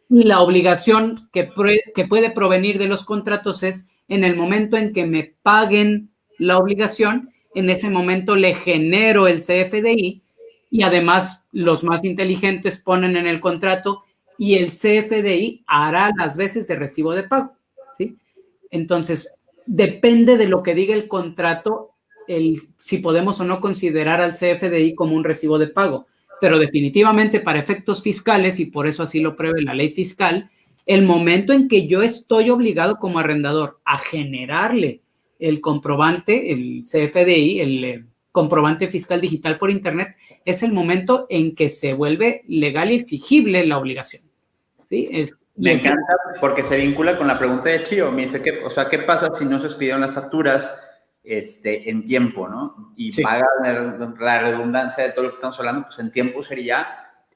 Y la obligación que puede provenir de los contratos es, en el momento en que me paguen la obligación, en ese momento le genero el CFDI y además los más inteligentes ponen en el contrato y el CFDI hará las veces de recibo de pago, ¿sí? Entonces, depende de lo que diga el contrato, si podemos o no considerar al CFDI como un recibo de pago. Pero definitivamente para efectos fiscales, y por eso así lo prevé la ley fiscal, el momento en que yo estoy obligado como arrendador a generarle el comprobante, el CFDI, el comprobante fiscal digital por internet, es el momento en que se vuelve legal y exigible la obligación. ¿Sí? Me encanta porque se vincula con la pregunta de Chío. Me dice, ¿qué pasa si no se expidieron las facturas? en tiempo, ¿no? Y Sí. paga la redundancia de todo lo que estamos hablando, pues en tiempo sería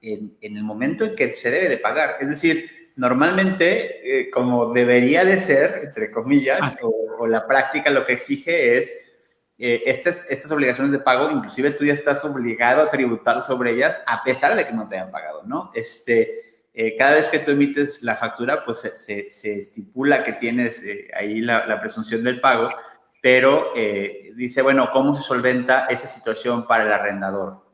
en el momento en que se debe de pagar. Es decir, normalmente, como debería de ser, entre comillas, o la práctica lo que exige es estas obligaciones de pago, inclusive tú ya estás obligado a tributar sobre ellas a pesar de que no te hayan pagado, ¿no? Cada vez que tú emites la factura, pues se estipula que tienes ahí la presunción del pago, pero dice, bueno, ¿cómo se solventa esa situación para el arrendador?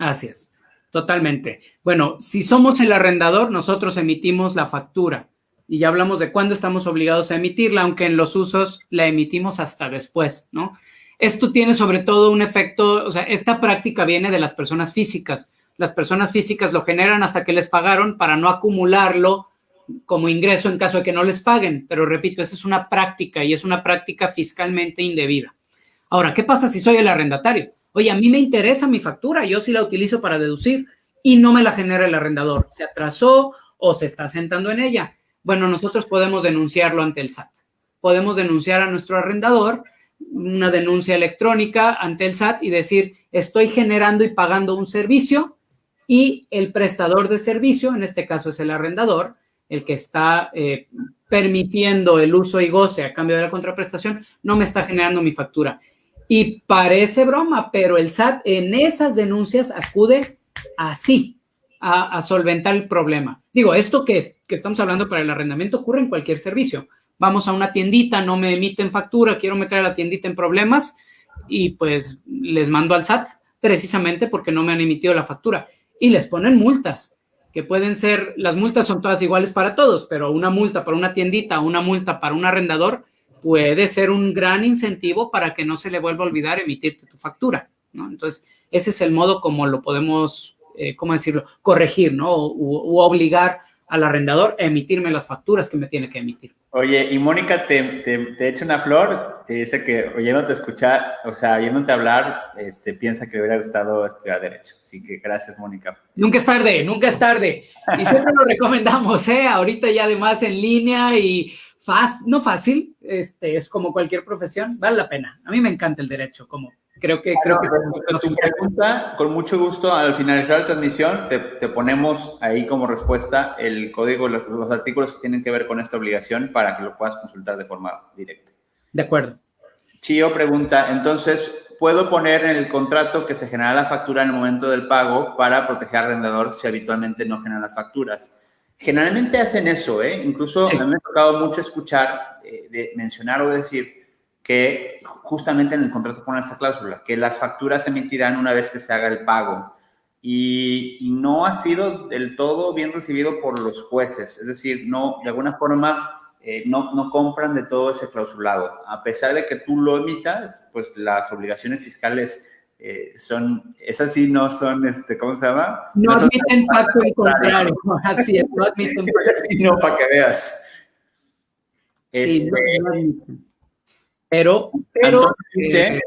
Así es, totalmente. Bueno, si somos el arrendador, nosotros emitimos la factura y ya hablamos de cuándo estamos obligados a emitirla, aunque en los usos la emitimos hasta después, ¿no? Esto tiene sobre todo un efecto, o sea, esta práctica viene de las personas físicas. Las personas físicas lo generan hasta que les pagaron para no acumularlo como ingreso en caso de que no les paguen. Pero repito, esa es una práctica y es una práctica fiscalmente indebida. Ahora, ¿qué pasa si soy el arrendatario? Oye, a mí me interesa mi factura, yo sí la utilizo para deducir y no me la genera el arrendador. ¿Se atrasó o se está sentando en ella? Bueno, nosotros podemos denunciarlo ante el SAT. Podemos denunciar a nuestro arrendador, una denuncia electrónica ante el SAT y decir, estoy generando y pagando un servicio y el prestador de servicio, en este caso es el arrendador, el que está permitiendo el uso y goce a cambio de la contraprestación, no me está generando mi factura. Y parece broma, pero el SAT en esas denuncias acude así a solventar el problema. Digo, esto que estamos hablando para el arrendamiento ocurre en cualquier servicio. Vamos a una tiendita, no me emiten factura, quiero meter a la tiendita en problemas y pues les mando al SAT precisamente porque no me han emitido la factura y les ponen multas que pueden ser, las multas son todas iguales para todos, pero una multa para una tiendita, una multa para un arrendador puede ser un gran incentivo para que no se le vuelva a olvidar emitirte tu factura, ¿no? Entonces, ese es el modo como lo podemos, ¿cómo decirlo?, corregir, ¿no? O obligar al arrendador a emitirme las facturas que me tiene que emitir. Oye, y Mónica te echa una flor, te dice que oyéndote escuchar, o sea, oyéndote hablar, piensa que le hubiera gustado estudiar Derecho. Así que gracias, Mónica. Nunca es tarde, nunca es tarde. Y siempre lo recomendamos, ¿eh? Ahorita ya además en línea y no fácil, es como cualquier profesión, vale la pena. A mí me encanta el derecho, como creo que tu pregunta, con mucho gusto, al finalizar la transmisión, te ponemos ahí como respuesta el código, los artículos que tienen que ver con esta obligación para que lo puedas consultar de forma directa. De acuerdo. Chío pregunta, entonces, ¿puedo poner en el contrato que se genera la factura en el momento del pago para proteger al arrendador si habitualmente no generan las facturas? Generalmente hacen eso, Incluso sí. A mí me ha tocado mucho escuchar, mencionar o decir que justamente en el contrato ponen esa cláusula, que las facturas se emitirán una vez que se haga el pago. Y no ha sido del todo bien recibido por los jueces. Es decir, no, de alguna forma no compran de todo ese clausulado. A pesar de que tú lo emitas, pues las obligaciones fiscales esas sí no son, ¿cómo se llama? No admiten pacto en contrario. Así es, no admiten pacto. No, para que veas. Sí, no admiten. Pero entonces,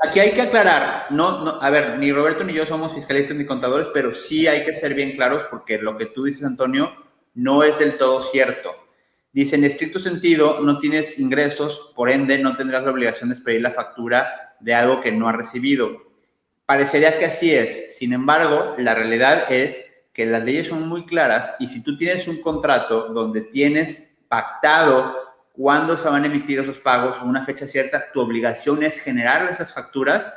aquí hay que aclarar, a ver, ni Roberto ni yo somos fiscalistas ni contadores, pero sí hay que ser bien claros porque lo que tú dices, Antonio, no es del todo cierto. Dice, en estricto sentido, no tienes ingresos, por ende, no tendrás la obligación de expedir la factura de algo que no has recibido. Parecería que así es. Sin embargo, la realidad es que las leyes son muy claras y si tú tienes un contrato donde tienes pactado cuándo se van a emitir esos pagos en una fecha cierta, tu obligación es generar esas facturas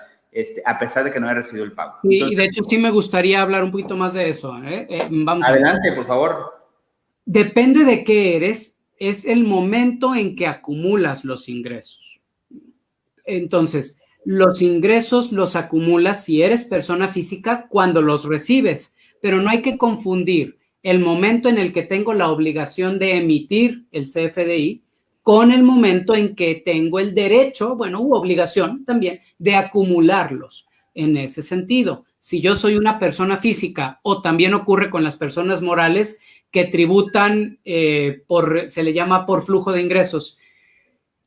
a pesar de que no haya recibido el pago. Sí, entonces, y de hecho sí me gustaría hablar un poquito más de eso. Vamos adelante, por favor. Depende de qué eres, es el momento en que acumulas los ingresos. Entonces, los ingresos los acumulas si eres persona física cuando los recibes, pero no hay que confundir el momento en el que tengo la obligación de emitir el CFDI con el momento en que tengo el derecho, u obligación también, de acumularlos. En ese sentido, si yo soy una persona física o también ocurre con las personas morales que tributan se le llama por flujo de ingresos,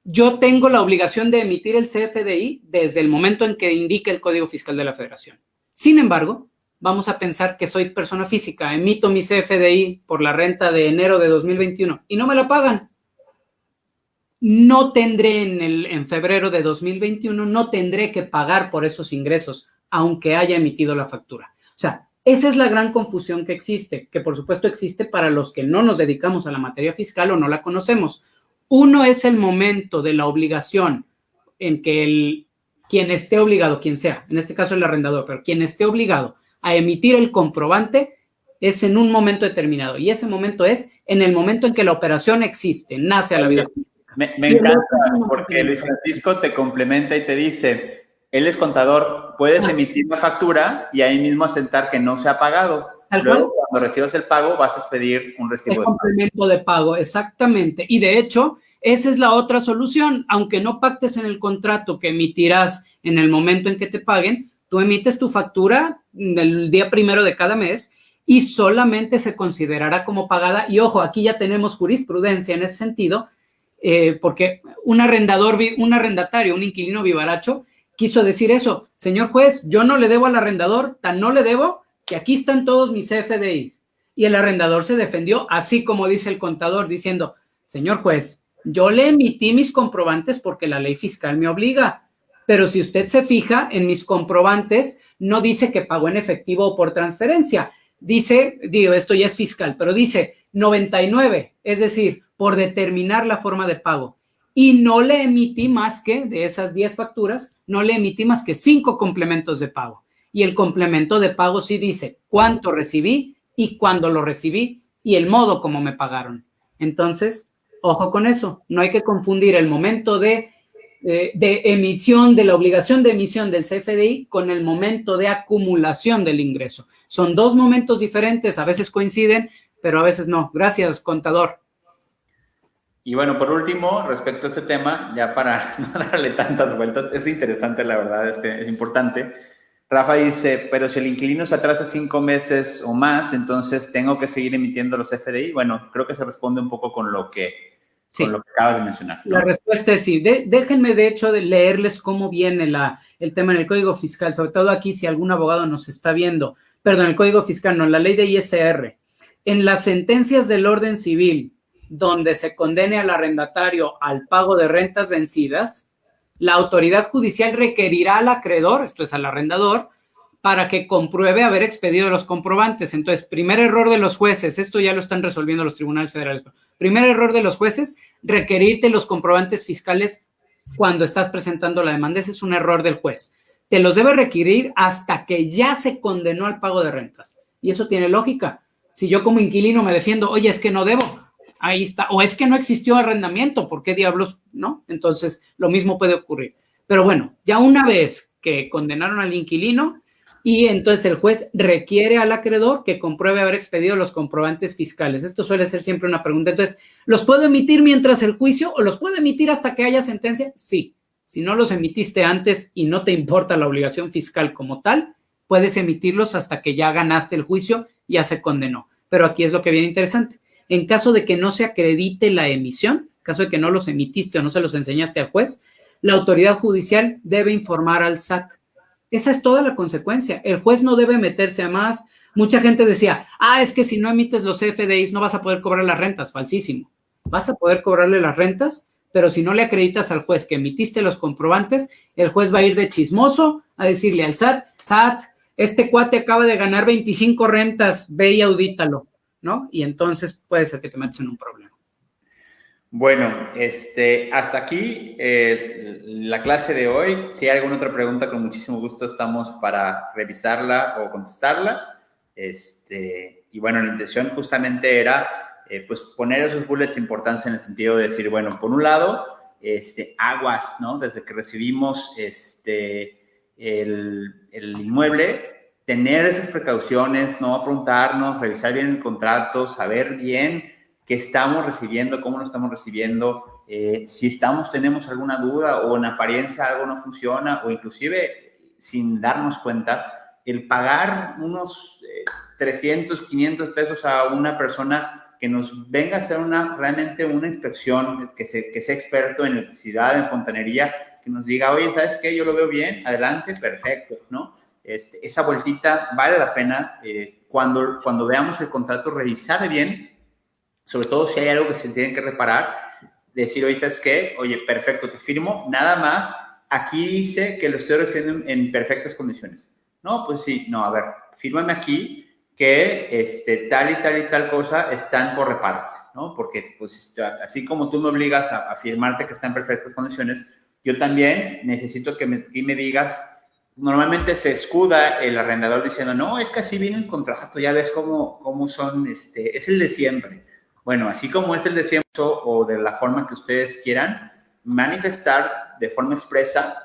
yo tengo la obligación de emitir el CFDI desde el momento en que indique el Código Fiscal de la Federación. Sin embargo, vamos a pensar que soy persona física, emito mi CFDI por la renta de enero de 2021 y no me la pagan. no tendré en febrero de 2021, no tendré que pagar por esos ingresos, aunque haya emitido la factura. O sea, esa es la gran confusión que existe, que por supuesto existe para los que no nos dedicamos a la materia fiscal o no la conocemos. Uno es el momento de la obligación en que quien esté obligado, quien sea, en este caso el arrendador, pero quien esté obligado a emitir el comprobante es en un momento determinado. Y ese momento es en el momento en que la operación existe, nace a la vida. Me encanta porque Luis Francisco te complementa y te dice, él es contador, puedes emitir la factura y ahí mismo asentar que no se ha pagado. Luego, cuando recibas el pago, vas a expedir un recibo de pago. Complemento de pago, exactamente. Y de hecho, esa es la otra solución. Aunque no pactes en el contrato que emitirás en el momento en que te paguen, tú emites tu factura el día 1 de cada mes y solamente se considerará como pagada. Y ojo, aquí ya tenemos jurisprudencia en ese sentido, porque un arrendatario, un inquilino vivaracho, quiso decir eso: señor juez, yo no le debo al arrendador, tan no le debo que aquí están todos mis CFDIs. Y el arrendador se defendió, así como dice el contador, diciendo: señor juez, yo le emití mis comprobantes porque la ley fiscal me obliga, pero si usted se fija en mis comprobantes, no dice que pagó en efectivo o por transferencia. Dice, esto ya es fiscal, pero dice 99, es decir, por determinar la forma de pago. Y no le emití más que, de esas 10 facturas, no le emití más que 5 complementos de pago. Y el complemento de pago sí dice cuánto recibí y cuándo lo recibí y el modo como me pagaron. Entonces, ojo con eso, no hay que confundir el momento de emisión, de la obligación de emisión del CFDI con el momento de acumulación del ingreso. Son dos momentos diferentes, a veces coinciden, pero a veces no. Gracias, contador. Y bueno, por último, respecto a este tema, ya para no darle tantas vueltas, es interesante, la verdad, es importante. Rafa dice, pero si el inquilino se atrasa 5 meses o más, entonces tengo que seguir emitiendo los FDI. Bueno, creo que se responde un poco con lo que acabas de mencionar, ¿no? La respuesta es sí. Déjenme, de hecho, de leerles cómo viene el tema en el Código Fiscal, sobre todo aquí si algún abogado nos está viendo. Perdón, el Código Fiscal, no, la ley de ISR. En las sentencias del orden civil, donde se condene al arrendatario al pago de rentas vencidas, la autoridad judicial requerirá al acreedor, esto es al arrendador, para que compruebe haber expedido los comprobantes. Entonces, primer error de los jueces, esto ya lo están resolviendo los tribunales federales. Primer error de los jueces, requerirte los comprobantes fiscales cuando estás presentando la demanda. Ese es un error del juez. Te los debe requerir hasta que ya se condenó al pago de rentas. Y eso tiene lógica. Si yo como inquilino me defiendo, oye, es que no debo, ahí está, o es que no existió arrendamiento, ¿por qué diablos no? Entonces, lo mismo puede ocurrir. Pero bueno, ya una vez que condenaron al inquilino, y entonces el juez requiere al acreedor que compruebe haber expedido los comprobantes fiscales. Esto suele ser siempre una pregunta. Entonces, ¿los puedo emitir mientras el juicio o los puedo emitir hasta que haya sentencia? Sí. Si no los emitiste antes y no te importa la obligación fiscal como tal, puedes emitirlos hasta que ya ganaste el juicio, ya se condenó. Pero aquí es lo que viene interesante. En caso de que no se acredite la emisión, en caso de que no los emitiste o no se los enseñaste al juez, la autoridad judicial debe informar al SAT. Esa es toda la consecuencia. El juez no debe meterse a más. Mucha gente decía, es que si no emites los FDIs no vas a poder cobrar las rentas. Falsísimo. Vas a poder cobrarle las rentas, pero si no le acreditas al juez que emitiste los comprobantes, el juez va a ir de chismoso a decirle al SAT, este cuate acaba de ganar 25 rentas, ve y audítalo, ¿no? Y entonces puede ser que te metas en un problema. Bueno, hasta aquí la clase de hoy. Si hay alguna otra pregunta, con muchísimo gusto estamos para revisarla o contestarla. Y bueno, la intención justamente era pues poner esos bullets de importancia en el sentido de decir, bueno, por un lado, aguas, ¿no? Desde que recibimos el inmueble, tener esas precauciones, no aprontarnos, revisar bien el contrato, saber bien qué estamos recibiendo, cómo lo estamos recibiendo, si tenemos alguna duda o en apariencia algo no funciona o inclusive sin darnos cuenta, el pagar unos 300, 500 pesos a una persona que nos venga a hacer realmente una inspección, que sea experto en electricidad, en fontanería, que nos diga, oye, ¿sabes qué? Yo lo veo bien, adelante, perfecto, ¿no? Esa vueltita vale la pena cuando veamos el contrato, revisar bien, sobre todo si hay algo que se tiene que reparar, decir, oye, ¿sabes qué? Oye, perfecto, te firmo, nada más, aquí dice que lo estoy recibiendo en perfectas condiciones. No, pues sí, no, a ver, fírmame aquí que tal y tal y tal cosa están por repararse, ¿no? Porque, pues, así como tú me obligas a firmarte que está en perfectas condiciones, yo también necesito que me digas. Normalmente se escuda el arrendador diciendo, no, es que así viene el contrato, ya ves cómo son, es el de siempre. Bueno, así como es el de siempre o de la forma que ustedes quieran, manifestar de forma expresa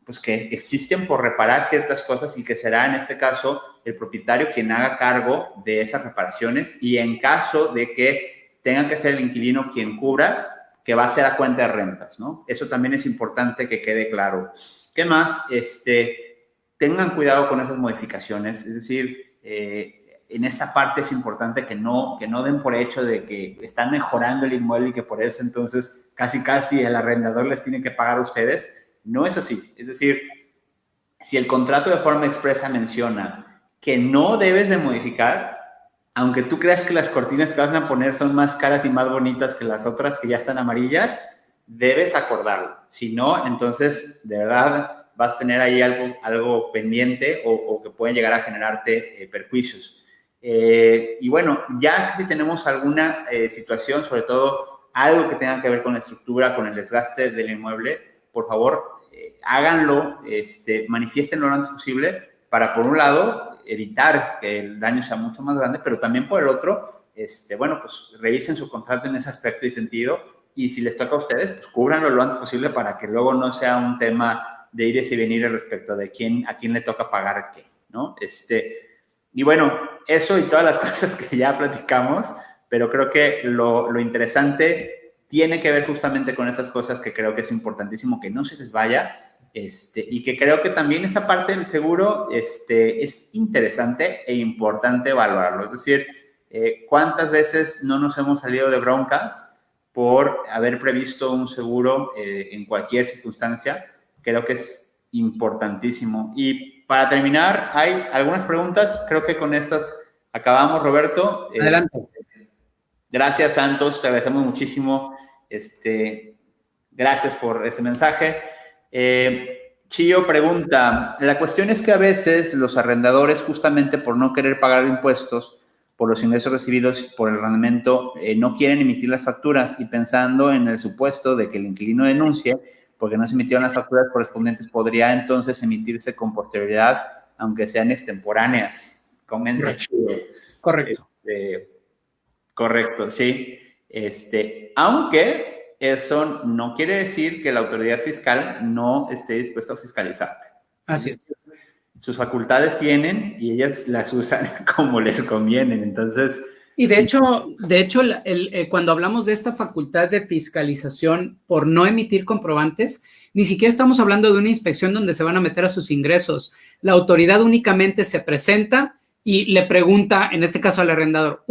pues que existen por reparar ciertas cosas y que será en este caso el propietario quien haga cargo de esas reparaciones y en caso de que tenga que ser el inquilino quien cubra, que va a ser a cuenta de rentas, ¿no? Eso también es importante que quede claro. ¿Qué más? Tengan cuidado con esas modificaciones, es decir, en esta parte es importante que no den por hecho de que están mejorando el inmueble y que por eso entonces casi el arrendador les tiene que pagar a ustedes. No es así. Es decir, si el contrato de forma expresa menciona que no debes de modificar, aunque tú creas que las cortinas que vas a poner son más caras y más bonitas que las otras que ya están amarillas, debes acordarlo. Si no, entonces, de verdad, vas a tener ahí algo pendiente o que pueden llegar a generarte perjuicios. Y bueno, ya si tenemos alguna situación, sobre todo algo que tenga que ver con la estructura, con el desgaste del inmueble, por favor, háganlo, manifiéstenlo lo antes posible para, por un lado, evitar que el daño sea mucho más grande, pero también por el otro, bueno, pues revisen su contrato en ese aspecto y sentido y si les toca a ustedes, pues cúbranlo lo antes posible para que luego no sea un tema de ir y venir respecto de a quién le toca pagar qué, ¿no? Y bueno, eso y todas las cosas que ya platicamos, pero creo que lo interesante tiene que ver justamente con esas cosas que creo que es importantísimo que no se les vaya, y que creo que también esa parte del seguro es interesante e importante valorarlo. Es decir, ¿cuántas veces no nos hemos salido de broncas por haber previsto un seguro en cualquier circunstancia? Creo que es importantísimo. Y para terminar, hay algunas preguntas. Creo que con estas acabamos, Roberto. Adelante. Gracias, Santos. Te agradecemos muchísimo. Gracias por ese mensaje. Chío pregunta, la cuestión es que a veces los arrendadores, justamente por no querer pagar impuestos por los ingresos recibidos por el arrendamiento, no quieren emitir las facturas y pensando en el supuesto de que el inquilino denuncie porque no se emitieron las facturas correspondientes, podría entonces emitirse con posterioridad, aunque sean extemporáneas. Comenta Chío. Correcto. Correcto, sí. Aunque eso no quiere decir que la autoridad fiscal no esté dispuesta a fiscalizarte. Así es. Sus facultades tienen y ellas las usan como les convienen. Entonces. Y de hecho, cuando hablamos de esta facultad de fiscalización por no emitir comprobantes, ni siquiera estamos hablando de una inspección donde se van a meter a sus ingresos. La autoridad únicamente se presenta y le pregunta, en este caso al arrendador,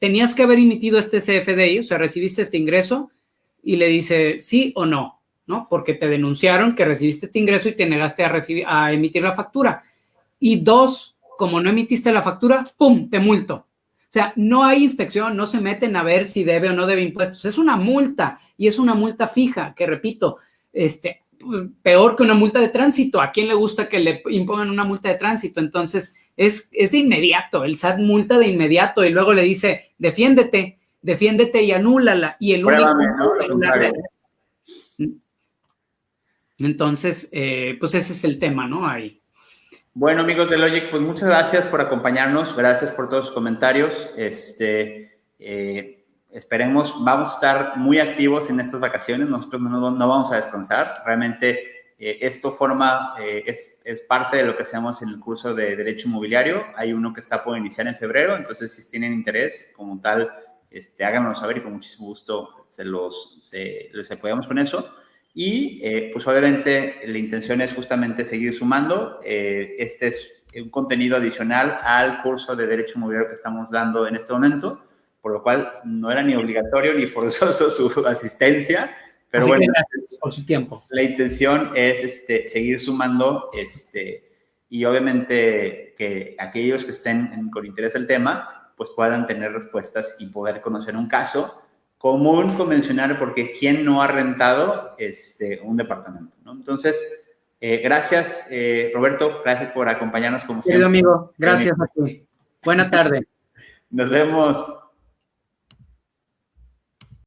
¿tenías que haber emitido este CFDI? O sea, ¿recibiste este ingreso? Y le dice sí o no, ¿no? Porque te denunciaron que recibiste este ingreso y te negaste a emitir la factura. Y 2, como no emitiste la factura, ¡pum!, te multo. O sea, no hay inspección, no se meten a ver si debe o no debe impuestos. Es una multa y es una multa fija, que repito, peor que una multa de tránsito. ¿A quién le gusta que le impongan una multa de tránsito? Entonces, es de inmediato. El SAT multa de inmediato y luego le dice, defiéndete y anúlala. Y el Pruébame, único... ¿no? Entonces, pues ese es el tema, ¿no? Ahí. Bueno, amigos de Logic, pues muchas gracias por acompañarnos, gracias por todos sus comentarios. Esperemos, vamos a estar muy activos en estas vacaciones, nosotros no vamos a descansar. Realmente esto es parte de lo que hacemos en el curso de Derecho Inmobiliario. Hay uno que está por iniciar en febrero, entonces si tienen interés como tal, háganoslo saber y con muchísimo gusto les apoyamos con eso. Y pues obviamente la intención es justamente seguir sumando. Este es un contenido adicional al curso de Derecho Inmobiliario que estamos dando en este momento, por lo cual no era ni obligatorio ni forzoso su asistencia, pero así bueno, gracias por su tiempo. La intención es seguir sumando y obviamente que aquellos que estén con interés el tema pues puedan tener respuestas y poder conocer un caso común, convencional, porque ¿quién no ha rentado un departamento, ¿no? Entonces, gracias, Roberto, gracias por acompañarnos como siempre. Querido amigo, gracias a ti. Buena tarde. Nos vemos.